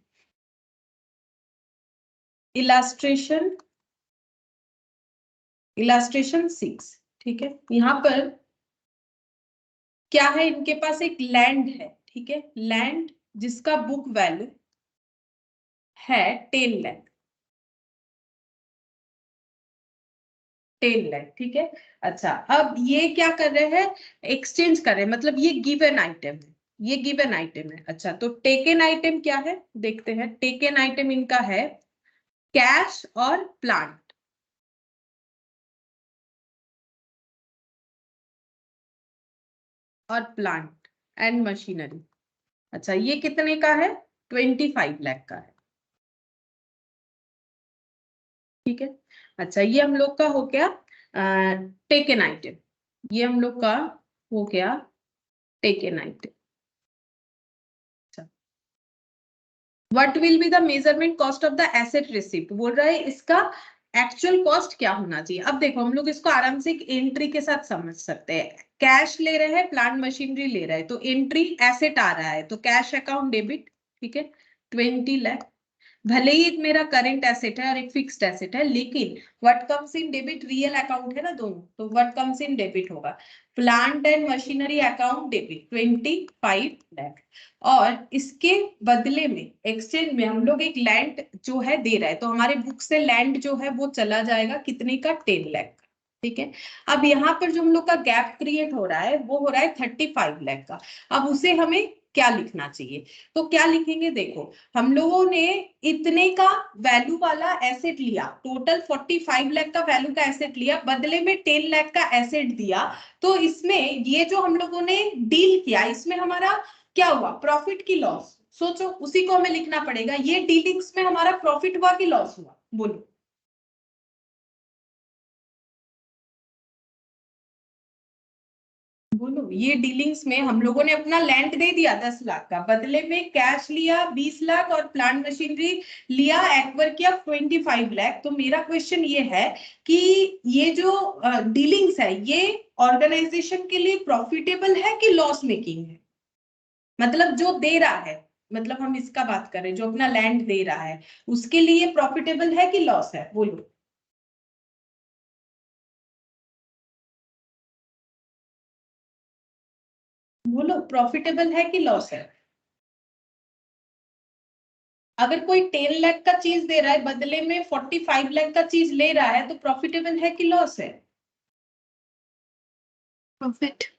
इलास्ट्रेशन इलास्ट्रेशन 6, ठीक है। यहाँ पर क्या है, इनके पास एक लैंड है, ठीक है, लैंड जिसका बुक वैल्यू है 10 लाख, 10 लाख, ठीक है। अच्छा, अब ये क्या कर रहे हैं, एक्सचेंज कर रहे हैं, मतलब ये गिवन आइटम है, ये गिवन आइटम है। अच्छा, तो टेकन आइटम क्या है देखते हैं। टेकन आइटम इनका है कैश और प्लांट, और प्लांट एंड मशीनरी। अच्छा, ये कितने का है, 25 लाख का है, ठीक है। अच्छा, ये हम लोग का हो गया टेकन आइटम, ये हम लोग का हो गया taken item. What will be the measurement cost of the asset receipt, बोल रहा है इसका एक्चुअल कॉस्ट क्या होना चाहिए। अब देखो हम लोग इसको आराम से एक एंट्री के साथ समझ सकते हैं। कैश ले रहे हैं, प्लांट मशीनरी ले रहे हैं, तो एंट्री एसेट आ रहा है, तो कैश अकाउंट डेबिट, ठीक है, 20 लाख। भले ही एक मेरा करंट एसेट है और एक फिक्स्ड एसेट है, लेकिन what comes in debit, real account है ना दोनों, तो व्हाट कम्स इन डेबिट होगा, plant and machinery account debit 25 lakh. और इसके बदले में एक्सचेंज में हम लोग एक लैंड जो है दे रहा है, तो हमारे बुक से लैंड जो है वो चला जाएगा कितने का, 10 लाख, ठीक है। अब यहाँ पर जो हम लोग का गैप क्रिएट हो रहा है वो हो रहा है 35 लाख का। अब उसे हमें क्या लिखना चाहिए, तो क्या लिखेंगे, देखो हम लोगों ने इतने का वैल्यू वाला एसेट लिया, टोटल 45 लाख का वैल्यू का एसेट लिया, बदले में 10 लाख का एसेट दिया, तो इसमें ये जो हम लोगों ने डील किया, इसमें हमारा क्या हुआ, प्रॉफिट की लॉस। सोचो, उसी को हमें लिखना पड़ेगा, ये डीलिंग्स में हमारा प्रॉफिट हुआ कि लॉस हुआ, बोलो। बोलो, ये डीलिंग्स में हम लोगों ने अपना लैंड दे दिया 10 लाख का, बदले में कैश लिया 20 लाख और प्लांट मशीनरी लिया, एक्वायर किया 25 लाख। तो मेरा क्वेश्चन ये है कि ये जो डीलिंग्स है ये ऑर्गेनाइजेशन के लिए प्रॉफिटेबल है कि लॉस मेकिंग है, मतलब जो दे रहा है, मतलब हम इसका बात कर रहे हैं, जो अपना लैंड दे रहा है उसके लिए प्रॉफिटेबल है कि लॉस है, बोलो। बोलो, प्रॉफिटेबल है कि लॉस है। अगर कोई 10 लाख का चीज दे रहा है, बदले में 45 लाख का चीज ले रहा है, तो प्रॉफिटेबल है कि लॉस है, प्रॉफिट।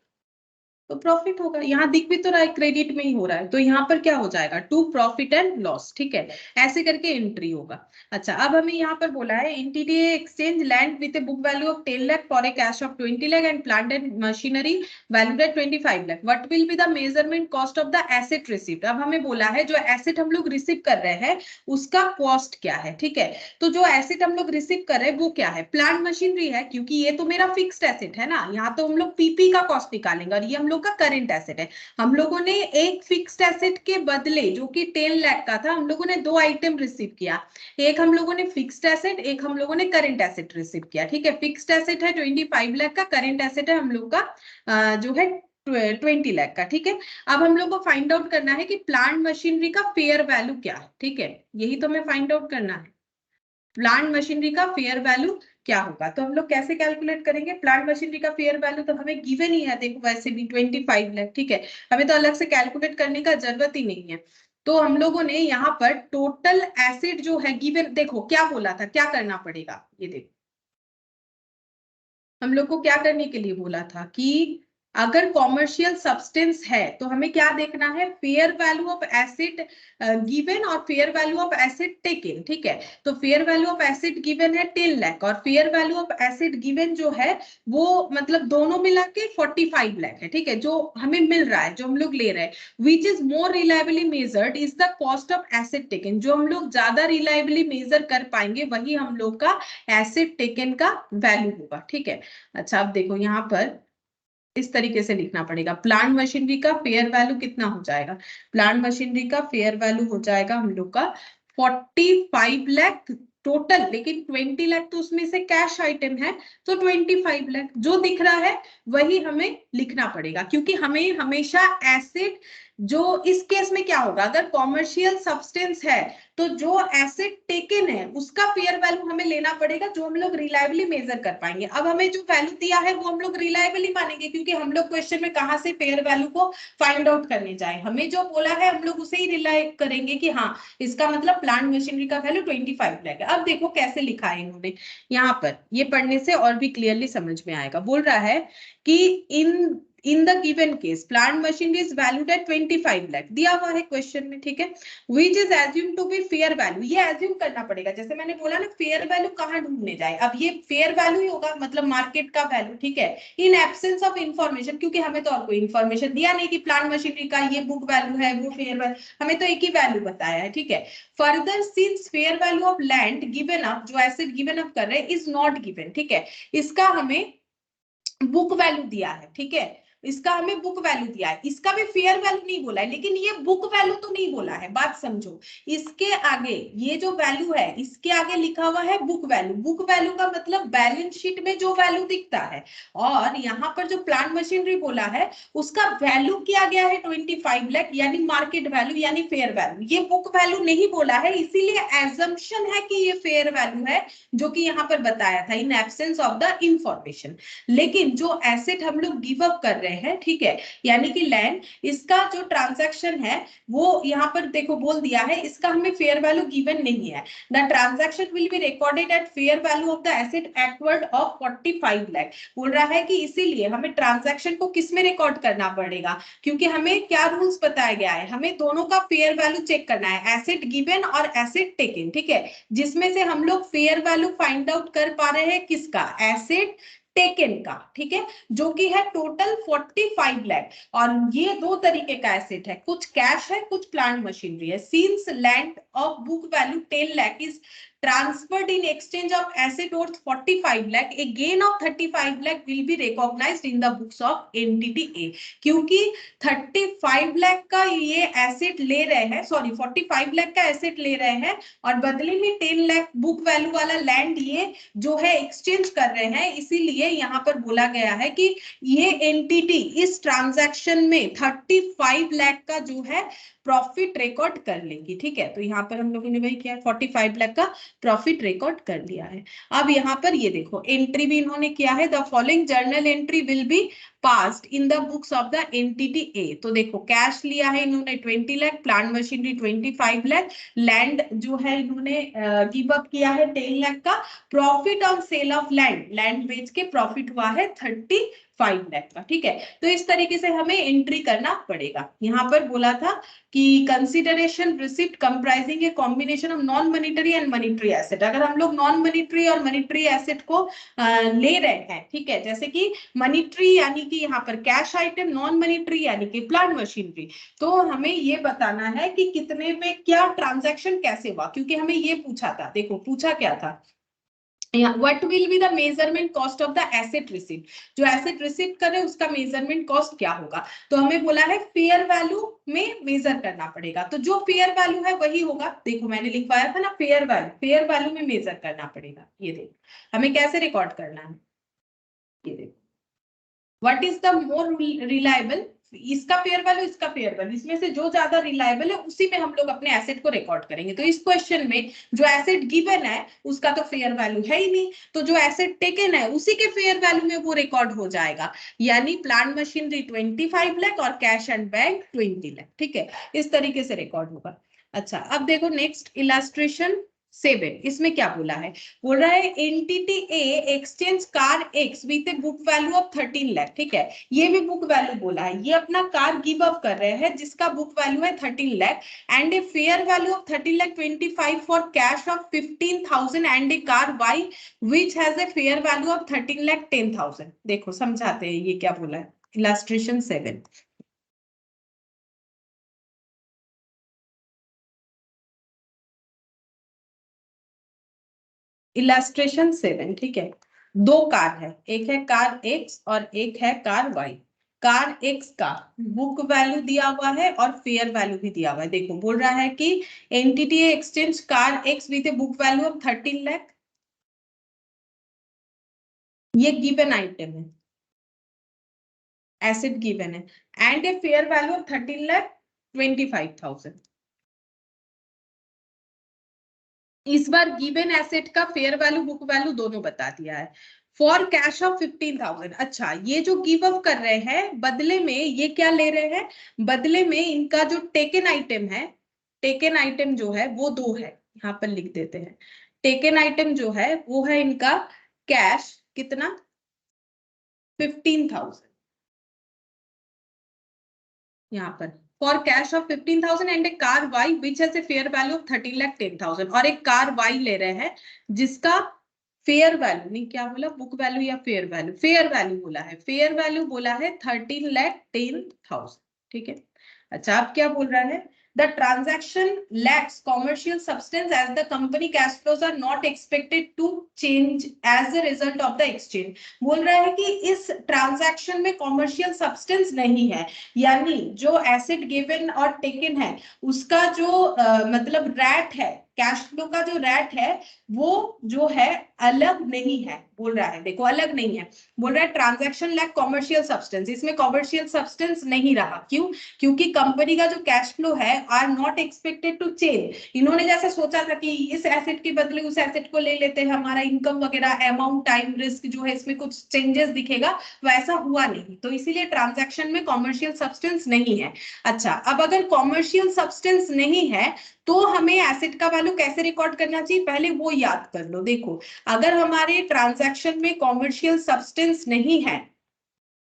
तो प्रॉफिट होगा। यहाँ दिख भी तो रहा है क्रेडिट में ही हो रहा है, तो यहाँ पर क्या हो जाएगा, टू प्रॉफिट एंड लॉस, ठीक है, ऐसे करके एंट्री होगा। अच्छा, अब हमें यहाँ पर बोला है NTDA exchange land with a book value of 10 lakh for a cash of 20 lakh and plant and machinery valued at 25 lakh, what will be the measurement cost of the asset received. अब हमें बोला है जो एसेट हम लोग रिसीव कर रहे हैं उसका कॉस्ट क्या है, ठीक है। तो जो एसेट हम लोग रिसीव कर रहे हैं वो क्या है, प्लांट मशीनरी है, क्योंकि ये तो मेरा फिक्स्ड एसेट है ना, यहाँ तो हम लोग पीपी का कॉस्ट निकालेंगे, और ये हम लोग का करंट एसेट है। हम लोगों ने एक फिक्स्ड एसेट के बदले जो कि 10 लाख का था, हम लोगों ने दो आइटम रिसीव किया, एक हम लोगों ने फिक्स्ड एसेट, एक हम लोगों ने करंट एसेट रिसीव किया, ठीक है। फिक्स्ड एसेट है 25 लाख का, करंट एसेट है हम लोग का जो है 20 लाख का, ठीक है। अब हम लोग को फाइंड आउट करना है कि प्लांट मशीनरी का फेयर वैल्यू क्या है, ठीक है, यही तो हमें फाइंड आउट करना है, प्लांट मशीनरी का फेयर वैल्यू क्या होगा। तो हम लोग कैसे कैलकुलेट करेंगे प्लांट मशीनरी का फेयर वैल्यू, तो हमें गिवन ही है, देखो वैसे भी 25 लाख, ठीक है, हमें तो अलग से कैलकुलेट करने का जरूरत ही नहीं है। तो हम लोगों ने यहाँ पर टोटल एसेट जो है गिवन, देखो क्या बोला था, क्या करना पड़ेगा, ये देखो हम लोग को क्या करने के लिए बोला था कि अगर कॉमर्शियल सब्सटेंस है तो हमें क्या देखना है, fair value of asset given और fair value of asset taken, ठीक है। तो fair value of asset given है 10 लाख और fair value of asset given जो है वो मतलब दोनों मिला के 45 लाख है, ठीक है, जो हमें मिल रहा है, जो हम लोग ले रहे हैं। Which is more reliably measured is the cost of asset taken, जो हम लोग ज्यादा रिलायबली मेजर कर पाएंगे वही हम लोग का एसेट टेकन का वैल्यू होगा, ठीक है। अच्छा, अब देखो यहाँ पर इस तरीके से लिखना पड़ेगा, प्लांट मशीनरी का फेयर वैल्यू कितना हो जाएगा, प्लांट मशीनरी का फेयर वैल्यू हो जाएगा हम लोग का 45 लाख टोटल, लेकिन 20 लाख तो उसमें से कैश आइटम है, तो 25 लाख जो दिख रहा है वही हमें लिखना पड़ेगा, क्योंकि हमें हमेशा एसेट जो इस केस में क्या होगा, अगर कॉमर्शियल सब्सटेंस है तो जो एसेट टेकन है उसका फेयर वैल्यू हमें लेना पड़ेगा, जो हम लोग रिलायबली मेजर कर पाएंगे। अब हमें जो वैल्यू दिया है वो हम लोग रिलायबली मानेंगे, क्योंकि हम लोग क्वेश्चन में कहां से फेयर वैल्यू को फाइंड आउट करने जाए, हमें जो बोला है हम लोग उसे ही रिलाई करेंगे कि हाँ इसका मतलब प्लांट मशीनरी का वैल्यू 25 लाख है। अब देखो कैसे लिखा है इन्होंने यहाँ पर, ये पढ़ने से और भी क्लियरली समझ में आएगा। बोल रहा है कि in the given case plant machinery is valued at 25 lakh, दिया हुआ है क्वेश्चन में, ठीक है, which is assume to be fair value, ये एज्यूम करना पड़ेगा। जैसे मैंने बोला ना फेयर वैल्यू कहाँ ढूंढने जाए, अब ये फेयर वैल्यू ही होगा, मतलब मार्केट का वैल्यू, ठीक है, इन एब्सेंस ऑफ इंफॉर्मेशन, क्योंकि हमें तो और कोई इंफॉर्मेशन दिया नहीं कि प्लांट मशीनरी का ये बुक वैल्यू है वो फेयर वैल्यू, हमें तो एक ही वैल्यू बताया है, ठीक है। Further since fair value of land given up, जो एसेट गिवन अप कर रहे हैं, इज नॉट गिवन, ठीक है, इसका हमें बुक वैल्यू दिया है, ठीक है, इसका हमें बुक वैल्यू दिया है, इसका भी फेयर वैल्यू नहीं बोला है, लेकिन ये बुक वैल्यू तो नहीं बोला है, बात समझो। इसके आगे ये जो वैल्यू है इसके आगे लिखा हुआ है बुक वैल्यू, बुक वैल्यू का मतलब बैलेंस शीट में जो वैल्यू दिखता है, और यहाँ पर जो प्लांट मशीनरी बोला है उसका वैल्यू किया गया है 25 लाख, यानी मार्केट वैल्यू यानी फेयर वैल्यू, ये बुक वैल्यू नहीं बोला है, इसीलिए एजम्पशन है कि ये फेयर वैल्यू है, जो कि यहाँ पर बताया था in absence of the information. लेकिन जो एसेट हम लोग गिव अप कर रहे हैं, ठीक है, यानी कि लैंड, इसका जो ट्रांजैक्शन है वो यहाँ पर देखो बोल दिया है, इसका हमें फेयर वैल्यू गिवन नहीं है। The transaction will be recorded at fair value of the asset acquired of 45 lakh, बोल रहा है कि इसीलिए हमें ट्रांजैक्शन को किस में रिकॉर्ड करना पड़ेगा, क्योंकि हमें क्या रूल्स बताया गया है, हमें दोनों का फेयर वैल्यू चेक करना है, एसेट गिवन और एसेट टेकन, ठीक है, जिसमें से हम लोग फेयर वैल्यू फाइंड आउट कर पा रहे हैं किसका, एसेट टेकन का, ठीक है, जो कि है टोटल 45 लाख। और ये दो तरीके का एसेट है, कुछ कैश है कुछ प्लांट मशीनरी है। Since land of book value 10 lakh is transferred in exchange of asset worth 45 lakh, a gain of 35 lakh will be recognized in the books of entity A, क्योंकि 35 लाख का ये एसेट ले रहे हैं, सॉरी 45 लाख का एसेट ले रहे हैं और बदले में 10 लाख बुक वैल्यू वाला लैंड ये जो है एक्सचेंज कर रहे हैं, इसीलिए यहाँ पर बोला गया है कि ये एंटिटी इस ट्रांजैक्शन में 35 लाख का जो है प्रॉफिट रिकॉर्ड कर लेगी, ठीक है। तो यहाँ पर हम लोगों ने वही किया, 45 लाख का प्रॉफिट रिकॉर्ड कर लिया है। अब यहाँ पर ये देखो एंट्री भी इन्होंने किया है, the following journal entry will be passed in the books of the entity ए। तो देखो कैश लिया है इन्होंने 20 lakh, plant machinery 25 lakh, land जो है इन्होंने गिव अप किया है 10 लाख का, profit on sale of land, land बेच के प्रॉफिट हुआ है 35 लाख का, ठीक है। तो इस तरीके से हमें एंट्री करना पड़ेगा। यहाँ पर बोला था कि consideration receipt comprising a combination of non monetary and monetary asset, अगर हम लोग नॉन मॉनिटरी और मॉनिटरी एसेट को ले रहे हैं, ठीक है, जैसे कि मॉनिटरी यानी कि यहाँ पर कैश आइटम, नॉन मॉनिटरी यानी कि प्लांट मशीनरी, तो हमें ये बताना है कि कितने में क्या ट्रांजैक्शन कैसे हुआ, क्योंकि हमें ये पूछा था, देखो पूछा क्या था, what will be the measurement cost of the asset receipt, जो एसेट रिसीव कर रहे हैं उसका मेजरमेंट कॉस्ट क्या होगा, तो हमें बोला है फेयर वैल्यू में मेजर करना पड़ेगा, तो जो फेयर वैल्यू है वही होगा। देखो मैंने लिखवाया था ना फेयर वैल्यू, फेयर वैल्यू में मेजर करना पड़ेगा। ये देखो हमें कैसे रिकॉर्ड करना है, ये देखो what is the more reliable, इसका फेयर वैल्यू इसका फेयर वैल्यू, इसमें से जो ज्यादा रिलायबल है उसी में हम लोग अपने एसेट को रिकॉर्ड करेंगे। तो इस क्वेश्चन में जो एसेट गिवन है उसका तो फेयर वैल्यू है ही नहीं, तो जो एसेट टेकन है उसी के फेयर वैल्यू में वो रिकॉर्ड हो जाएगा, यानी प्लांट मशीनरी 25 लाख और कैश एंड बैंक 20 लाख, ठीक है, इस तरीके से रिकॉर्ड होगा। अच्छा अब देखो नेक्स्ट इलस्ट्रेशन 7, इसमें क्या बोला है, बोल रहा है entity A exchange car x with a book value of 13 lakh, ठीक है, ये भी बुक वैल्यू बोला है, ये अपना कार गिव अप कर रहे हैं जिसका बुक वैल्यू है 13 lakh and a fair value of 13 lakh 25 for cash of 15,000 and a car Y which has a fair value of 13 lakh 10,000। देखो समझाते हैं ये क्या बोला है, इलस्ट्रेशन 7, इलस्ट्रेशन 7, ठीक है, दो कार है, एक है कार एक्स और एक है कार वाई। कार एक्स का बुक वैल्यू दिया हुआ है और फेयर वैल्यू भी दिया हुआ है। देखो बोल रहा है कि entity exchange car x with a book value of 13 lakh, ये गिवन आइटम है, एसेट गिवन है, and a fair value of 13 lakh 25,000। इस बार गिवन एसेट का फेयर वैल्यू बुक वैल्यू दोनों बता दिया है। For cash of 15,000। अच्छा, ये जो गिव अप कर रहे हैं बदले में ये क्या ले रहे हैं, बदले में इनका जो टेकन आइटम है, टेकन आइटम जो है वो दो है, यहाँ पर लिख देते हैं। टेकन आइटम जो है वो है इनका कैश, कितना 15,000 यहाँ पर, for cash of 15,000 and a car Y which has a fair value of 13,10,000। और एक कार वाई ले रहे हैं जिसका फेयर वैल्यू, नहीं क्या बोला, बुक वैल्यू या फेयर वैल्यू, फेयर वैल्यू बोला है, फेयर वैल्यू बोला है 13,10,000। ठीक है। अच्छा, अब क्या बोल रहा है, the transaction lacks commercial substance as the company cash flows are not expected to change as a result of the exchange। बोल रहा है कि इस ट्रांजैक्शन में कॉमर्शियल सब्सटेंस नहीं है, यानी जो एसेट गिवन और टेकन है उसका जो मतलब रैट है, कैश फ्लो का जो रैट है वो जो है अलग नहीं है, बोल रहा है, देखो अलग नहीं है, बोल रहा है ट्रांजैक्शन लैक कॉमर्शियल सब्सटेंस, इसमें कॉमर्शियल सब्सटेंस नहीं रहा। क्यों? क्योंकि कंपनी का जो कैश फ्लो है are not expected to change. इन्होंने जैसे सोचा था कि इस एसेट के बदले उस एसेट को ले लेते हैं, हमारा इनकम वगैरह अमाउंट टाइम रिस्क जो है इसमें कुछ चेंजेस दिखेगा, वैसा हुआ नहीं, तो इसीलिए ट्रांजैक्शन में कॉमर्शियल सब्सटेंस नहीं है। अच्छा, अब अगर कॉमर्शियल सब्सटेंस नहीं है तो हमें एसेट का वैल्यू कैसे रिकॉर्ड करना चाहिए, पहले वो याद कर लो। देखो, अगर हमारे ट्रांजैक्शन में कॉमर्शियल सब्सटेंस नहीं है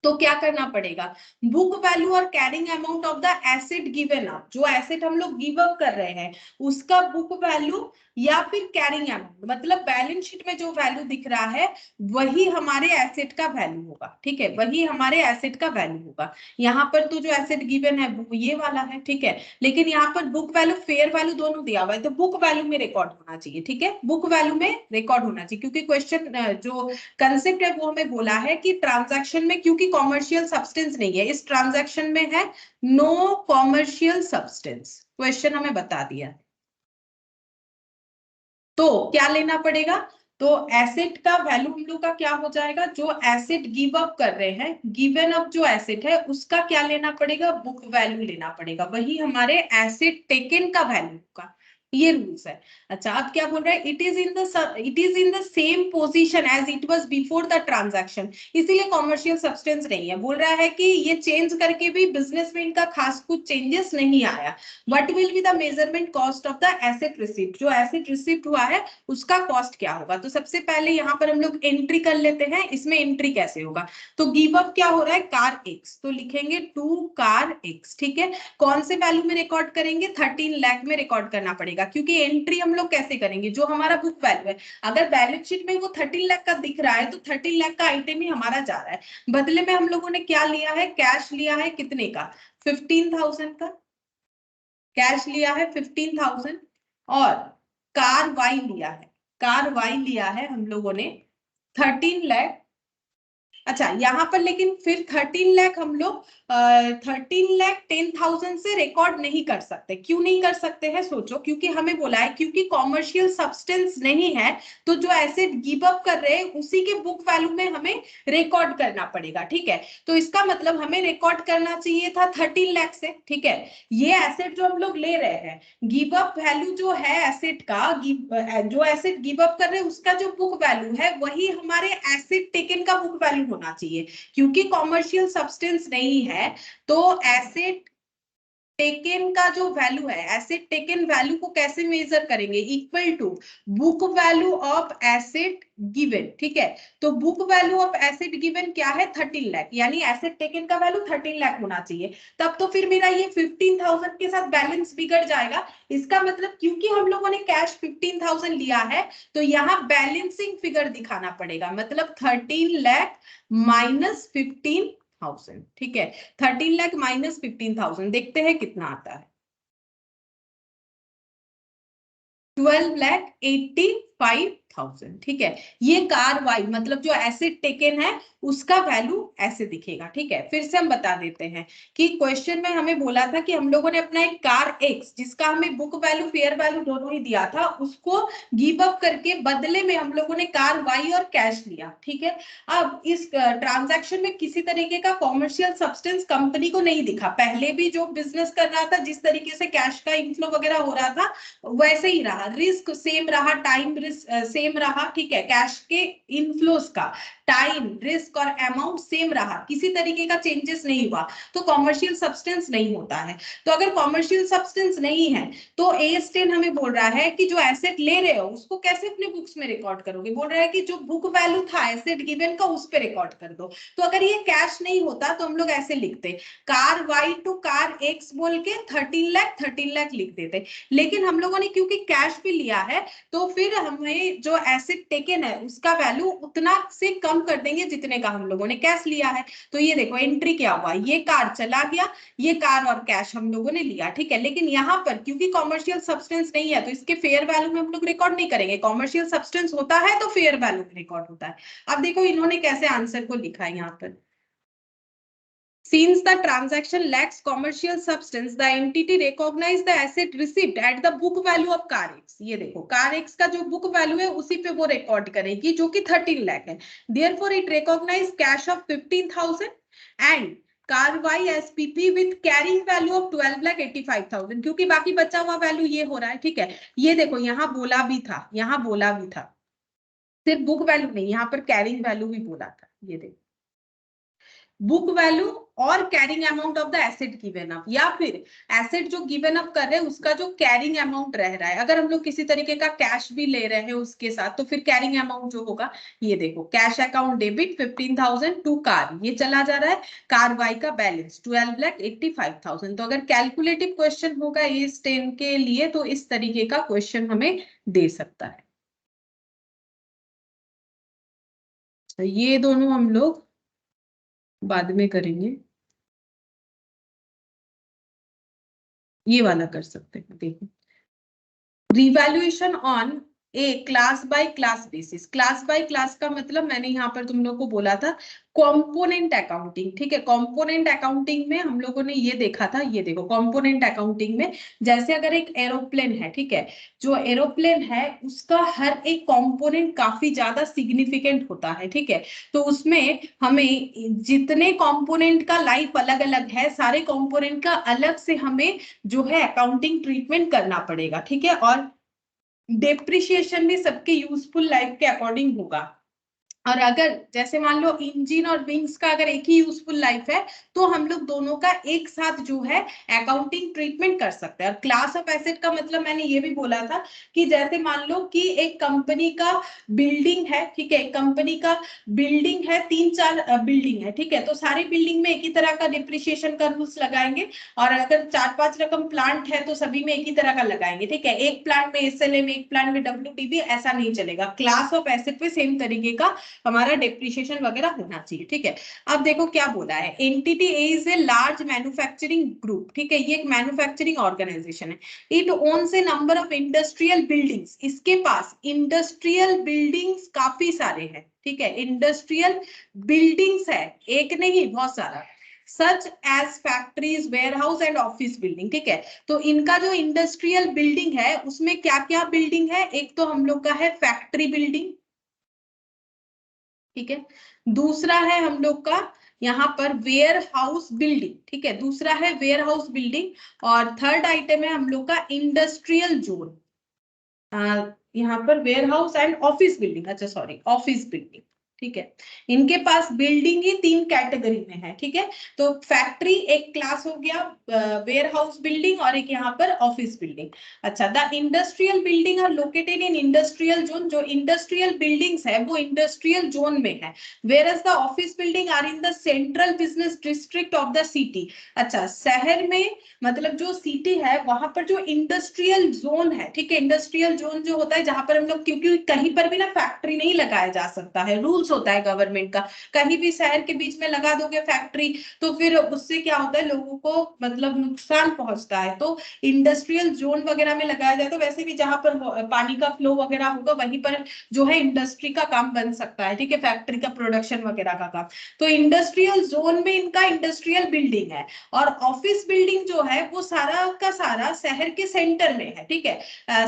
तो क्या करना पड़ेगा, बुक वैल्यू और carrying amount of the asset given up, जो एसेट हम लोग गिव अप कर रहे हैं उसका बुक वैल्यू या फिर कैरिंग अमाउंट, मतलब बैलेंस शीट में जो वैल्यू दिख रहा है वही हमारे एसेट का वैल्यू होगा। ठीक है, वही हमारे एसेट का वैल्यू होगा। यहाँ पर तो जो एसेट गिवन है वो ये वाला है, ठीक है, लेकिन यहाँ पर बुक वैल्यू फेयर वैल्यू दोनों दिया हुआ है, तो बुक वैल्यू में रिकॉर्ड होना चाहिए। ठीक है, बुक वैल्यू में रिकॉर्ड होना चाहिए, क्योंकि क्वेश्चन जो कंसेप्ट है वो हमें बोला है कि ट्रांजैक्शन में क्योंकि कॉमर्शियल सब्सटेंस नहीं है, इस ट्रांजैक्शन में है नो कॉमर्शियल सब्सटेंस, क्वेश्चन हमें बता दिया। तो क्या लेना पड़ेगा, तो एसेट का वैल्यू हम लोग का क्या हो जाएगा, जो एसेट गिव अप कर रहे हैं, गिवन अप जो एसेट है उसका क्या लेना पड़ेगा, बुक वैल्यू लेना पड़ेगा, वही हमारे एसेट टेकन का वैल्यू का, ये रूल्स है। अच्छा, अब क्या बोल रहा है, it is in the same position as it was before the transaction, इसीलिए कॉमर्शियल सब्सटेंस नहीं है। बोल रहा है कि ये चेंज करके भी बिजनेस में इनका खास कुछ चेंजेस नहीं आया। What will be the measurement cost of the asset received, जो एसेट रिसीव्ड हुआ है उसका कॉस्ट क्या होगा। तो सबसे पहले यहाँ पर हम लोग एंट्री कर लेते हैं, इसमें एंट्री कैसे होगा, तो गिव अप क्या हो रहा है, कार एक्स, तो लिखेंगे टू कार एक्स। ठीक है, कौन से वैल्यू में रिकॉर्ड करेंगे, 13 लाख में रिकॉर्ड करना पड़ेगा, क्योंकि एंट्री हम लोग कैसे करेंगे, जो हमारा बुक वैल्यू है, अगर बैलेंस शीट में वो 13 लाख का दिख रहा है तो 13 लाख का आइटम ही हमारा जा रहा है, बदले में हम लोगों ने क्या लिया है, कैश लिया है, कितने का, 15,000 का कैश लिया है 15,000, और कार वाई लिया है, कार वाई लिया है हम लोगों ने 13 लाख। अच्छा, यहाँ पर लेकिन फिर 13 लाख हम लोग 13,10,000 से रिकॉर्ड नहीं कर सकते। क्यों नहीं कर सकते हैं, सोचो, क्योंकि हमें बोला है क्योंकि कॉमर्शियल सब्सटेंस नहीं है, तो जो एसेट गिव अप कर रहे हैं उसी के बुक वैल्यू में हमें रिकॉर्ड करना पड़ेगा। ठीक है, तो इसका मतलब हमें रिकॉर्ड करना चाहिए था 13 लाख से। ठीक है, ये एसेट जो हम लोग ले रहे हैं, गिव अप वैल्यू जो है एसेट का, जो एसेट गिव अप कर रहे हैं उसका जो बुक वैल्यू है वही हमारे एसेट टेकन का बुक वैल्यू होना चाहिए। क्योंकि कॉमर्शियल सब्सटेंस नहीं है तो एसेट टेकन का जो वैल्यू है, एसेट टेकन वैल्यू को कैसे मेजर करेंगे, equal to book value of asset given. ठीक है, तो book value of asset given क्या है, 13 लाख, यानी एसेट टेकन का वैल्यू 13 लाख होना चाहिए। तब तो फिर मेरा ये 15,000 के साथ बैलेंस बिगड़ जाएगा। इसका मतलब क्योंकि हम लोगों ने कैश 15,000 लिया है तो यहाँ बैलेंसिंग फिगर दिखाना पड़ेगा, मतलब 13 लाख माइनस 15,000। ठीक है, 13 लाख माइनस 15,000, देखते हैं कितना आता है, 12,85,000। 85,000, ठीक है। ये कार वाई मतलब जो एसेट टेकन है उसका वैल्यू ऐसे दिखेगा, ठीक है। फिर से हम बता देते हैं कि क्वेश्चन में हमें बोला था कि हम लोगों ने अपना एक कार एक्स जिसका हमें बुक वैल्यू फेयर वैल्यू दोनों ही दिया था उसको गिव अप करके बदले में हम लोगों ने कार वाई और कैश लिया, ठीक है। अब इस ट्रांजैक्शन में किसी तरीके का कॉमर्शियल सब्सटेंस कंपनी को नहीं दिखा। पहले भी जो बिजनेस कर रहा था जिस तरीके से कैश का इनफ्लो वगैरह हो रहा था वैसे ही रहा, रिस्क सेम रहा, टाइम रिस्क सेम रहा, ठीक है। कैश के इनफ्लोस का टाइम रिस्क और अमाउंट सेम रहा, किसी तरीके का चेंजेस नहीं हुआ, तो कॉमर्शियल सब्सटेंस नहीं होता है। तो अगर कॉमर्शियल सब्सटेंस नहीं है तो AS10 हमें बोल रहा है कि जो एसेट ले रहे हो उसको कैसे अपने बुक्स में रिकॉर्ड करोगे। बोल रहा है कि जो बुक वैल्यू था एसेट गिवन का उस पे रिकॉर्ड कर दो। तो अगर ये कैश नहीं होता तो हम लोग ऐसे लिखते car Y to car X बोल के 13 लाख लिख देते। लेकिन हम लोगों ने क्योंकि कैश भी लिया है तो फिर हमें जो एसेट टेकन है उसका वैल्यू उतना से कम कर देंगे जितने का हम लोगों ने कैश लिया है। तो ये देखो एंट्री क्या हुआ, ये कार चला गया, ये कार और कैश हम लोगों ने लिया, ठीक है। लेकिन यहाँ पर क्योंकि कॉमर्शियल सब्सटेंस नहीं है तो इसके फेयर वैल्यू में हम लोग रिकॉर्ड नहीं करेंगे। कॉमर्शियल सब्सटेंस होता है तो फेयर वैल्यू में रिकॉर्ड होता है। अब देखो इन्होंने कैसे आंसर को लिखा है यहाँ पर, Since the transaction lacks commercial substance, the entity recognize the asset received at the book value of car X. ये देखो कार X का जो बुक वैल्यू है उसी पे वो रिकॉर्ड करेगी जो कि 13 लाख है। Therefore it recognize cash of 15,000 and car Y S PP with carrying value of 12,85,000, क्योंकि बाकी बचा हुआ वैल्यू ये हो रहा है, ठीक है। ये देखो यहाँ बोला भी था, यहाँ बोला भी था, सिर्फ बुक वैल्यू नहीं, यहाँ पर कैरिंग वैल्यू भी बोला था। ये देखो बुक वैल्यू और carrying amount of the asset given up, या फिर एसेट जो गिवन अप कर रहे हैं उसका जो कैरिंग अमाउंट रह रहा है। अगर हम लोग किसी तरीके का कैश भी ले रहे हैं उसके साथ तो फिर कैरिंग अमाउंट जो होगा, ये देखो cash account debit 15,000 to car, ये चला जा रहा है। कार वाई का बैलेंस 12,85,000। तो अगर कैलकुलेटिव क्वेश्चन होगा इस 10 के लिए तो इस तरीके का क्वेश्चन हमें दे सकता है। तो ये दोनों हम लोग बाद में करेंगे, ये वाला कर सकते हैं। देखो revaluation on a class by class basis. Class by class का मतलब मैंने यहाँ पर तुम लोग को बोला था कंपोनेंट अकाउंटिंग, ठीक है। कंपोनेंट अकाउंटिंग में हम लोगों ने ये देखा था, ये देखो कंपोनेंट अकाउंटिंग में जैसे अगर एक एरोप्लेन है, ठीक है, जो एरोप्लेन है उसका हर एक कंपोनेंट काफी ज्यादा सिग्निफिकेंट होता है, ठीक है। तो उसमें हमें जितने कंपोनेंट का लाइफ अलग अलग है सारे कंपोनेंट का अलग से हमें जो है अकाउंटिंग ट्रीटमेंट करना पड़ेगा, ठीक है। और डेप्रिसिएशन भी सबके यूजफुल लाइफ के अकॉर्डिंग होगा। और अगर जैसे मान लो इंजन और विंग्स का अगर एक ही यूजफुल लाइफ है तो हम लोग दोनों का एक साथ जो है अकाउंटिंग ट्रीटमेंट कर सकते हैं। और क्लास ऑफ एसेट का मतलब मैंने ये भी बोला था कि जैसे मान लो कि एक कंपनी का बिल्डिंग है, ठीक है, कंपनी का बिल्डिंग है, 3-4 बिल्डिंग है, ठीक है। तो सारी बिल्डिंग में एक ही तरह का डिप्रिसिएशन का रूल्स लगाएंगे और अगर 4-5 रकम प्लांट है तो सभी में एक ही तरह का लगाएंगे, ठीक है। एक प्लांट में SLM, एक प्लांट में WTB, ऐसा नहीं चलेगा। क्लास ऑफ एसेट पे सेम तरीके का हमारा डेप्रिसिएशन वगैरह होना चाहिए, ठीक है। अब देखो क्या बोला है, entity A is a large manufacturing group, ठीक है, ये एक मैन्युफैक्चरिंग ऑर्गेनाइजेशन है। It owns a number of industrial buildings, इसके पास इंडस्ट्रियल बिल्डिंग्स काफी सारे हैं, ठीक है। इंडस्ट्रियल बिल्डिंग्स है, एक नहीं बहुत सारा, such as factories, warehouse and office building, ठीक है। तो इनका जो इंडस्ट्रियल बिल्डिंग है उसमें क्या क्या बिल्डिंग है, एक तो हम लोग का है फैक्ट्री बिल्डिंग, ठीक है। दूसरा है हम लोग का यहाँ पर वेयर हाउस बिल्डिंग, ठीक है, दूसरा है वेयर हाउस बिल्डिंग। और थर्ड आइटम है हम लोग का इंडस्ट्रियल जोन, यहाँ पर warehouse and office building, अच्छा सॉरी ऑफिस बिल्डिंग, ठीक है। इनके पास बिल्डिंग ही 3 कैटेगरी में है, ठीक है। तो फैक्ट्री एक क्लास हो गया, वेयर हाउस बिल्डिंग और एक यहाँ पर ऑफिस बिल्डिंग। अच्छा, the industrial building are located in industrial zone, जो इंडस्ट्रियल बिल्डिंग्स है वो इंडस्ट्रियल जोन में है। Whereas the office building are in the central business district of the city. अच्छा, शहर में मतलब जो सिटी है वहां पर जो इंडस्ट्रियल जोन है, ठीक है, इंडस्ट्रियल जोन जो होता है जहां पर हम लोग, क्योंकि कहीं पर भी ना फैक्ट्री नहीं लगाया जा सकता है, रूल्स रूल्स होता है गवर्नमेंट का। कहीं भी शहर के बीच में लगा दोगे फैक्ट्री तो फिर उससे क्या होता है, लोगों को मतलब नुकसान पहुंचता है। तो इंडस्ट्रियल जोन वगैरह में लगाया जाए तो वैसे भी जहां पर पानी का फ्लो वगैरह होगा वहीं पर जो है इंडस्ट्री का काम बन सकता है, ठीक है, फैक्ट्री का प्रोडक्शन वगैरह का काम। तो इंडस्ट्रियल जोन में इनका इंडस्ट्रियल बिल्डिंग है, और ऑफिस बिल्डिंग जो है वो सारा का सारा शहर के सेंटर में है, ठीक है,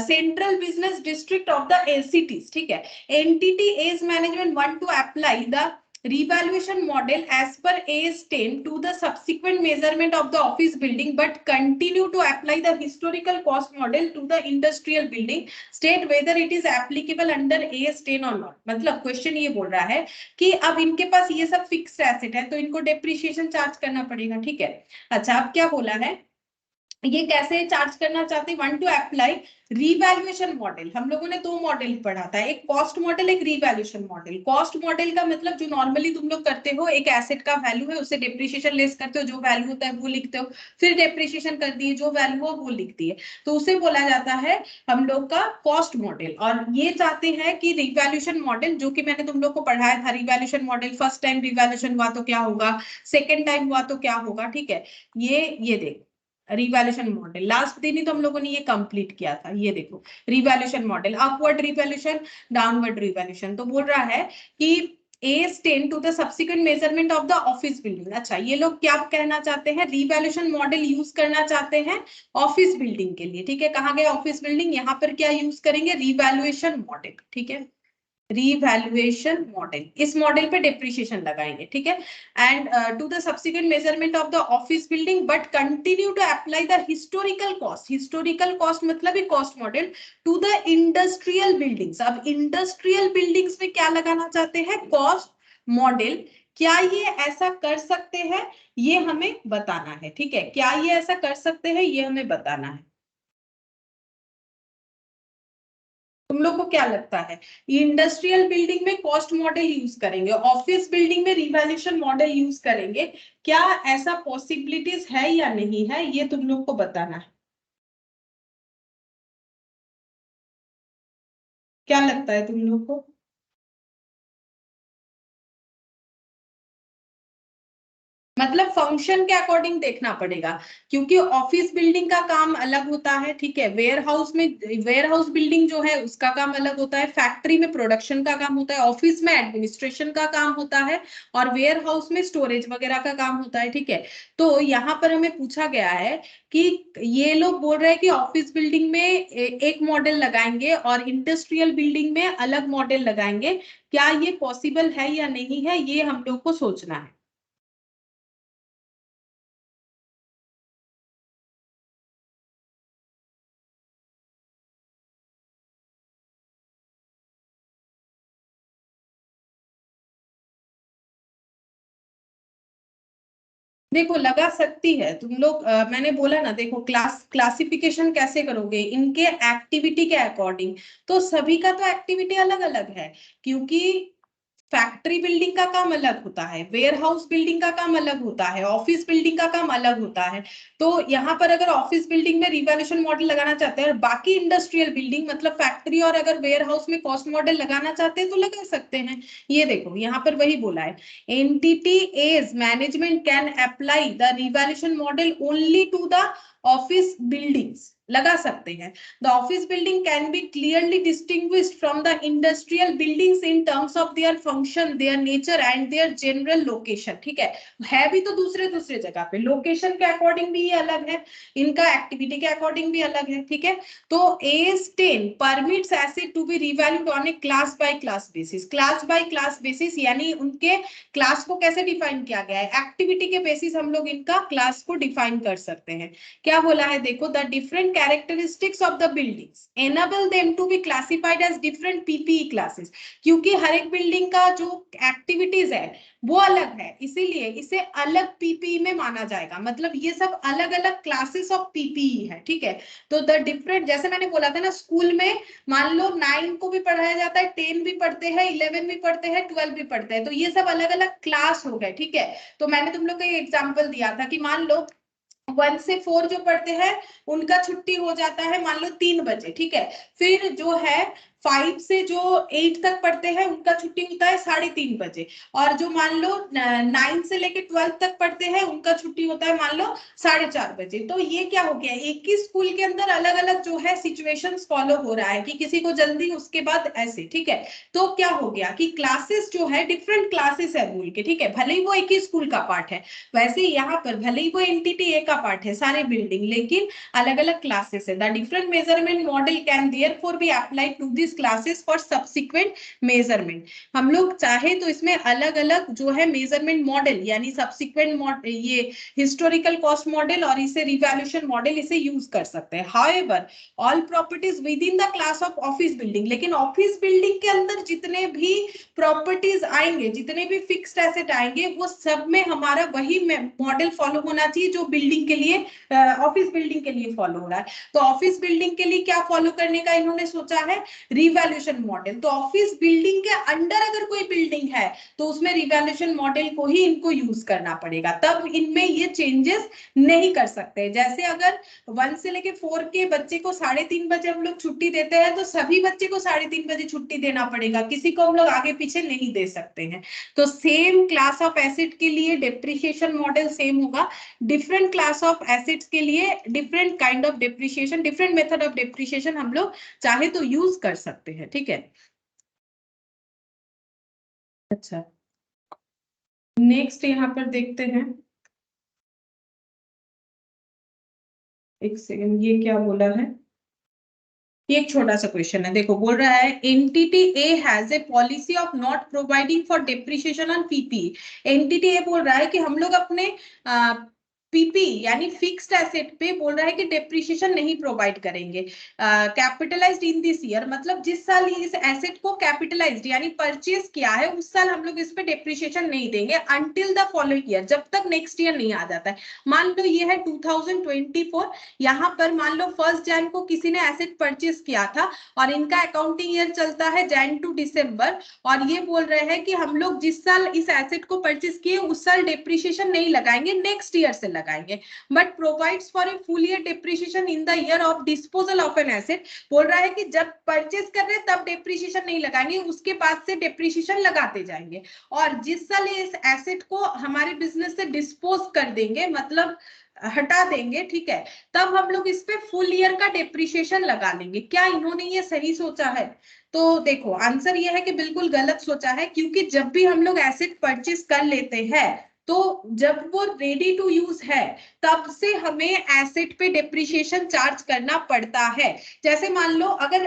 central business district of the cities, ठीक है। Entity as management want to apply the revaluation model as per AS10 to the subsequent measurement of the office building, but continue to apply the historical cost model to the industrial building, state whether it is applicable under AS10 or not। मतलब question ये बोल रहा है कि अब इनके पास ये सब फिक्स्ड एसेट है तो इनको डेप्रिसिएशन चार्ज करना पड़ेगा, ठीक है। अच्छा, अब क्या बोला है, ये कैसे चार्ज करना चाहते हैं, want to apply revaluation model. हम लोगों ने दो मॉडल पढ़ा था, एक कॉस्ट मॉडल, एक रिवैल्यूएशन मॉडल। कॉस्ट मॉडल का मतलब जो नॉर्मली तुम लोग करते हो, एक एसेट का वैल्यू है उससे डेप्रिसिएशन लेस करते हो, जो वैल्यू होता है वो लिखते हो, फिर डेप्रिसिएशन कर दिए, जो वैल्यू हो वो लिख दिए, तो उसे बोला जाता है हम लोग का कॉस्ट मॉडल। और ये चाहते हैं कि रिवैल्यूएशन मॉडल, जो कि मैंने तुम लोग को पढ़ाया था, revaluation model first time revaluation हुआ तो क्या होगा, सेकेंड टाइम हुआ तो क्या होगा, ठीक है। ये देखो रिवैल्यूएशन मॉडल, लास्ट दिन ही तो हम लोगों ने ये कंप्लीट किया था। ये देखो revaluation model, upward revaluation, downward revaluation. तो बोल रहा है कि AS10 to the subsequent measurement of the office building। अच्छा, ये लोग क्या कहना चाहते हैं, रिवैल्यूएशन मॉडल यूज करना चाहते हैं ऑफिस बिल्डिंग के लिए, ठीक है। कहाँ गया ऑफिस बिल्डिंग, यहाँ पर क्या यूज करेंगे, रिवैल्यूएशन मॉडल, ठीक है, रिवैल्यूएशन मॉडल। इस मॉडल पे डेप्रिसिएशन लगाएंगे, ठीक है। And to the subsequent measurement of the office building but continue to apply the historical cost. Historical cost मतलब ही cost model to the industrial buildings. अब इंडस्ट्रियल बिल्डिंग्स में क्या लगाना चाहते हैं, कॉस्ट मॉडल। क्या ये ऐसा कर सकते हैं, ये हमें बताना है, ठीक है। क्या ये ऐसा कर सकते हैं, ये हमें बताना है। तुम लोग को क्या लगता है, इंडस्ट्रियल बिल्डिंग में कॉस्ट मॉडल यूज करेंगे, ऑफिस बिल्डिंग में रिवैल्यूएशन मॉडल यूज करेंगे, क्या ऐसा पॉसिबिलिटीज है या नहीं है, ये तुम लोग को बताना है। क्या लगता है तुम लोग को, मतलब फंक्शन के अकॉर्डिंग देखना पड़ेगा, क्योंकि ऑफिस बिल्डिंग का काम अलग होता है, ठीक है। वेयर हाउस में, वेयर हाउस बिल्डिंग जो है उसका काम अलग होता है, फैक्ट्री में प्रोडक्शन का काम होता है, ऑफिस में एडमिनिस्ट्रेशन का काम होता है, और वेयर हाउस में स्टोरेज वगैरह का काम होता है, ठीक है। तो यहाँ पर हमें पूछा गया है कि ये लोग बोल रहे हैं कि ऑफिस बिल्डिंग में एक मॉडल लगाएंगे और इंडस्ट्रियल बिल्डिंग में अलग मॉडल लगाएंगे। क्या ये पॉसिबल है या नहीं है, ये हम लोग को सोचना है। देखो लगा सकती है तुम लोग, मैंने बोला ना, देखो क्लासिफिकेशन कैसे करोगे, इनके एक्टिविटी के अकॉर्डिंग। तो सभी का तो एक्टिविटी अलग अलग है, क्योंकि फैक्ट्री बिल्डिंग का काम अलग होता है, वेयर हाउस बिल्डिंग का काम अलग होता है, ऑफिस बिल्डिंग का काम अलग होता है। तो यहाँ पर अगर ऑफिस बिल्डिंग में रिवैल्यूएशन मॉडल लगाना चाहते हैं और बाकी इंडस्ट्रियल बिल्डिंग मतलब फैक्ट्री और अगर वेयर हाउस में कॉस्ट मॉडल लगाना चाहते हैं तो लगा सकते हैं। ये देखो यहाँ पर वही बोला है, entity as management can apply the revaluation model only to the office buildings, लगा सकते हैं। The office building can be clearly distinguished from the industrial buildings in terms of their function, their nature and their general location, ठीक है भी तो दूसरे दूसरे जगह पे, लोकेशन के अकॉर्डिंग भी ये अलग है, इनका एक्टिविटी के अकॉर्डिंग भी अलग है, ठीक है। तो AS10 permits asset to be revalued on a class by class basis। Class by class basis यानी उनके क्लास को कैसे डिफाइन किया गया है, एक्टिविटी के बेसिस हम लोग इनका क्लास को डिफाइन कर सकते हैं। क्या बोला है, देखो the different characteristics of the buildings enable them to be classified as different PPE classes. क्योंकि हर एक बिल्डिंग का जो एक्टिविटीज है वो अलग है, इसीलिए इसे अलग पीपीई में माना जाएगा। मतलब ये सब अलग अलग क्लासेस ऑफ पीपीई है, ठीक है। तो द डिफरेंट, जैसे मैंने बोला था ना, स्कूल में मान लो 9 को भी पढ़ाया जाता है, 10 भी पढ़ते हैं, 11 भी पढ़ते हैं, 12 भी पढ़ते हैं, तो ये सब अलग अलग क्लास हो गए, ठीक है। तो मैंने तुम लोग को एक एग्जाम्पल दिया था कि मान लो 1 से 4 जो पढ़ते हैं उनका छुट्टी हो जाता है मान लो 3 बजे, ठीक है। फिर जो है 5 से जो 8 तक पढ़ते हैं उनका छुट्टी होता है 3:30 बजे, और जो मान लो 9 से लेके 12 तक पढ़ते हैं उनका छुट्टी होता है मान लो 4:30 बजे। तो ये क्या हो गया, एक ही स्कूल के अंदर अलग अलग जो है सिचुएशंस फॉलो हो रहा है कि किसी को जल्दी उसके बाद ऐसे, ठीक है। तो क्या हो गया कि क्लासेस जो है डिफरेंट क्लासेस है बोल के, ठीक है, भले ही वो एक ही स्कूल का पार्ट है, वैसे ही यहाँ पर भले ही वो एनटीटी ए का पार्ट है सारे बिल्डिंग, लेकिन अलग अलग क्लासेस है। The different measurement model can therefore be applied to this classes for subsequent measurement. हम लोग चाहे तो इसमें अलग अलग जो है मेजरमेंट मॉडल यानी सब्सिक्वेंट मॉडल, ये हिस्टोरिकल कॉस्ट मॉडल और इसे रिवैल्यूएशन मॉडल इसे यूज कर सकते हैं। However all properties within the class of office building, लेकिन ऑफिस बिल्डिंग के अंदर जितने भी प्रॉपर्टीज आएंगे, जितने भी फिक्स्ड एसेट आएंगे, वो सब में हमारा वही मॉडल फॉलो होना चाहिए जो बिल्डिंग के लिए, ऑफिस बिल्डिंग के लिए फॉलो हो रहा है। तो ऑफिस बिल्डिंग के लिए क्या फॉलो करने का इन्होंने सोचा है, रिवैल्यूएशन मॉडल। तो ऑफिस बिल्डिंग के अंडर अगर कोई बिल्डिंग है तो उसमें रिवैल्यूएशन मॉडल को ही इनको यूज करना पड़ेगा, तब इनमें ये चेंजेस नहीं कर सकते। जैसे अगर 1 से लेके 4 के बच्चे को 3:30 बजे हम लोग छुट्टी देते हैं तो सभी बच्चे को 3:30 बजे छुट्टी देना पड़ेगा, किसी को हम लोग आगे पीछे नहीं दे सकते हैं। तो सेम क्लास ऑफ एसेट के लिए डेप्रिसिएशन मॉडल सेम होगा, डिफरेंट क्लास ऑफ एसेट्स के लिए different kind of depreciation, different method of depreciation हम लोग चाहे तो यूज कर सकते हैं, ठीक है। अच्छा, नेक्स्ट यहाँ पर देखते हैं, एक सेकंड, ये क्या बोला है, ये एक छोटा सा क्वेश्चन है, देखो बोल रहा है entity A has a policy of not providing for depreciation on PP. Entity ए बोल रहा है कि हम लोग अपने पीपी यानी फिक्स्ड एसेट पे बोल रहा है कि डेप्रिसिएशन नहीं प्रोवाइड करेंगे। कैपिटलाइज्ड इन दिस ईयर, मतलब जिस साल इस एसेट को कैपिटलाइज्ड यानी परचेज किया है उस साल हम लोग इस पे डेप्रिसिएशन नहीं देंगे अंटिल द फॉलोइंग ईयर, जब तक नेक्स्ट ईयर नहीं आ जाता है। मान लो ये है 2024, यहाँ पर मान लो 1 जनवरी को किसी ने एसेट परचेज किया था और इनका अकाउंटिंग ईयर चलता है जनवरी टू दिसंबर, और ये बोल रहे हैं कि हम लोग जिस साल इस एसेट को परचेज किए उस साल डेप्रिसिएशन नहीं लगाएंगे, नेक्स्ट ईयर से लगाएंगे, but provides for a full year depreciation in the year of disposal of an asset. बोल रहा है कि जब परचेज कर रहे हैं तब डेप्रिसिएशन नहीं लगाएंगे, उसके बाद से डेप्रिसिएशन लगाते जाएंगे, और जिस साल इस एसेट को हमारे बिजनेस से डिस्पोज कर देंगे, मतलब हटा देंगे, ठीक है, तब हम लोग इस पे फुल ईयर का डेप्रिसिएशन लगा लेंगे। क्या इन्होंने ये सही सोचा है? तो देखो आंसर ये है कि बिल्कुल गलत सोचा है, क्योंकि जब भी हम लोग एसेट परचेज कर लेते हैं तो जब वो रेडी टू यूज है तब से हमें एसेट पे डेप्रिसिएशन चार्ज करना पड़ता है। जैसे मान लो अगर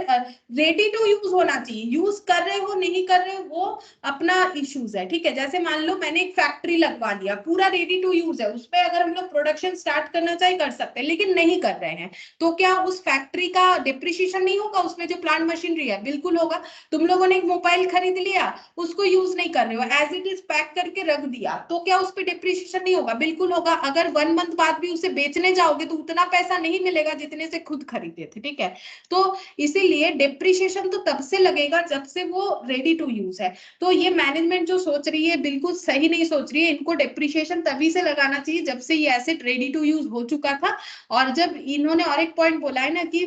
रेडी टू यूज होना चाहिए, यूज कर रहे हो नहीं कर रहे हो वो अपना इश्यूज है, ठीक है। जैसे मान लो मैंने एक फैक्ट्री लगवा दिया, पूरा रेडी टू यूज है, उसपे अगर हम लोग प्रोडक्शन स्टार्ट करना चाहे कर सकते हैं, लेकिन नहीं कर रहे हैं, तो क्या उस फैक्ट्री का डेप्रिसिएशन नहीं होगा? उसमें जो प्लांट मशीनरी है बिल्कुल होगा। तुम लोगों ने एक मोबाइल खरीद लिया, उसको यूज नहीं कर रहे हो, एज इट इज पैक करके रख दिया, तो क्या उस पर डेप्रिसिएशन नहीं होगा? बिल्कुल होगा। अगर 1 मंथ बाद भी उसे बेचने जाओगे तो उतना पैसा नहीं मिलेगा जितने से खुद खरीदे थे, ठीक है। तो इसीलिए डेप्रिसिएशन तो तब से लगेगा जब से वो रेडी टू यूज है। तो ये मैनेजमेंट जो सोच रही है बिल्कुल सही नहीं सोच रही है, इनको डेप्रिसिएशन तभी से लगाना चाहिए जब से ये एसेट रेडी टू यूज हो चुका था। और जब इन्होंने और एक पॉइंट बोला है ना कि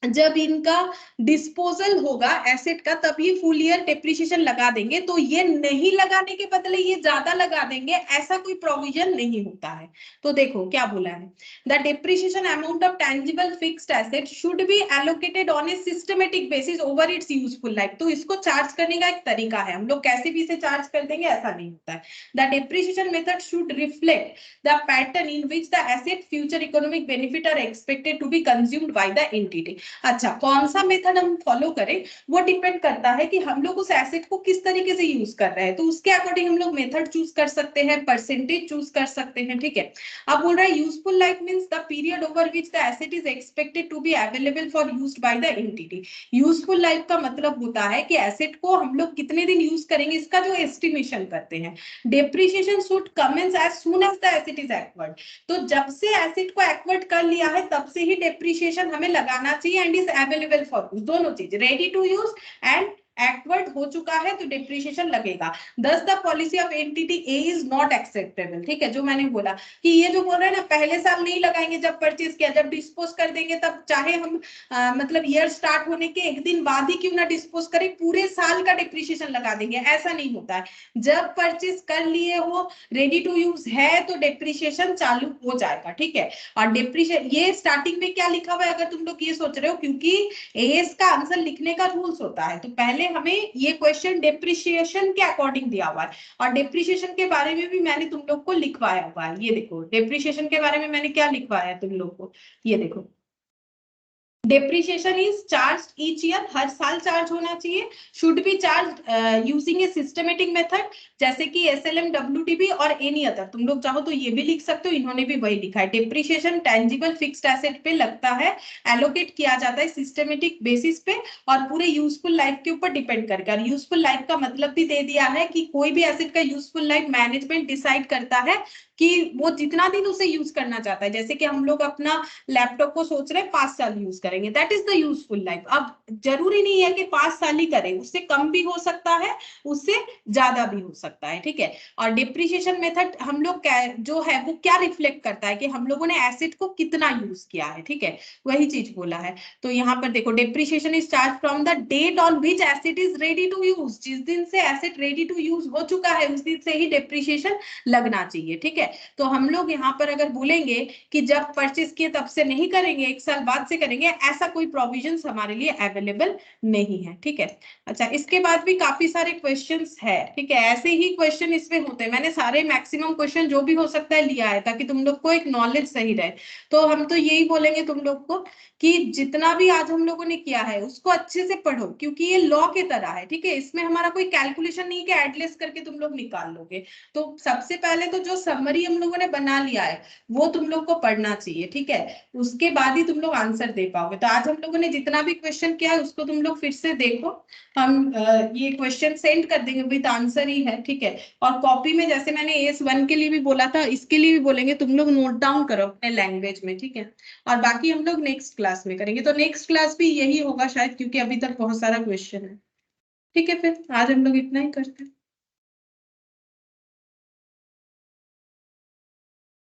जब इनका डिस्पोजल होगा एसेट का तब ये फुल ईयर डेप्रिसिएशन लगा देंगे, तो ये नहीं लगाने के बदले ये ज्यादा लगा देंगे, ऐसा कोई प्रोविजन नहीं होता है। तो देखो क्या बोला है, the depreciation amount of tangible fixed asset should be allocated on a systematic basis over it's useful life. तो इसको चार्ज करने का एक तरीका है, हम लोग कैसे भी इसे चार्ज कर देंगे ऐसा नहीं होता है। The depreciation method should reflect the pattern in which the asset future economic benefit are expected to be consumed by the entity. अच्छा, कौन सा मेथड हम फॉलो करें वो डिपेंड करता है कि हम लोग उस एसेट को किस तरीके से यूज कर रहे हैं, तो उसके अकॉर्डिंग हम लोग मेथड चूज कर सकते हैं, परसेंटेज चूज कर सकते हैं, ठीक है। अब बोल रहा है useful life means the period over which the asset is expected to be available for used by the entity. Useful life का मतलब होता है कि एसेट को हम लोग कितने दिन यूज करेंगे इसका जो एस्टिमेशन करते हैं। Depreciation should commence as soon as the asset is acquired. तो जब से एसेट को एक्वायर्ड कर लिया है तब से ही डेप्रिसिएशन हमें लगाना चाहिए and is available for use, दोनों चीज, रेडी टू यूज एंड एक्टवर्ड हो चुका है तो डिप्रिशिएशन लगेगा। दस the policy of entity A is not acceptable, ठीक है, जो मैंने बोला कि ये जो बोल रहे हैं ना पहले साल नहीं लगाएंगे जब परचेज किया, जब डिस्पोज कर देंगे तब चाहे हम मतलब ईयर स्टार्ट होने के एक दिन बाद ही क्यों ना डिस्पोज करें, पूरे साल का डिप्रिशिएशन लगा देंगे, ऐसा नहीं होता है। जब परचेज कर लिए हो, रेडी टू यूज है तो डिप्रिशिएशन चालू हो जाएगा, ठीक है। और डिप्रिशिएशन ये स्टार्टिंग में क्या लिखा हुआ है अगर तुम लोग ये सोच रहे हो, क्योंकि एएस का आंसर लिखने का रूल्स होता है, तो पहले हमें ये क्वेश्चन डिप्रिशिएशन के अकॉर्डिंग दिया हुआ है, और डिप्रिशिएशन के बारे में भी मैंने तुम लोग को लिखवाया हुआ है। ये देखो डिप्रिशिएशन के बारे में मैंने क्या लिखवाया है तुम लोग को, ये देखो depreciation is charged each year, हर साल चार्ज होना चाहिए, should be charged using a systematic method, जैसे कि SLM, WDB और any other, तुम लोग चाहो तो ये भी लिख सकते हो, इन्होंने भी वही लिखा है। डिप्रिशिएशन टेंजिबल फिक्स्ड एसेट पे लगता है, एलोकेट किया जाता है सिस्टमेटिक बेसिस पे और पूरे यूजफुल लाइफ के ऊपर डिपेंड करके। और यूजफुल लाइफ का मतलब भी दे दिया है कि कोई भी एसेट का यूजफुल लाइफ मैनेजमेंट डिसाइड करता है कि वो जितना दिन उसे यूज करना चाहता है। जैसे कि हम लोग अपना लैपटॉप को सोच रहे हैं 5 साल यूज करेंगे, that is the useful life. अब जरूरी नहीं है कि 5 साल ही करें, उससे कम भी हो सकता है, उससे ज्यादा भी हो सकता है, ठीक है। और डिप्रिशिएशन मेथड हम लोग जो है वो क्या रिफ्लेक्ट करता है कि हम लोगों ने एसेट को कितना यूज किया है, ठीक है, वही चीज बोला है। तो यहाँ पर देखो depreciation is charge from the date on which asset is ready to use, जिस दिन से एसेट रेडी टू यूज हो चुका है उस दिन से ही डिप्रिशिएशन लगना चाहिए, ठीक है। तो हम लोग यहाँ पर अगर बोलेंगे कि जब परचेज किए तब से नहीं करेंगे, 1 साल बाद से करेंगे, ऐसा कोई प्रोविजंस हमारे लिए अवेलेबल नहीं है, ठीक है। अच्छा, इसके बाद भी काफी सारे क्वेश्चंस है, ठीक है, ऐसे ही क्वेश्चन इसमें होते हैं। मैंने सारे मैक्सिमम क्वेश्चन जो भी हो सकता है लिया है ताकि तुम लोग को एक नॉलेज सही रहे। तो हम तो यही बोलेंगे तुम लोग को कि जितना भी आज हम लोगों ने किया है उसको अच्छे से पढ़ो, क्योंकि ये लॉ के तरह है, ठीक है। इसमें हमारा कोई कैलकुलेशन नहीं कि एडलेस करके तुम लोग निकाल लोगे। तो सबसे पहले तो जो समरी हम लोगों ने बना लिया है वो तुम लोग को पढ़ना चाहिए, ठीक है, उसके बाद ही तुम लोग आंसर दे पाओगे। तो आज हम लोगों ने जितना भी क्वेश्चन किया है उसको तुम लोग फिर से देखो, हम ये क्वेश्चन सेंड कर देंगे विद आंसर ही है, ठीक है। और कॉपी में जैसे मैंने AS1 के लिए भी बोला था, इसके लिए भी बोलेंगे, तुम लोग नोट डाउन करो अपने लैंग्वेज में, ठीक है। और बाकी हम लोग नेक्स्ट क्लास में करेंगे, तो नेक्स्ट क्लास भी यही होगा शायद, क्योंकि अभी तक बहुत सारा क्वेश्चन है, ठीक है। फिर आज हम लोग इतना ही करते हैं।